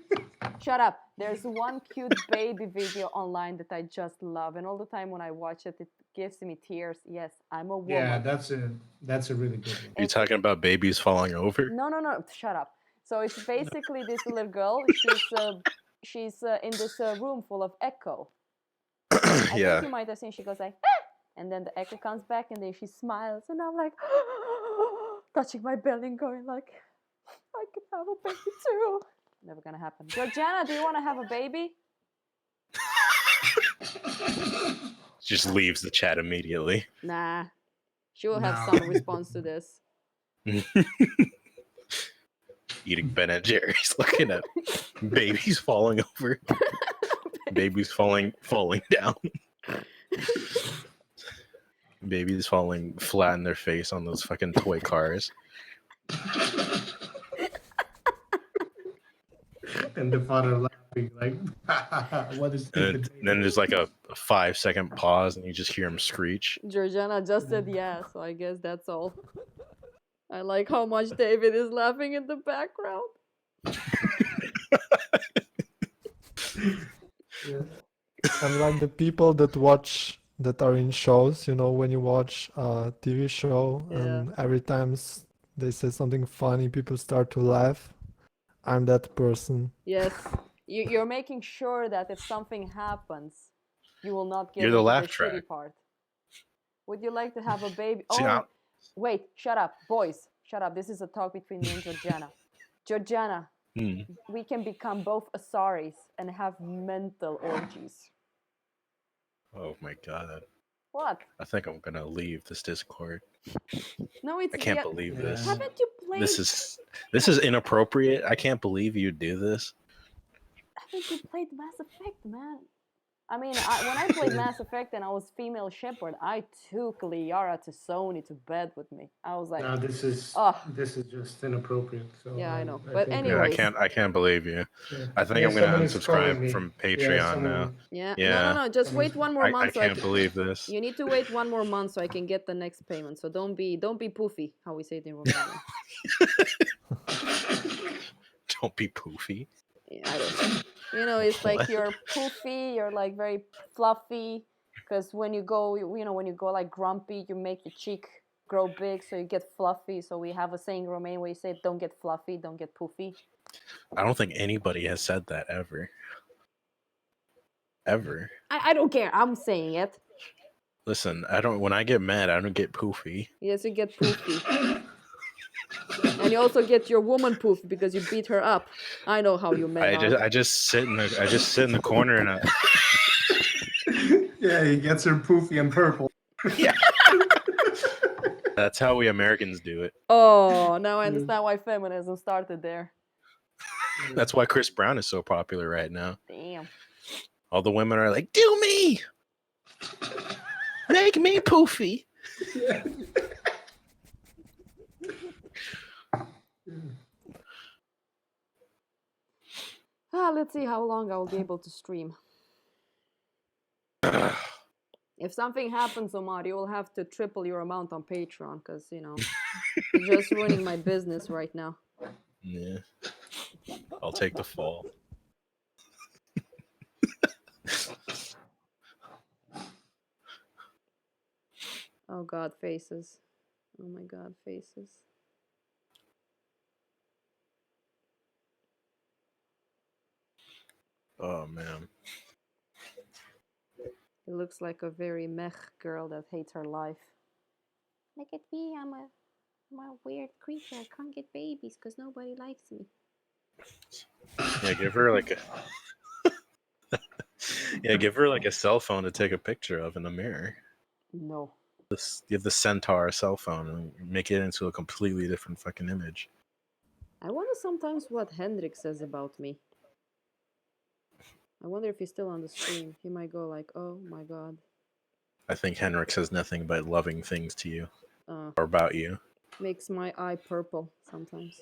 Shut up. There's one cute baby video online that I just love, and all the time when I watch it, it gives me tears. Yes, I'm a woman. Yeah, that's a really good one. You talking about babies falling over? No, shut up. So it's basically this little girl. She's in this room full of echo. I Yeah. think you might have seen. She goes like, ah! And then the echo comes back, and then she smiles, and I'm like, touching my belly and going like, I could have a baby too. Never gonna happen. Georgiana, do you want to have a baby? Just leaves the chat immediately. Nah. She will have No. some response to this. Eating Ben & Jerry's, looking at babies falling over. Babies falling down. Babies falling flat in their face on those fucking toy cars. And the father laughing like, what a And stupid then there's like a 5-second pause, and you just hear him screech. Georgiana just said yeah, so I guess that's all. I like how much David is laughing in the background. Yeah. And like the people that are in shows, when you watch a TV show and every time they say something funny, people start to laugh. I'm that person. Yes, you're making sure that if something happens, you will not get You're the into laugh the track. shitty part. Would you like to have a baby? See, Oh, wait, shut up. Boys, shut up. This is a talk between me and Georgiana. Georgiana, we can become both Asaris and have mental orgies. Oh my god. What? I think I'm gonna leave this Discord. No, it's I can't believe this. Haven't you played? This is inappropriate. I can't believe you do this. Haven't you played Mass Effect, man? I mean, when I played Mass Effect and I was female shepherd, I took Liara to Sony to bed with me. I was like, no, this is just inappropriate. So yeah, I know. I But think, anyway, I can't believe you. yeah. I think Yeah, I'm gonna someone is calling unsubscribe me. from Yeah, Patreon now. yeah. Yeah. No. Just wait one more month. I can't believe this. You need to wait one more month so I can get the next payment. So don't be poofy, how we say it in Romania. Don't be poofy. Yeah, I don't know. It's like you're poofy, you're like very fluffy. Because when you go, when you go like grumpy, you make your cheek grow big, so you get fluffy. So we have a saying in Romania where you say, "Don't get fluffy, don't get poofy." I don't think anybody has said that ever. Ever. I don't care. I'm saying it. Listen, when I get mad, I don't get poofy. Yes, you get poofy. And you also get your woman poofy because you beat her up. I know how you men are. I just sit in the corner and yeah, he gets her poofy and purple. yeah. That's how we Americans do it. Oh, now I understand why feminism started there. That's why Chris Brown is so popular right now. Damn. All the women are like, "Do me, make me poofy." Let's see how long I will be able to stream. If something happens, Omar, you will have to triple your amount on Patreon because, you're just ruining my business right now. Yeah. I'll take the fall. Oh, God, faces. Oh, my God, faces. Oh, man. It looks like a very meh girl that hates her life. Look at me, I'm a weird creature. I can't get babies because nobody likes me. Yeah, give her like a cell phone to take a picture of in the mirror. No. Give the Centaur a cell phone and make it into a completely different fucking image. I wonder sometimes what Hendrik says about me. I wonder if he's still on the stream. He might go like, "Oh my God." I think Henrik says nothing but loving things to you or about you. Makes my eye purple sometimes.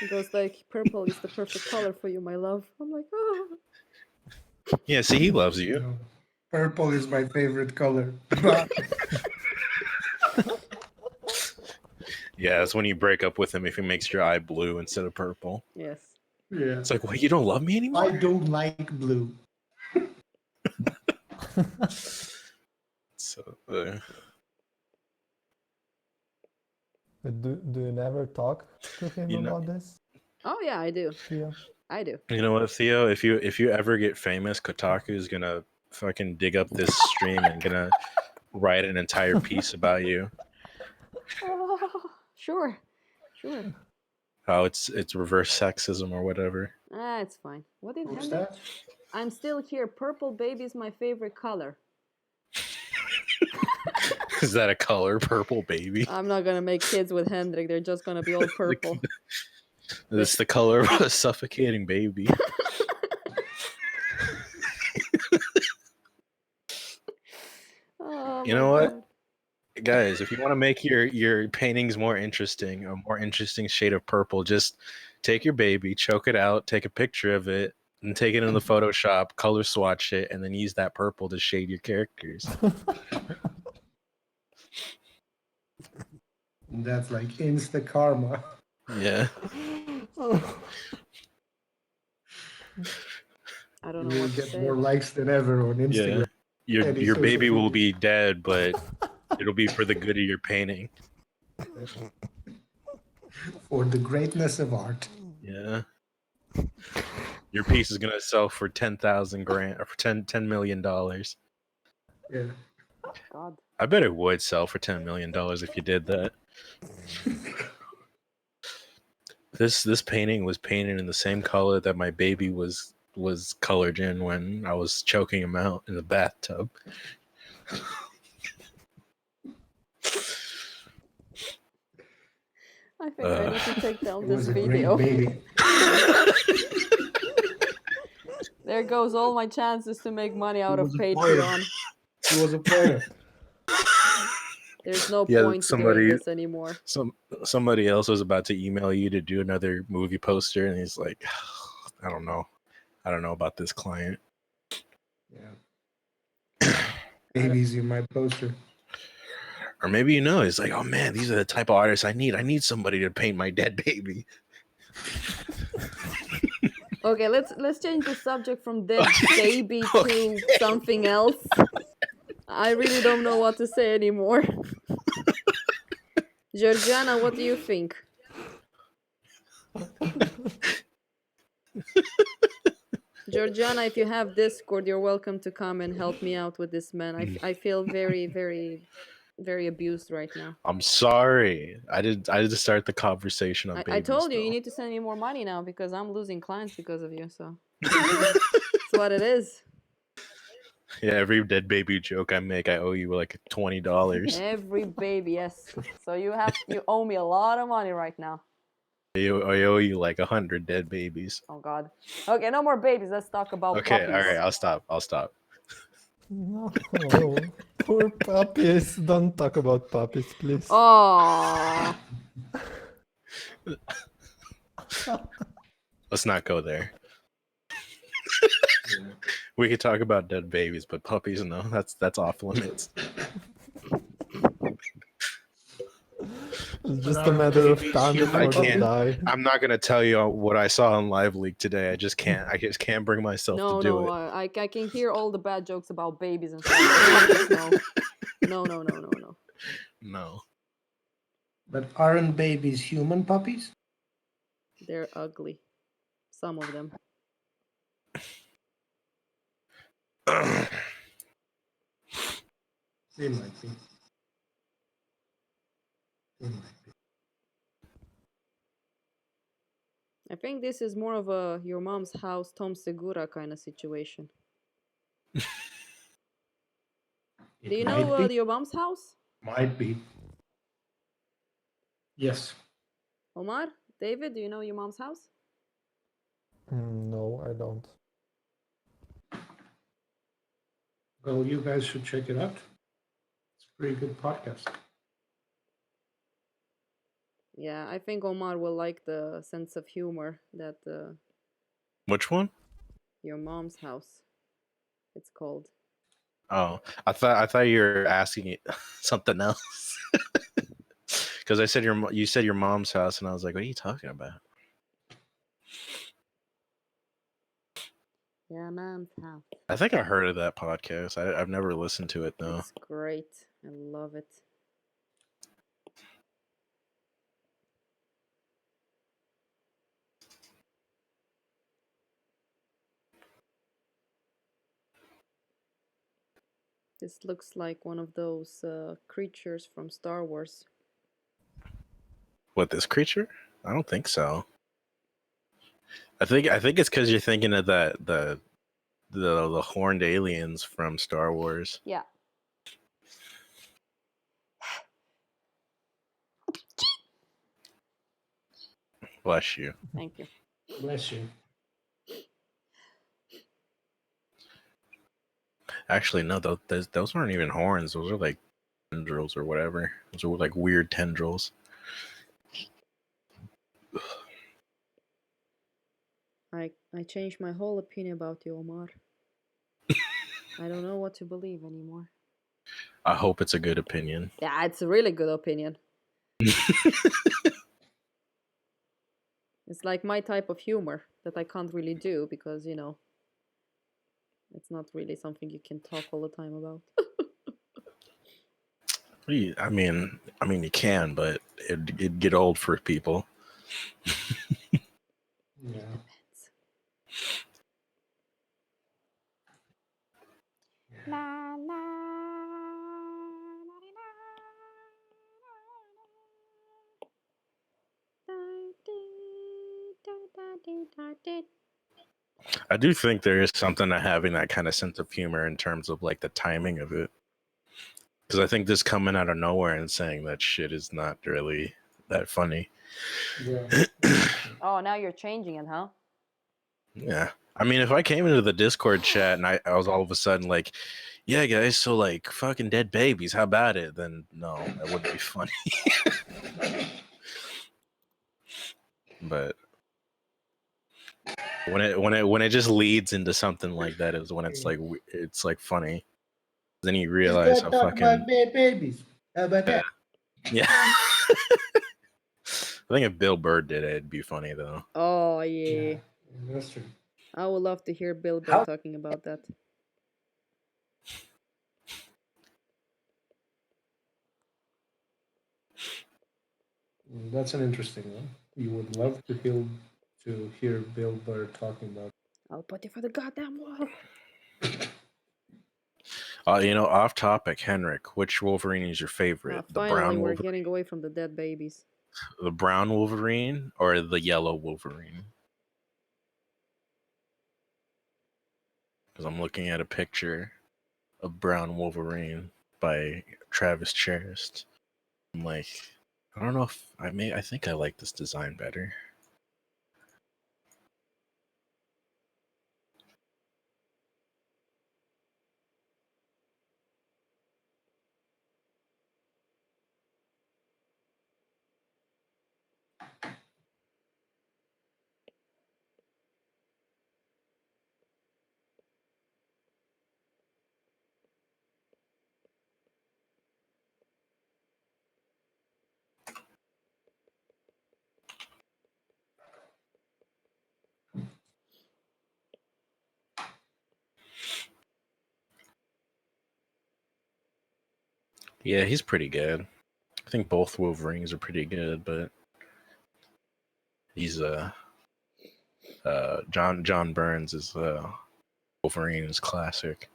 He goes like, "Purple is the perfect color for you, my love." I'm like, "Oh." Yeah, see, he loves you. No. Purple is my favorite color. Yeah, that's when you break up with him if he makes your eye blue instead of purple. Yes. Yeah. It's like, what, you don't love me anymore? I don't like blue. So, Do you never talk to him about this? Oh yeah, I do. Yeah. I do. you know what, Theo? If you ever get famous, Kotaku is gonna fucking dig up this stream and gonna write an entire piece about you. Sure. How it's reverse sexism or whatever. It's fine. What did Who's Hendrik? that? I'm still here. Purple baby is my favorite color. Is that a color, purple baby? I'm not gonna make kids with Hendrik. They're just gonna be all purple. It's the color of a suffocating baby. Oh, You my know what? God. Guys, if you want to make your paintings more interesting, a more interesting shade of purple, just take your baby, choke it out, take a picture of it, and take it into Photoshop, color swatch it, and then use that purple to shade your characters. That's like insta karma. Yeah. I don't know You'll what to get say. more likes than ever on Instagram. Yeah. Any Your social baby will media. be dead, but it'll be for the good of your painting. For the greatness of art. Yeah. Your piece is gonna sell for 10,000 grand or for $10 million. Yeah. God. I bet it would sell for $10 million if you did that. This painting was painted in the same color that my baby was colored in when I was choking him out in the bathtub. I think I need to take down It this was a video. great baby. There goes all my chances to make money out of was a player. Patreon. He was a player. There's no Yeah, point to doing this anymore. Somebody else was about to email you to do another movie poster, and he's like, I don't know about this client. Yeah. Babies in my poster. Or maybe he's like, oh man, these are the type of artists I need. I need somebody to paint my dead baby. Okay, let's change the subject from dead baby to something else. I really don't know what to say anymore. Georgiana, what do you think? Georgiana, if you have Discord, you're welcome to come and help me out with this man. I feel very, very, very abused right now. I'm sorry. I did start the conversation on babies. I told you though. you need to send me more money now because I'm losing clients because of you. So that's what it is. Yeah, every dead baby joke I make, I owe you like $20. Every baby, yes. So you owe me a lot of money right now. I owe you like 100 dead babies. Oh God. Okay, no more babies. Let's talk about Okay, puppies. all right, I'll stop. No, poor puppies. Don't talk about puppies, please. Oh. Let's not go there. We could talk about dead babies, but puppies, no, that's off limits. It's just a matter of time before I they can't. die. I'm not gonna tell you what I saw on Live Leak today. I just can't bring myself to do it. I can hear all the bad jokes about babies and stuff. No. No. But aren't babies human puppies? They're ugly. Some of them. They might be. They might be. I think this is more of a your mom's house, Tom Segura kind of situation. Do you know your mom's house? Might be. Yes. Omar? David, do you know your mom's house? No, I don't. Well, you guys should check it out. It's a pretty good podcast. Yeah, I think Omar will like the sense of humor that Which one? your mom's house. It's called. Oh, I thought you were asking something else. Because you said your mom's house, and I was like, what are you talking about? Yeah, mom's house. I think I heard of that podcast. I've never listened to it though. It's great. I love it. This looks like one of those creatures from Star Wars. What, this creature? I don't think so. I think it's because you're thinking of the horned aliens from Star Wars. Yeah. Bless you. Thank you. Bless you. Actually, no, those weren't even horns. Those are like tendrils or whatever. Those are like weird tendrils. I changed my whole opinion about you, Omar. I don't know what to believe anymore. I hope it's a good opinion. Yeah, it's a really good opinion. It's like my type of humor that I can't really do because, you know, it's not really something you can talk all the time about. I mean, you can, but it'd get old for people. Yeah. La, la, I do think there is something to having that kind of sense of humor in terms of like the timing of it. Because I think this coming out of nowhere and saying that shit is not really that funny. Yeah. Oh, now you're changing it, huh? Yeah. I mean, if I came into the Discord chat and I was all of a sudden like, yeah, guys, so like fucking dead babies, how about it? Then no, that wouldn't be funny. But when it just leads into something like that is when it's like funny. Then you realize how fucking babies. How about that? yeah. I think if Bill Burr did it, it'd be funny though. Oh, yeah. That's true. I would love to hear Bill Burr How- talking about that. That's an interesting one. You would love to hear Bill Burr talking about. I'll put you for the goddamn wall. You know, off topic, Henrik, which Wolverine is your favorite? The Finally, brown we're Wolverine, getting away from the dead babies. the brown Wolverine, or the yellow Wolverine? Because I'm looking at a picture of brown Wolverine by Travis Charest. I'm like, I don't know if I think I like this design better. Yeah, he's pretty good. I think both Wolverines are pretty good, but he's John Burns is Wolverine is classic.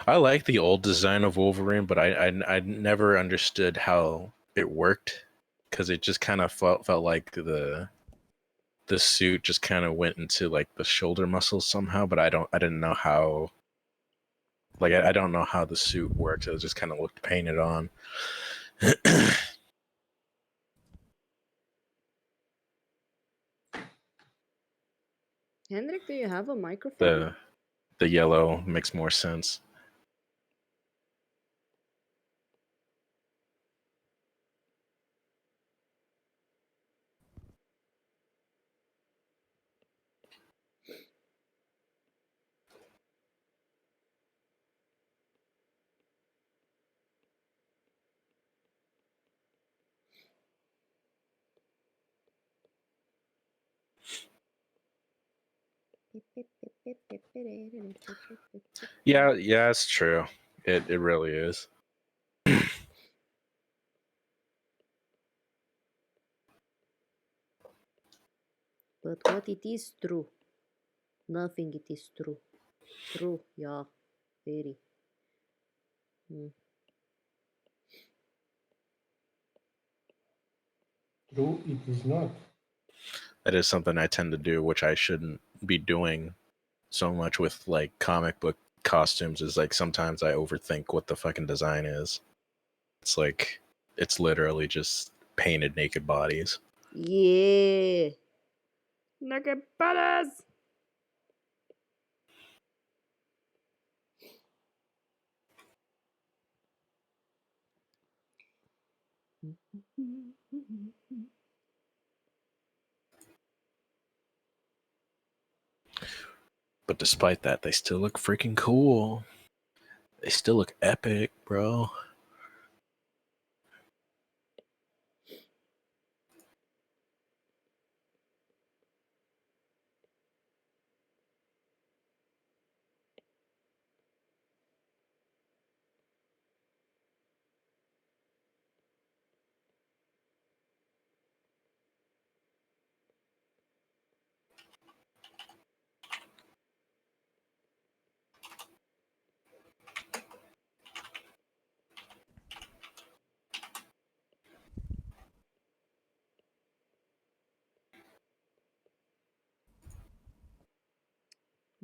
I like the old design of Wolverine, but I never understood how it worked because it just kind of felt like the suit just kind of went into like the shoulder muscles somehow, but I didn't know how. Like I don't know how the suit works. It just kind of looked painted on. Hendrik, do you have a microphone? The yellow makes more sense. Yeah, it's true. It really is. But what it is true. Nothing it is true. True, yeah, very. True, it is not. That is something I tend to do, which I shouldn't be doing so much with like comic book costumes. Is like sometimes I overthink what the fucking design is. It's like it's literally just painted naked bodies. Yeah. Naked bodies. But despite that, they still look freaking cool. They still look epic, bro.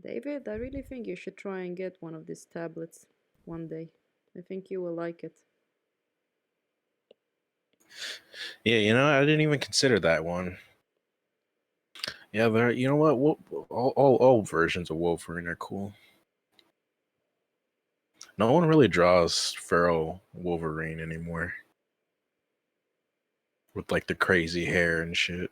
David, I really think you should try and get one of these tablets one day. I think you will like it. Yeah, you know, I didn't even consider that one. Yeah, there. You know what? All versions of Wolverine are cool. No one really draws feral Wolverine anymore, with like the crazy hair and shit.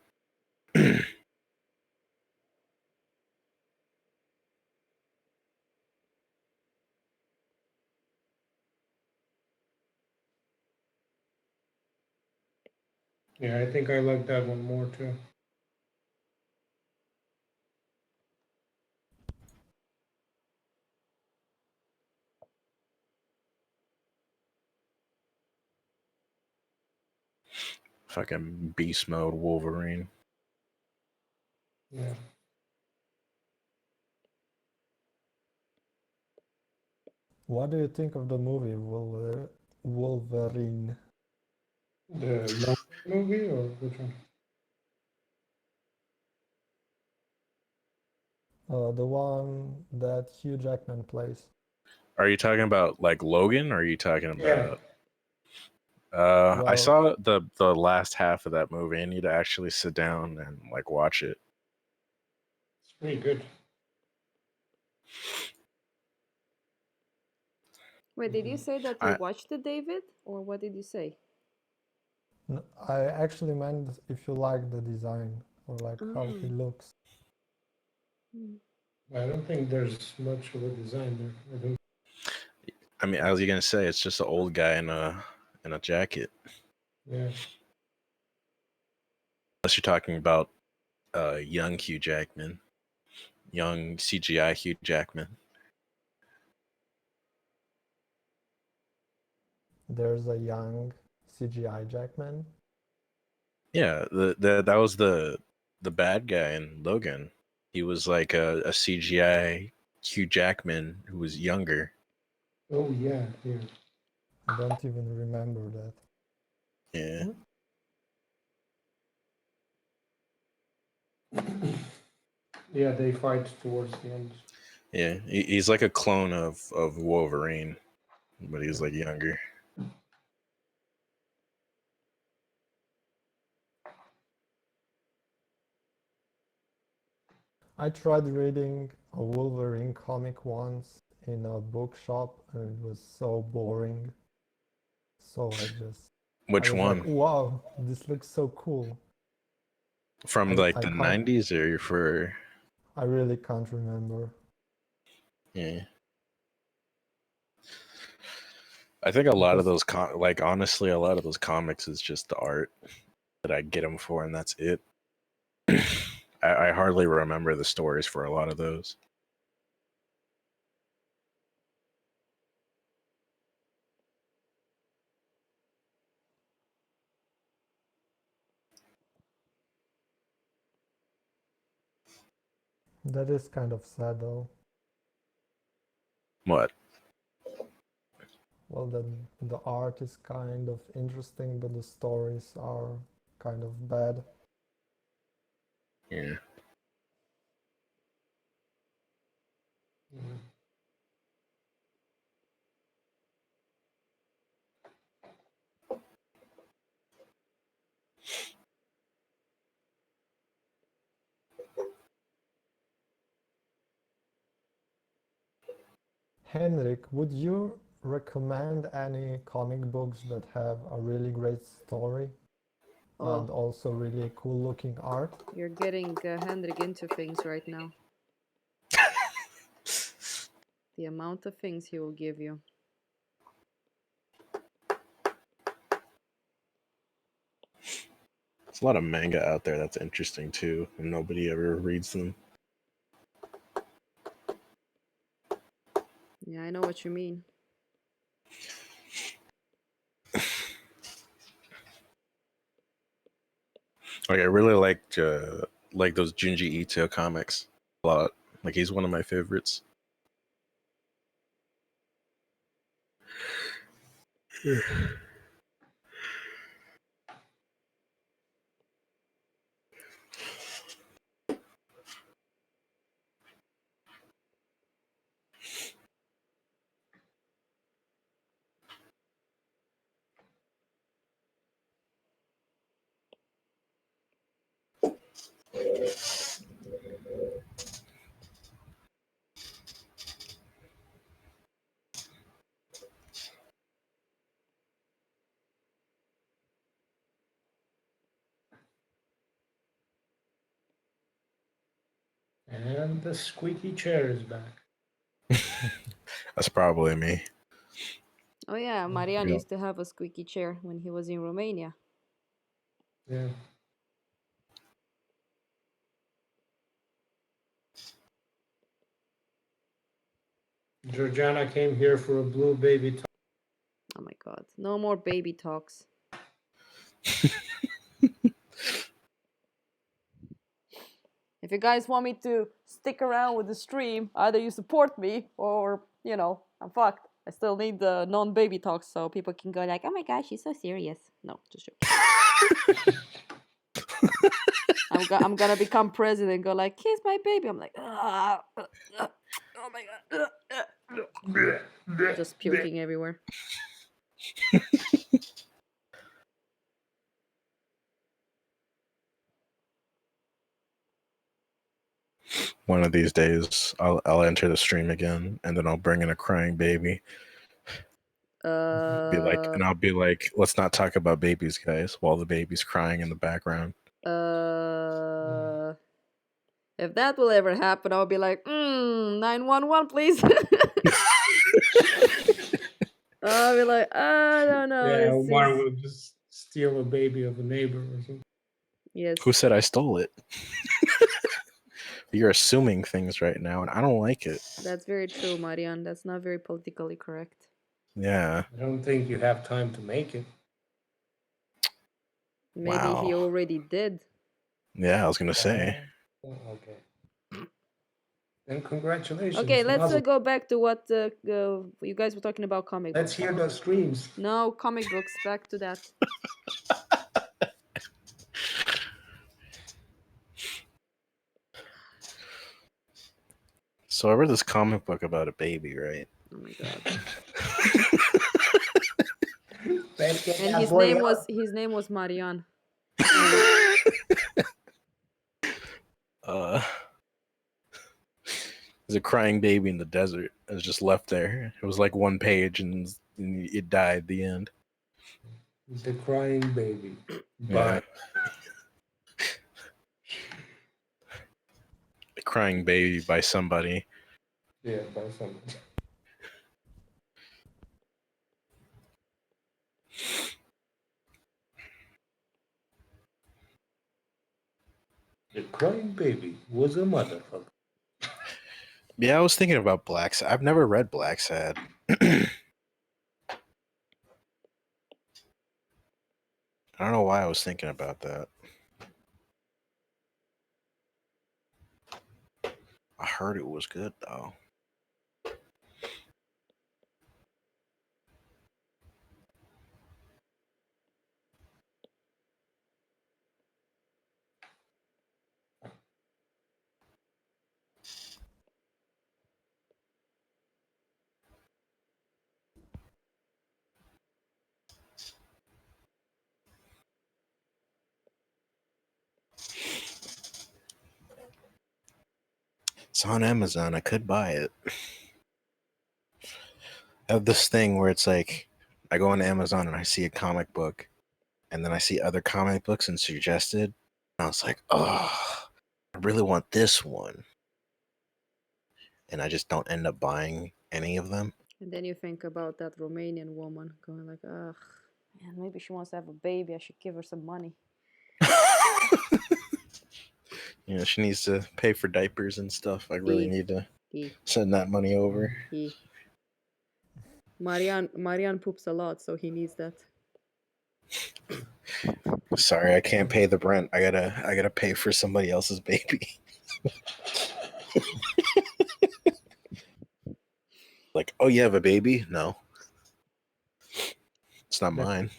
Yeah, I think I like that one more too. Fucking beast mode Wolverine. Yeah. What do you think of the movie Wolverine? The Logan movie or which one? The one that Hugh Jackman plays. Are you talking about like Logan? Or are you talking Yeah. about? I Well, saw the last half of that movie. I need to actually sit down and like watch it. It's pretty good. Wait, did you say that you I watched it, David? Or what did you say? I actually meant if you like the design or like how he looks. I don't think there's much of a design there. I don't. I mean, I was gonna say it's just an old guy in a jacket. Yeah. Unless you're talking about young Hugh Jackman, young CGI Hugh Jackman. There's a young CGI Jackman. Yeah, that was the bad guy in Logan. He was like a CGI Hugh Jackman who was younger. Oh yeah, yeah. I don't even remember that. Yeah. Yeah, they fight towards the end. Yeah, he's like a clone of Wolverine, but he's like younger. I tried reading a Wolverine comic once in a bookshop and it was so boring. So I Which was like, one? wow, this looks so cool. From I, like I the can't, 90s or for I really can't remember. yeah. I think a lot of Because those like honestly a lot of those comics is just the art that I get them for and that's it. I hardly remember the stories for a lot of those. That is kind of sad though. What? Well, then the art is kind of interesting, but the stories are kind of bad. Yeah. Mm. Henrik, would you recommend any comic books that have a really great story and Oh, also really cool looking art? you're getting Hendrik into things right now. The amount of things he will give you. There's a lot of manga out there that's interesting too, and nobody ever reads them. Yeah, I know what you mean. Like I really like those Junji Ito comics a lot. Like he's one of my favorites. And the squeaky chair is back. That's probably me. Oh yeah, Marian Yeah. used to have a squeaky chair when he was in Romania. Yeah. Georgiana came here for a blue baby talk. Oh my god. No more baby talks. If you guys want me to stick around with the stream, either you support me or, you know, I'm fucked. I still need the non-baby talks so people can go like, oh my gosh, she's so serious. No, just joking. I'm gonna become president and go like, kiss my baby. I'm like, oh my god. Just puking everywhere. One of these days, I'll enter the stream again, and then I'll bring in a crying baby. I'll be like, let's not talk about babies, guys, while the baby's crying in the background. If that will ever happen, I'll be like, 911, please. I'll be like, I don't know. Yeah, this Omar is... will just steal a baby of a neighbor or something. Yes. Who said I stole it? You're assuming things right now, and I don't like it. That's very true, Marian. That's not very politically correct. Yeah. I don't think you have time to make it. Maybe he Wow. already did. Yeah, I was gonna say. Oh, okay. And congratulations. Okay, let's Mazel. go back to what you guys were talking about comic Let's books. hear those screams. No, comic books. Back to that. So I read this comic book about a baby, right? Oh my god. Let's get And that his boy name up. was Marian. There's a crying baby in the desert. It was just left there. It was like one page, and it died at the end. The crying baby. Yeah. Bye. The crying baby by somebody. Yeah, by someone. The crying baby was a motherfucker. Yeah, I was thinking about Black Sad. I've never read Black Sad. I don't know why I was thinking about that. I heard it was good though. It's on Amazon. I could buy it. I have this thing where it's like I go on Amazon and I see a comic book, and then I see other comic books and suggested. And I was like, oh, I really want this one. And I just don't end up buying any of them. And then you think about that Romanian woman going like, ugh, man, maybe she wants to have a baby. I should give her some money. You know, she needs to pay for diapers and stuff. I really need to He. send that money over. Marian poops a lot, so he needs that. Sorry, I can't pay the rent. I gotta pay for somebody else's baby. Like, oh, you have a baby? No, it's not mine.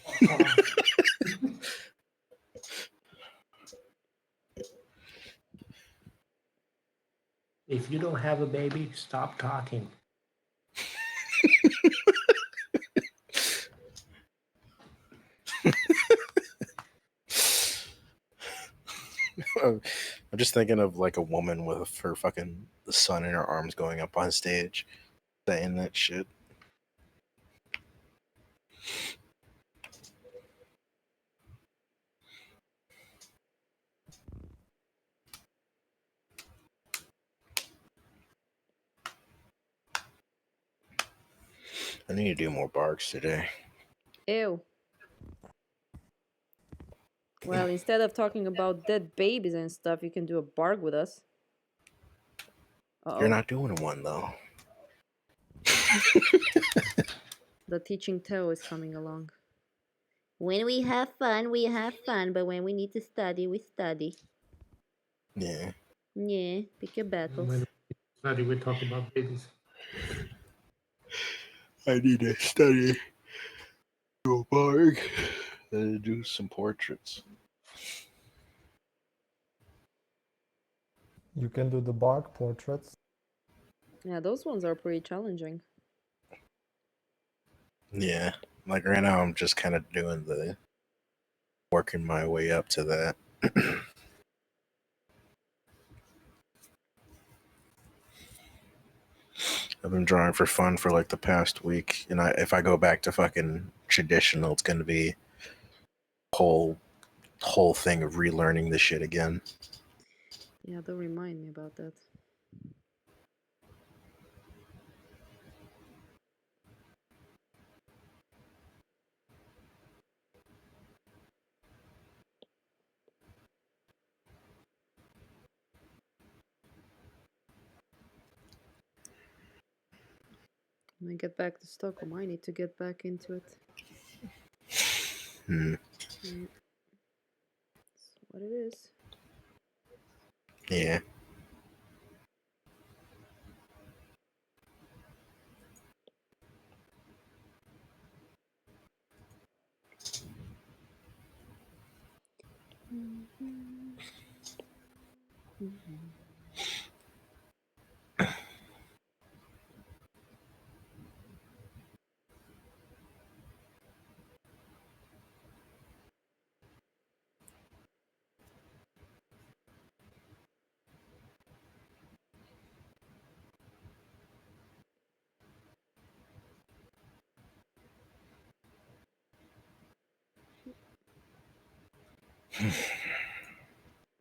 If you don't have a baby, stop talking. I'm just thinking of like a woman with her fucking son in her arms going up on stage saying that shit. I need to do more barks today. Ew. Well, instead of talking about dead babies and stuff, you can do a bark with us. Uh-oh. You're not doing one though. The teaching Teo is coming along. When we have fun, we have fun. But when we need to study, we study. Yeah. Yeah, pick your battles. When study, we talk about babies. I need to study. Do a bark. Do some portraits. You can do the bark portraits. Yeah, those ones are pretty challenging. Yeah. Like right now, I'm just kind of doing working my way up to that. I've been drawing for fun for like the past week, and if I go back to fucking traditional, it's gonna be whole thing of relearning this shit again. Yeah, don't remind me about that. When I get back to Stockholm, I need to get back into it. Hmm. Yeah. That's what it is. Yeah.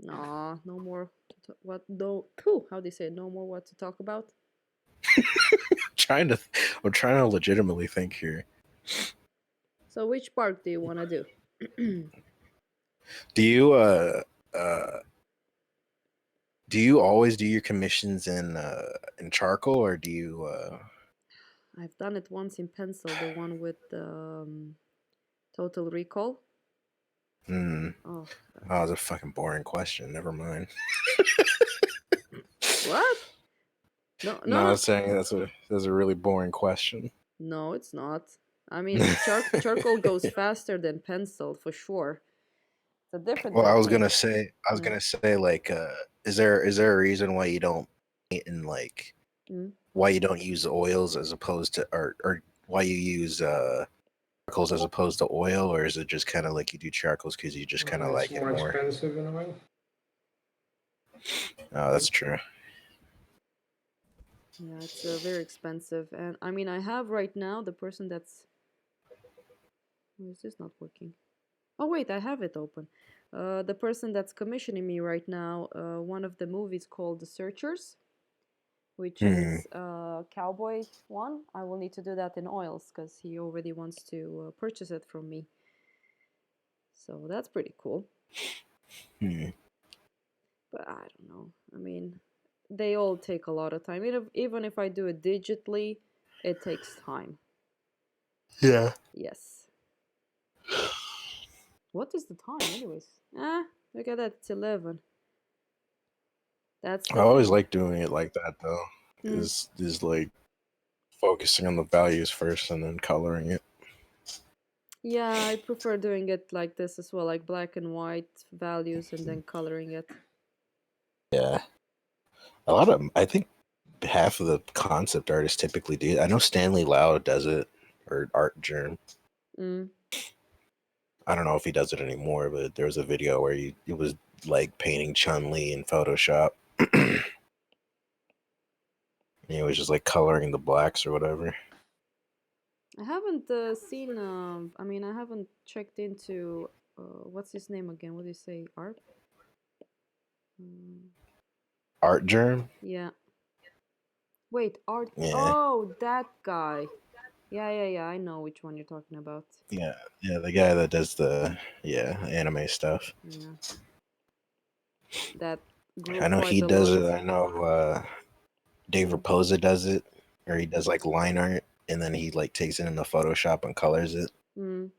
Nah, no more. What? No. Pooh, how do you say it? No more what to talk about? I'm trying to legitimately think here. So, which bark do you want to do? Do you always do your commissions in charcoal, or do you I've done it once in pencil, the one with Total Recall. Oh, that was a fucking boring question. Never mind. what? No, No, no, I no. was saying that's a really boring question. No, it's not. I mean, charcoal goes faster than pencil for sure. It's a different Well, I was technique. gonna say, like, is there a reason why you don't paint in like Mm. why you don't use oils as opposed to or why you use charcoals as opposed to oil, or is it just kind of like you do charcoals because you just kind of It's like it more more? expensive in a way. Oh, that's true. Yeah, it's very expensive. And I mean, I have right now the person that's. Why is this not working? Oh, wait, I have it open. The person that's commissioning me right now, one of the movies called The Searchers, which Hmm. is a cowboy one. I will need to do that in oils because he already wants to purchase it from me. So that's pretty cool. Hmm. But I don't know. I mean, they all take a lot of time. Even if I do it digitally, it takes time. Yeah. Yes. What is the time, anyways? Look at that. It's 11. That's I the always thing. like doing it like that though. Mm. Is like focusing on the values first and then coloring it. Yeah, I prefer doing it like this as well, like black and white values and then coloring it. Yeah. I think half of the concept artists typically do. I know Stanley Lau does it, or Art Germ. Mm. I don't know if he does it anymore, but there was a video where it was like painting Chun-Li in Photoshop. And he was just like coloring the blacks or whatever. I haven't seen. I mean, I haven't checked into. What's his name again? What do you say? Art. Mm, Art Germ? yeah. Wait, Art. Yeah. Oh, that guy. Yeah. I know which one you're talking about. Yeah. Yeah, the guy that does the anime stuff. Yeah. That grew I know quite he a does lot. it. I know Dave Raposa does it, or he does like line art, and then he like takes it into Photoshop and colors it. Mm.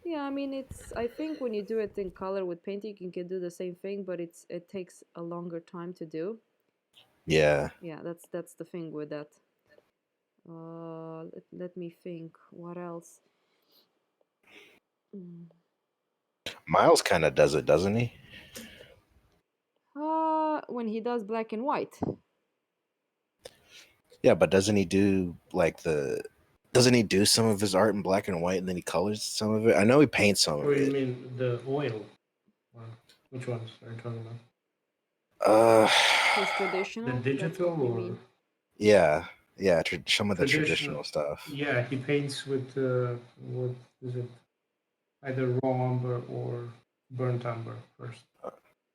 Yeah, I mean, it's. I think when you do it in color with painting, you can do the same thing, but it takes a longer time to do. Yeah. Yeah, that's the thing with that. Let me think. What else? Mm. Miles kind of does it, doesn't he? When he does black and white. Yeah, but doesn't he do like doesn't he do some of his art in black and white and then he colors some of it? I know he paints some Or of you it. mean the oil? Which ones are you talking about? His The traditional. That's digital what you or mean. yeah, some of the traditional? traditional stuff. Yeah, he paints with what is it? Either raw umber or burnt umber first.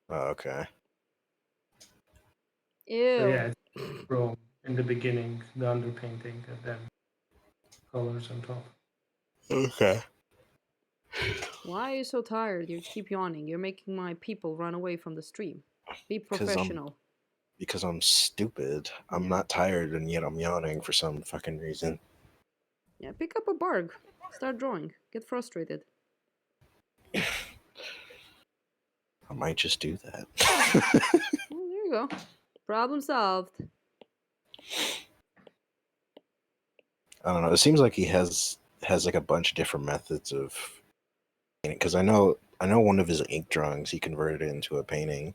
Oh, okay. So Ew. yeah, it's chrome in the beginning, the underpainting, and then colors on top. Okay. Why are you so tired? You keep yawning. You're making my people run away from the stream. Be professional. Because I'm stupid. I'm Yeah. not tired and yet I'm yawning for some fucking reason. Yeah, pick up a barg. Start drawing. Get frustrated. I might just do that. Well, there you go. Problem solved. I don't know. It seems like he has like a bunch of different methods of painting. Because I know one of his ink drawings he converted it into a painting.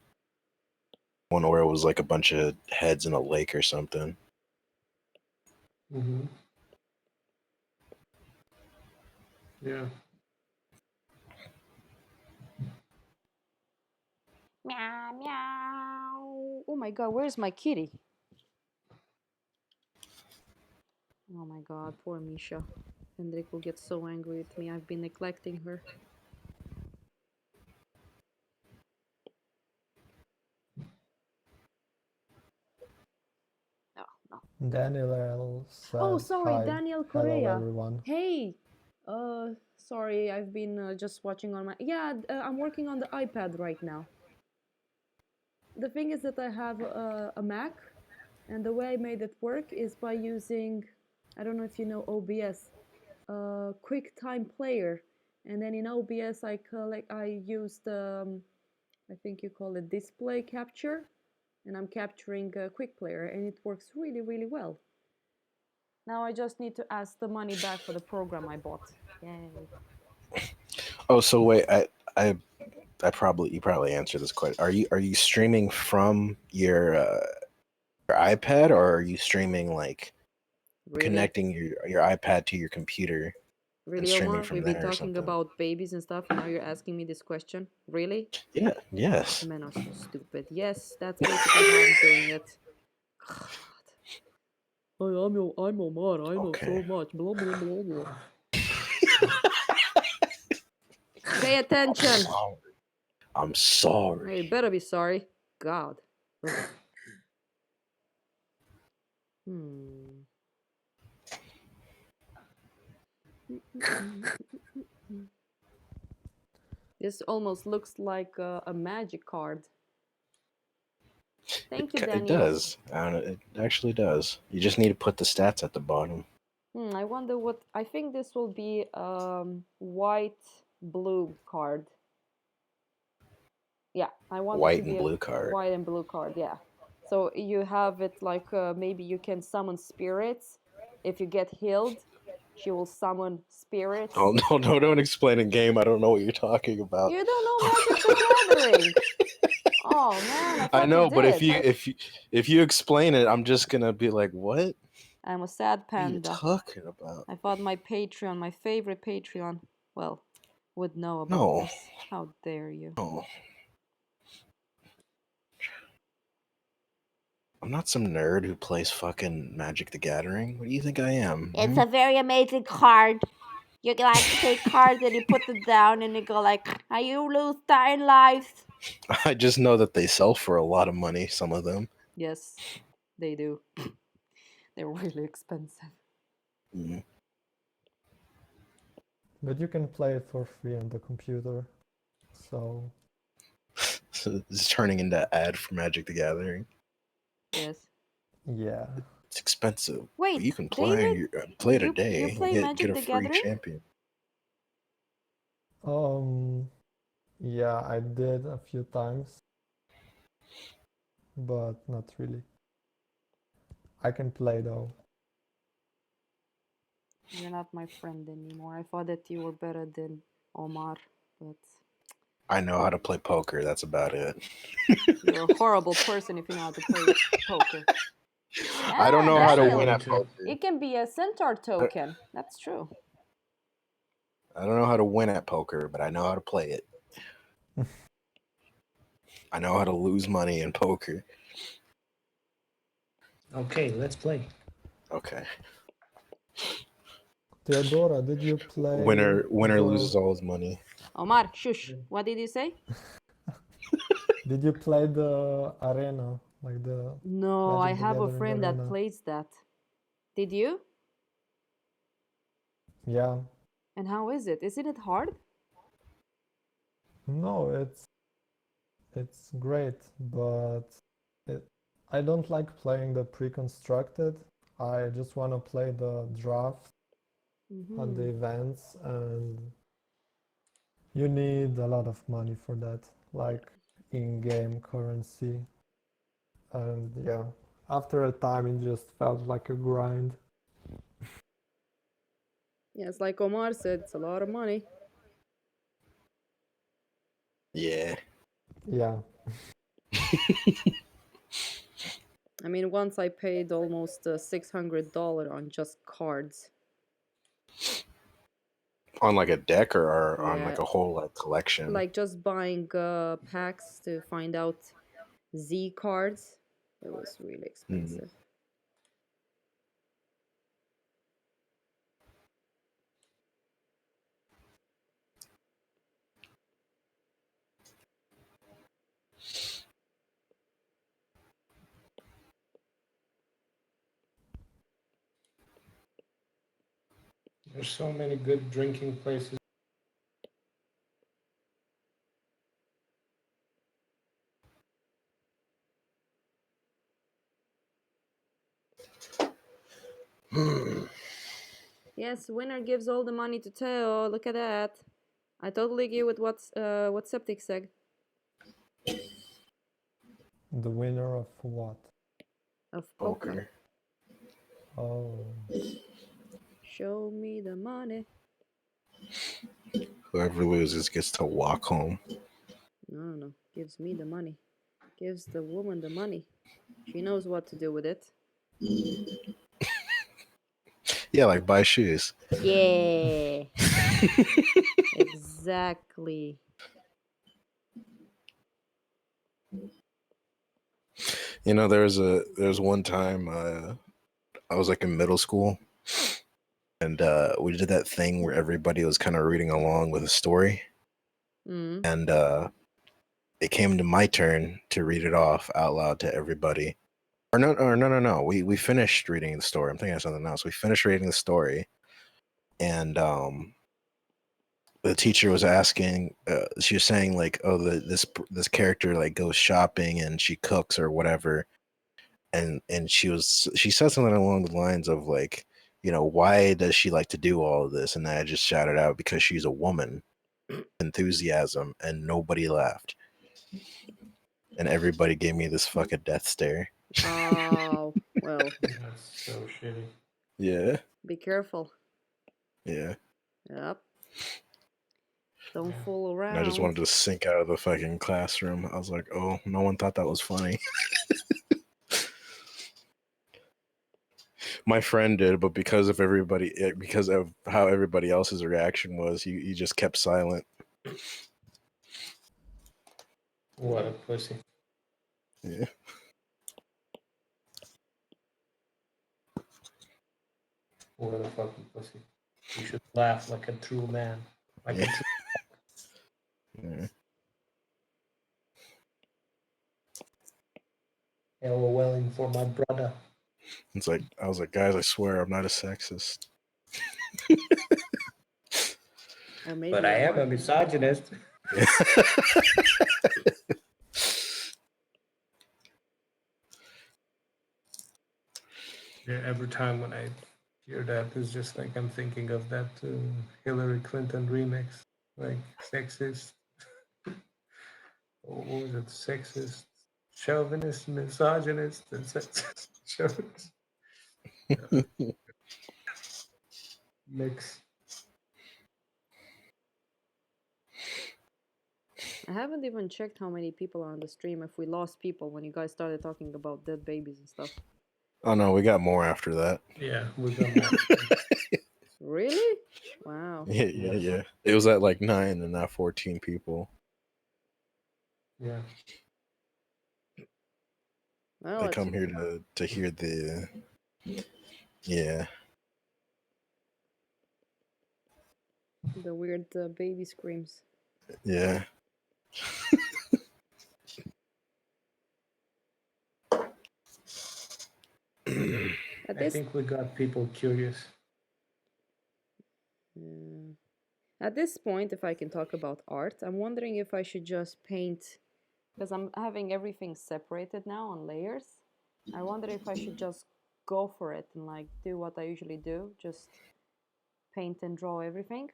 One where it was like a bunch of heads in a lake or something. Mm-hmm. Yeah. Meow meow. Oh my god, where's my kitty? Oh my god, poor Misha. Hendrik will get so angry with me. I've been neglecting her. Oh no. Daniel L Oh, said sorry, hi. Daniel Hello, Correa. everyone. Hey. Sorry, I've been just watching on my. Yeah, I'm working on the iPad right now. The thing is that I have a Mac, and the way I made it work is by using. I don't know if you know OBS, QuickTime Player, and then in OBS I used I think you call it display capture, and I'm capturing a quick player, and it works really, really well. Now I just need to ask the money back for the program I bought. Yay. Oh, so wait, I you probably answered this question. Are you streaming from your iPad, or are you streaming like Really? connecting your iPad to your computer and Really, streaming Omar? from We've been there or talking something? about babies and stuff, and now you're asking me this question? Really? Yeah. Yes. Men are so stupid. Yes, that's basically how I'm doing it. God. Oh, I'm Omar. I know so Okay. much. Blah, blah, blah, blah. Pay attention. I'm sorry. Hey, you better be sorry. God. Ugh. Hmm. This almost looks like a magic card. Thank you, It Daniel. does. It actually does. You just need to put the stats at the bottom. I wonder what. I think this will be white blue card. Yeah, I want it White to be and a blue card. white and blue card. Yeah, so you have it like maybe you can summon spirits. If you get healed, she will summon spirits. Oh no! Don't explain a game. I don't know what you're talking about. You don't know Magic the Gathering. Oh man, I thought I know, you but did. if you explain it, I'm just gonna be like, what? I'm a sad What are you panda. talking about? I thought my Patreon, my favorite Patreon, well, would know about No. this. How dare you? No. I'm not some nerd who plays fucking Magic the Gathering. What do you think I am? It's a very amazing card. You like take cards and you put them down and you go like, "Are you lose 10 lives?" I just know that they sell for a lot of money, some of them. Yes, they do. They're really expensive. Mm. But you can play it for free on the computer. So So it's turning into an ad for Magic the Gathering. Yes. yeah. It's expensive. Wait, but you can play David, play it a you day and play get Magic a the free Gathering? champion. Yeah, I did a few times, but not really. I can play though. You're not my friend anymore. I thought that you were better than Omar, but I know how to play poker. That's about it. you're a horrible person if you know how to play poker. I don't know how to Daniel, win at Too. poker. it can be a centaur token. That's true. I don't know how to win at poker, but I know how to play it. I know how to lose money in poker. Okay, let's play. Okay. Theodora, did you play Winner the- loses all his money. Omar, shush. What did you say? Did you play the arena? Like the No, I Magic the have a Gathering friend that arena? plays that. Did you? Yeah. And how is it? Isn't it hard? No, it's great, but I don't like playing the pre-constructed. I just want to play the draft on the events, and you need a lot of money for that, like in-game currency. And yeah, after a time, it just felt like a grind. Yes, like Omar said, it's a lot of money. Yeah. Yeah. I mean, once I paid almost $600 on just cards. On like a deck or on Yeah. like a whole like collection. Like just buying packs to find out Z cards. It was really expensive. There's so many good drinking places. Yes, winner gives all the money to Teo. Look at that. I totally agree with what Septic said. The winner of what? Of poker. Poker. Oh, Show me the money. Whoever loses gets to walk home. No. Gives me the money. Gives the woman the money. She knows what to do with it. Yeah, like buy shoes. Yeah. Exactly. You know, there was one time I was like in middle school, and we did that thing where everybody was kind of reading along with a story, Mm. and it came to my turn to read it off out loud to everybody. Or no. We finished reading the story. I'm thinking of something else. We finished reading the story, and the teacher was asking. She was saying like, "Oh, this character like goes shopping and she cooks or whatever," and she said something along the lines of like, you know, why does she like to do all of this? And I just shouted out because she's a woman. Enthusiasm, and nobody laughed, and everybody gave me this fucking death stare. Oh, well, That's so shitty. Yeah, be careful. yeah. Yep. Don't Yeah. fool And I just around. wanted to sink out of the fucking classroom. I was like, oh, no one thought that was funny. My friend did, but because of how everybody else's reaction was, he just kept silent. What a pussy. Yeah. What a fucking pussy. You should laugh like a true man. Like Yeah. a true Yeah. LOLing for my brother. It's like I was like, guys, I swear I'm not a sexist. Or maybe But I you am a are. misogynist. Yeah. Yeah, every time when I hear that, it's just like I'm thinking of that Hillary Clinton remix, like sexist. What was it? Sexist, chauvinist, misogynist, and sexist, chauvinist. Mix. I haven't even checked how many people are on the stream. If we lost people when you guys started talking about dead babies and stuff. Oh no, we got more after that. Yeah, we're gonna. Really? Wow. Yeah. It was at like 9 and now 14 people. Yeah. Well, They it's come here to hear the. Yeah. the weird baby screams. Yeah. At I this think we got people curious. at this point, if I can talk about art, I'm wondering if I should just paint, because I'm having everything separated now on layers. I wonder if I should just go for it and like do what I usually do, just paint and draw everything.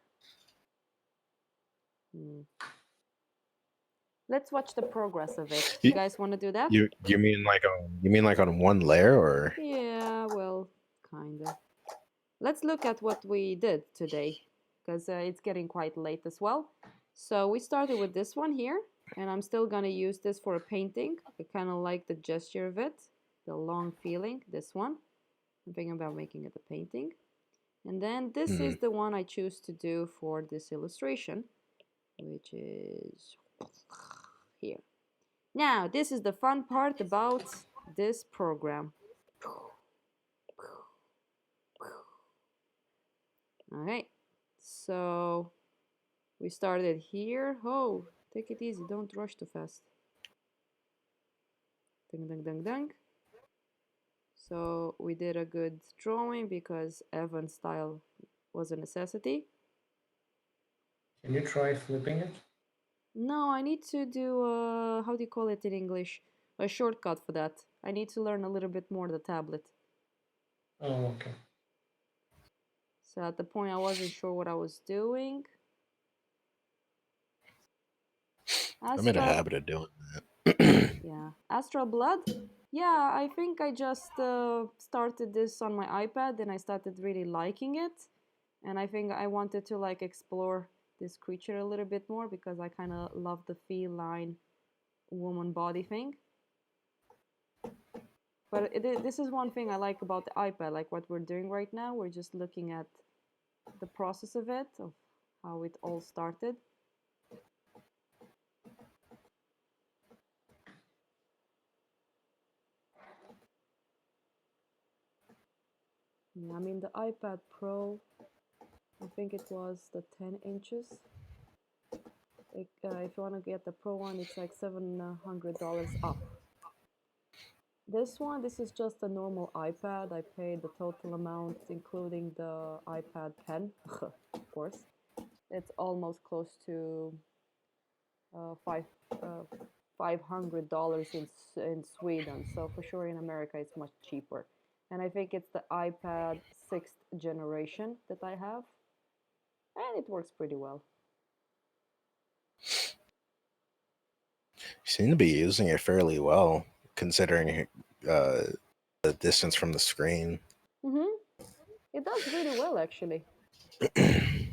Let's watch the progress of it. You guys want to do that? You mean like on one layer or? Yeah, well, kinda. Let's look at what we did today, because it's getting quite late as well. So we started with this one here, and I'm still gonna use this for a painting. I kind of like the gesture of it, the long feeling, this one. I'm thinking about making it a painting. And then this is the one I choose to do for this illustration, which is here. Now, this is the fun part about this program. Okay, so we started here. Oh, take it easy, don't rush too fast. Ding, ding, ding, ding. So we did a good drawing because Evan's style was a necessity. Can you try flipping it? No, I need to do how do you call it in English? A shortcut for that. I need to learn a little bit more the tablet. Oh, okay. So at the point I wasn't sure what I was doing. I made a habit of doing that. Yeah, Astral Blood. Yeah, I think I just started this on my iPad and I started really liking it. And I think I wanted to like explore this creature a little bit more because I kind of love the feline woman body thing. But this is one thing I like about the iPad, like what we're doing right now. We're just looking at the process of it, of how it all started. Yeah, I mean the iPad Pro, I think it was the 10 inches. If you want to get the Pro one, it's like $700 up. This one, this is just a normal iPad. I paid the total amount, including the iPad Pen, of course. It's almost close to $500 in Sweden. So for sure in America it's much cheaper. And I think it's the iPad 6th generation that I have, and it works pretty well. You seem to be using it fairly well, considering the distance from the screen. It does really well actually.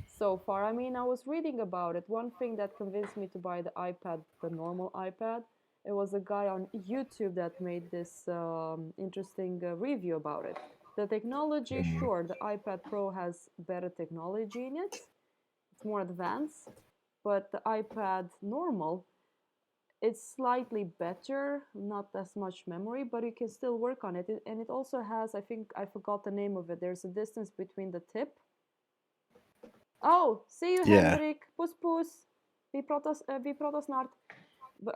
So far. I mean, I was reading about it. One thing that convinced me to buy the iPad, the normal iPad, it was a guy on YouTube that made this interesting review about it. The technology, sure, the iPad Pro has better technology in it. It's more advanced, but the iPad normal, it's slightly better, not as much memory, but you can still work on it. And it also has, I think, I forgot the name of it. There's a distance between the tip. Oh, see you, Yeah. Henrik. Puss puss. Vi pratar snart.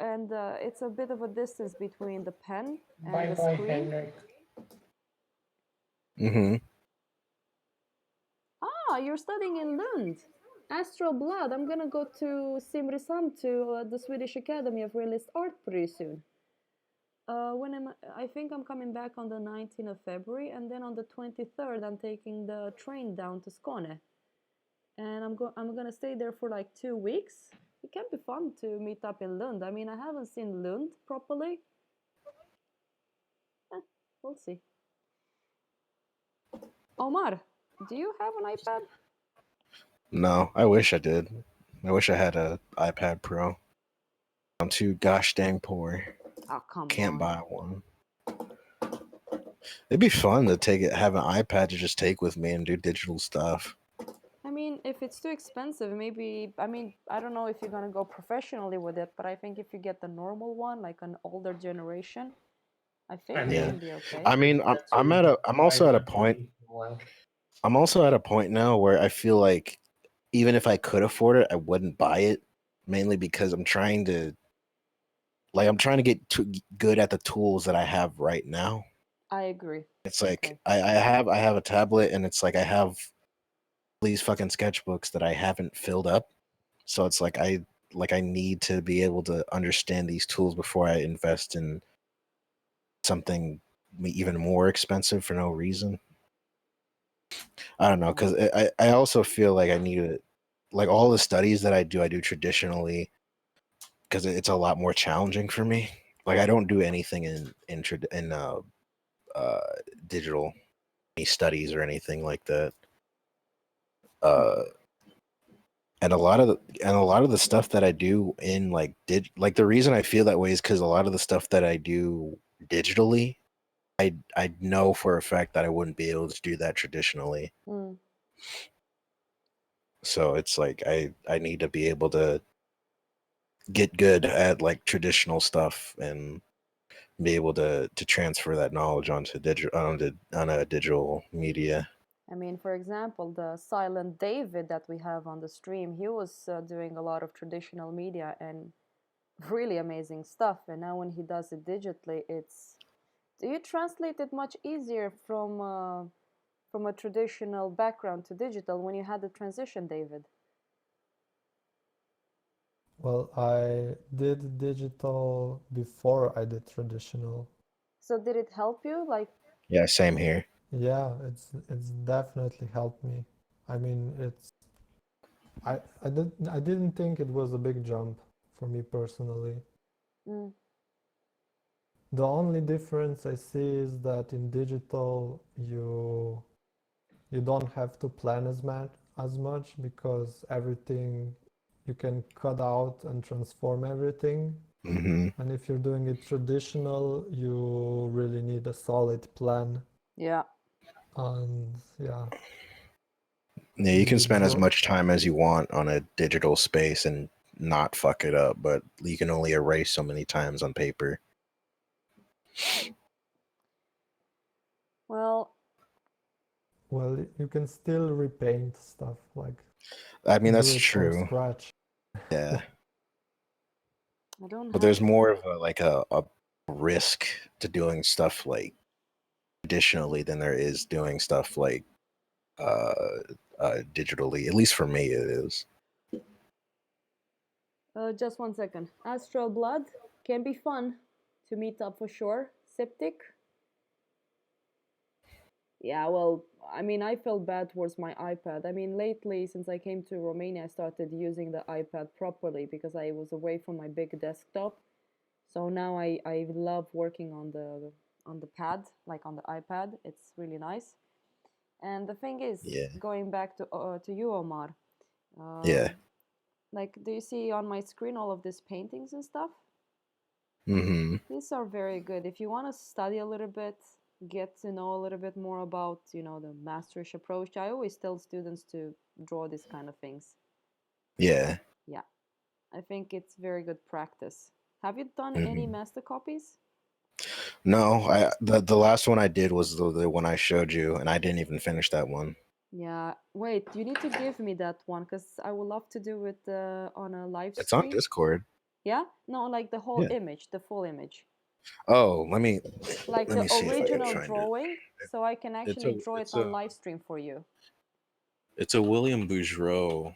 And it's a bit of a distance between the pen and Bye the bye, screen. Henrik. Mm-hmm. Ah, you're studying in Lund. Astral Blood. I'm gonna go to Simrishamn to the Swedish Academy of Realist Art pretty soon. I think I'm coming back on the 19th of February, and then on the 23rd, I'm taking the train down to Skåne. And I'm gonna stay there for like 2 weeks. It can be fun to meet up in Lund. I mean, I haven't seen Lund properly. We'll see. Omar, do you have an iPad? No, I wish I did. I wish I had a iPad Pro. I'm too gosh dang poor. Oh, come Can't on. buy one. It'd be fun to have an iPad to just take with me and do digital stuff. I mean, if it's too expensive, maybe, I mean, I don't know if you're gonna go professionally with it, but I think if you get the normal one, like an older generation, I think it Yeah. can be okay. I mean, I'm also at a point. I'm also at a point now where I feel like even if I could afford it, I wouldn't buy it, mainly because I'm trying to get good at the tools that I have right now. I agree. It's like Okay. I have a tablet, and it's like I have these fucking sketchbooks that I haven't filled up. So it's like I need to be able to understand these tools before I invest in something even more expensive for no reason. I don't know, because I also feel like I need to, like, all the studies that I do traditionally, because it's a lot more challenging for me. Like, I don't do anything in digital studies or anything like that. And a lot of the stuff that I do in the reason I feel that way is because a lot of the stuff that I do digitally, I know for a fact that I wouldn't be able to do that traditionally. So it's like I need to be able to get good at like traditional stuff and be able to transfer that knowledge onto on a digital media. I mean, for example, the Silent David that we have on the stream, he was doing a lot of traditional media and really amazing stuff. And now when he does it digitally, do you translate it much easier from a traditional background to digital when you had the transition, David? Well, I did digital before I did traditional. So did it help you? Like, Yeah, same here. Yeah, it's definitely helped me. I mean, I didn't think it was a big jump for me personally. The only difference I see is that in digital you don't have to plan as much because everything you can cut out and transform everything. Hmm. And if you're doing it traditional, you really need a solid plan. Yeah. And yeah, Yeah, you can you spend as draw. much time as you want on a digital space and not fuck it up, but you can only erase so many times on paper. Well, Well, you can still repaint stuff, like I mean, do that's it from true. scratch. Yeah, I don't but have. there's more of a risk to doing stuff like traditionally than there is doing stuff like uh, digitally. At least for me, it is. Just 1 second. Astral Blood can be fun to meet up for sure. Septic. Yeah, well, I mean, I felt bad towards my iPad. I mean, lately, since I came to Romania, I started using the iPad properly because I was away from my big desktop. So now I love working on the pad, like on the iPad. It's really nice. And the thing is, Yeah, going back to you, Omar, yeah. like, do you see on my screen all of these paintings and stuff? Hmm. These are very good. If you want to study a little bit, get to know a little bit more about, the masterish approach, I always tell students to draw these kind of things. Yeah. Yeah, I think it's very good practice. Have you done any Hmm. master copies? No, the last one I did was the one I showed you, and I didn't even finish that one. Yeah, wait, you need to give me that one because I would love to do it on a live It's on stream. Discord. Yeah? No, like the whole Yeah. image, the full image. Oh, let me Like let the me see if I can original find it. drawing, so I can It's actually a draw it it's on a live stream for you. it's a William Boudreau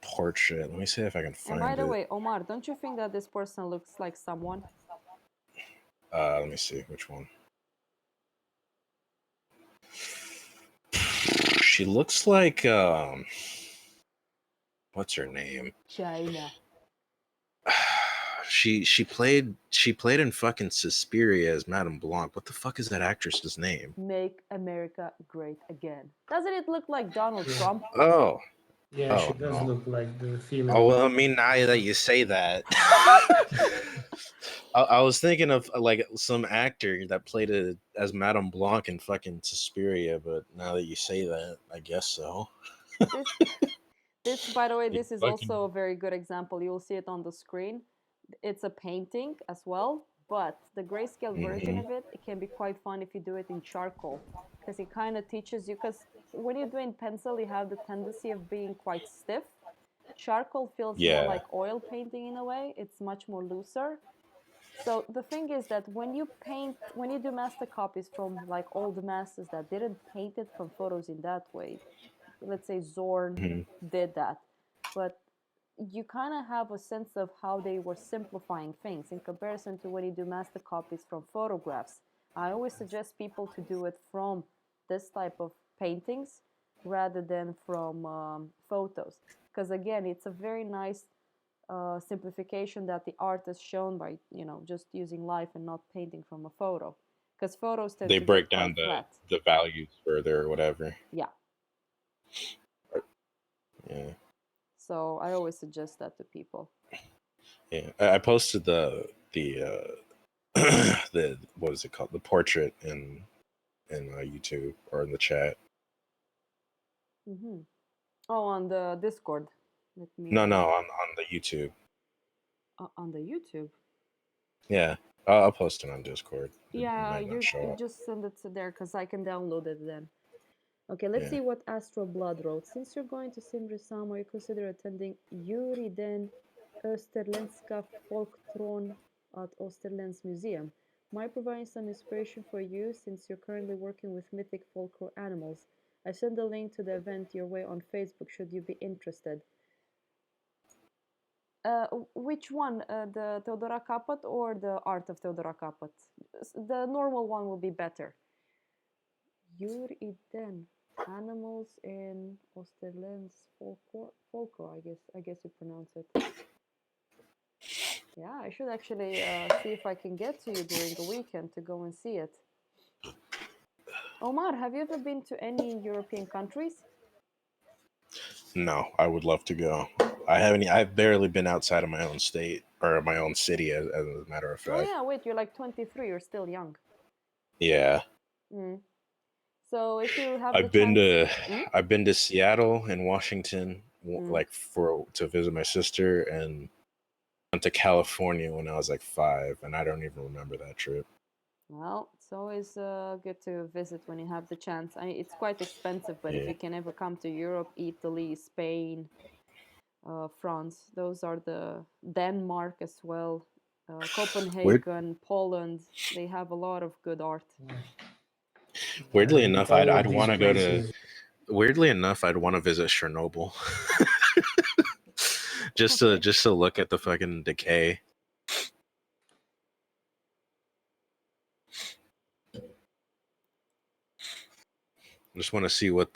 portrait. Let me see if I can And by find the it. way, Omar, don't you think that this person looks like someone? Let me see which one. She looks like what's her name? China. She played in fucking Suspiria as Madame Blanc. What the fuck is that actress's name? Make America great again. Doesn't it look like Donald Yeah. Trump? Oh, Yeah, she oh does no. look like the female. Oh well, I mean, now that you say that, I was thinking of like some actor that played as Madame Blanc in fucking Suspiria, but now that you say that, I guess so. This, this, by the way, You this is fucking also a very good example. You'll see it on the screen. It's a painting as well, but the grayscale version Mhm. of it, it can be quite fun if you do it in charcoal because it kind of teaches you. Because when you're doing pencil, you have the tendency of being quite stiff. Charcoal feels more Yeah. like oil painting in a way. It's much more looser. So the thing is that when you do master copies from like old masters that didn't paint it from photos in that way, let's say Zorn Mhm. did that, but you kind of have a sense of how they were simplifying things in comparison to when you do master copies from photographs. I always suggest people to do it from this type of paintings rather than from photos, because again, it's a very nice simplification that the art has shown by just using life and not painting from a photo, because photos tend They to be break quite down flat. the values further or whatever. Yeah, Yeah. so I always suggest that to people. Yeah. I posted the what is it called? The portrait in YouTube or in the chat. Hmm. Oh, on the Discord. Let me No, no, on the YouTube. on the YouTube. Yeah, I'll post it on Discord. It Yeah, might not you show up. just send it to there because I can download it then. Okay, let's Yeah. see what Astro Blood wrote. Since you're going to Simrishamn, you consider attending Yuri den Österländska Folktron at Österlens Museum. Might provide some inspiration for you since you're currently working with mythic folklore animals. I send a link to the event your way on Facebook should you be interested. Which one? The Theodora Kaput or the Art of Theodora Kaput? The normal one will be better. Djur i den. Animals in Österlens folklore. I guess you pronounce it. Yeah, I should actually see if I can get to you during the weekend to go and see it. Omar, have you ever been to any European countries? No, I would love to go. I haven't. I've barely been outside of my own state or my own city, as a matter of Oh fact. yeah, wait, you're like 23, you're still young. Yeah, Mm. So if you have the I've been chance, to mm? I've been to Seattle and Washington, Mm. like to visit my sister, and went to California when I was like 5, and I don't even remember that trip. Well, it's always good to visit when you have the chance. It's quite expensive, but if Yeah. you can ever come to Europe, Italy, Spain, France, those are the Denmark as well, Weird, Copenhagen, Poland. They have a lot of good art. weirdly I think enough, all I'd of these want to go to. places. Weirdly enough, I'd want to visit Chernobyl, Okay. just to look at the fucking decay. I just want to see what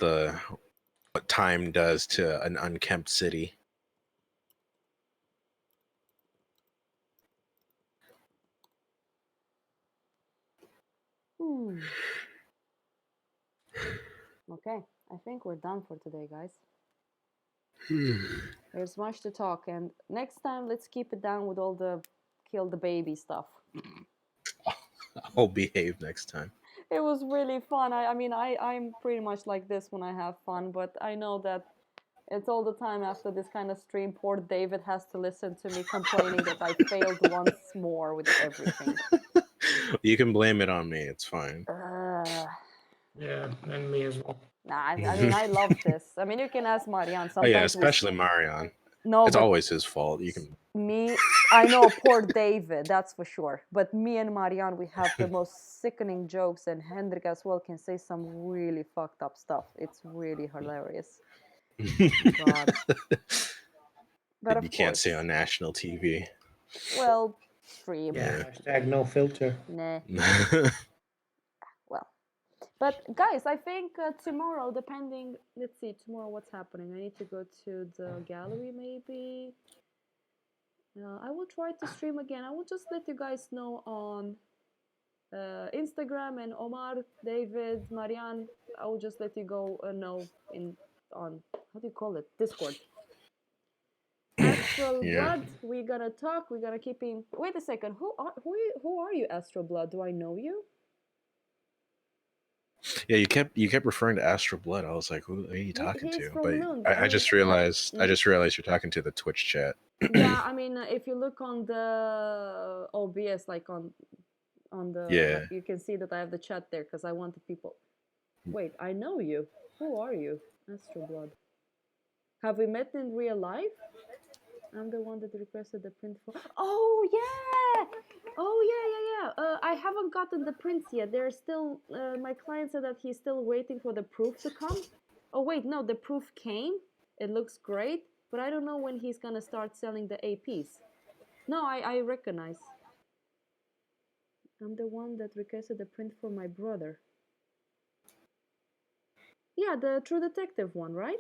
time does to an unkempt city. Hmm. Okay, I think we're done for today, guys. There's much to talk, and next time let's keep it down with all the kill the baby stuff. I'll behave next time. It was really fun. I'm pretty much like this when I have fun, but I know that it's all the time after this kind of stream. Poor David has to listen to me complaining that I failed once more with everything. You can blame it on me. It's fine. Yeah, and me as well. Nah, I love this. I mean, you can ask Marianne. Oh yeah, Sometimes especially Marion. no, It's but always his fault. You can. me, I know, poor David, that's for sure. But me and Marianne, we have the most sickening jokes, and Hendrik as well can say some really fucked up stuff. It's really hilarious. God. But You of can't say course, on national TV. well, stream. Yeah, hashtag no filter. Nah. Well, but guys, I think tomorrow, depending, let's see, tomorrow what's happening. I need to go to the gallery maybe. I will try to stream again. I will just let you guys know on Instagram, and Omar, David, Marianne. I will just let you go know on how do you call it, Discord. Astral Yeah. Blood. We're gonna talk. We're gonna keep in. Wait a second. Who are you, Astral Blood? Do I know you? Yeah, you kept referring to Astro Blood. I was like, who are you talking He's to? from But Lund. I just realized you're talking to the Twitch chat. Yeah, I mean, if you look on the OBS, like on the Yeah. you can see that I have the chat there because I wanted people. Wait, I know you. Who are you, Astro Blood? Have we met in real life? I'm the one that requested the print for. Oh yeah, I haven't gotten the prints yet. They're still. My client said that he's still waiting for the proof to come. Oh wait, no, the proof came. It looks great, but I don't know when he's gonna start selling the APs. No, I recognize. I'm the one that requested the print for my brother. Yeah, the True Detective one, right?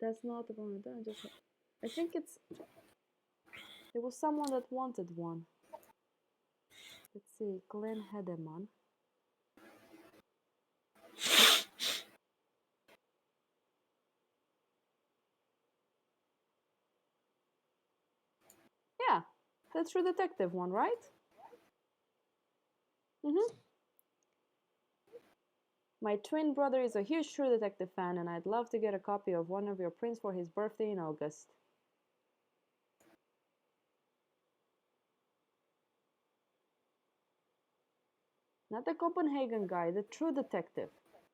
That's not the one. I think it's. There was someone that wanted one. Let's see, Glenn Hedeman. Yeah, the True Detective one, right? My twin brother is a huge True Detective fan, and I'd love to get a copy of one of your prints for his birthday in August. Not the Copenhagen guy, the True Detective.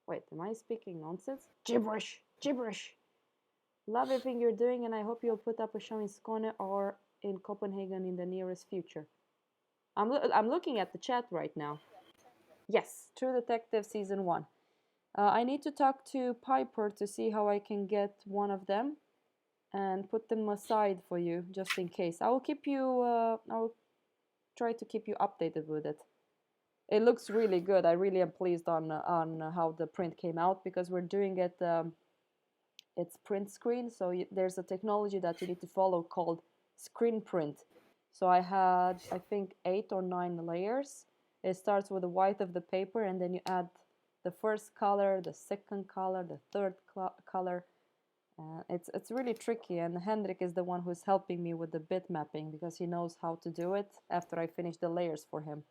Wait, am I speaking nonsense? Gibberish! Gibberish! Love everything you're doing, and I hope you'll put up a show in Skåne or in Copenhagen in the nearest future. I'm looking at the chat right now. Yes, True Detective Season 1. I need to talk to Piper to see how I can get one of them and put them aside for you, just in case. I will keep you, I'll try to keep you updated with it. It looks really good. I really am pleased on how the print came out, because we're doing it it's print screen. So there's a technology that you need to follow called screen print. So I had, I think, 8 or 9 layers. It starts with the white of the paper, and then you add the first color, the second color, the third color. It's really tricky, and Hendrik is the one who's helping me with the bit mapping because he knows how to do it after I finish the layers for him.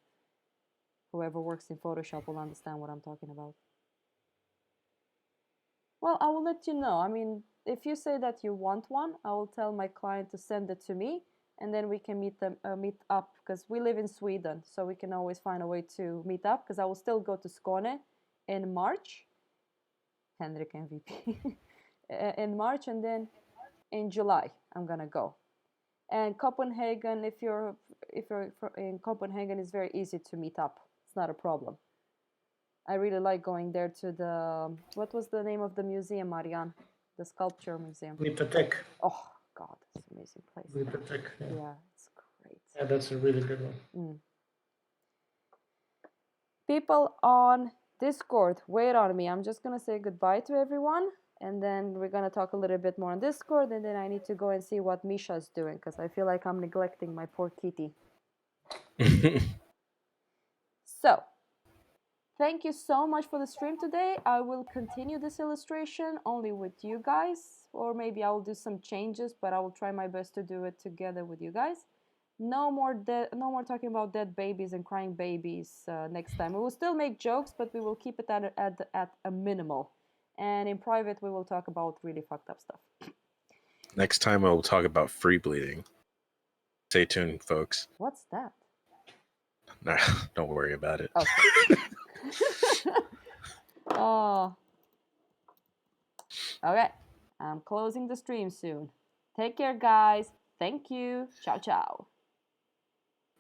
Whoever works in Photoshop will understand what I'm talking about. Well, I will let you know. I mean, if you say that you want one, I will tell my client to send it to me, and then we can meet up because we live in Sweden, so we can always find a way to meet up because I will still go to Skåne in March. Henrik MVP. In March, and then in July I'm gonna go. And Copenhagen, if you're in Copenhagen, it's very easy to meet up. It's not a problem. I really like going there to the, what was the name of the museum, Marianne? The sculpture museum. Glyptotek. Oh God, it's an amazing place. Glyptotek. Yeah, it's great. Yeah, that's a really good one. Mm. People on Discord, wait on me. I'm just gonna say goodbye to everyone, and then we're gonna talk a little bit more on Discord, and then I need to go and see what Misha's doing because I feel like I'm neglecting my poor kitty. So, thank you so much for the stream today. I will continue this illustration only with you guys, or maybe I will do some changes, but I will try my best to do it together with you guys. No more talking about dead babies and crying babies next time. We will still make jokes, but we will keep it at a minimal. And in private, we will talk about really fucked up stuff. Next time I will talk about free bleeding. Stay tuned, folks. What's that? Nah, don't worry about it. Okay. Oh. Okay. I'm closing the stream soon. Take care, guys. Thank you. Ciao, ciao.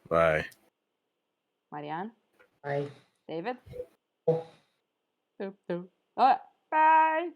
Bye. Marianne? Bye. David? Oh. Doop, doop. Okay. Bye.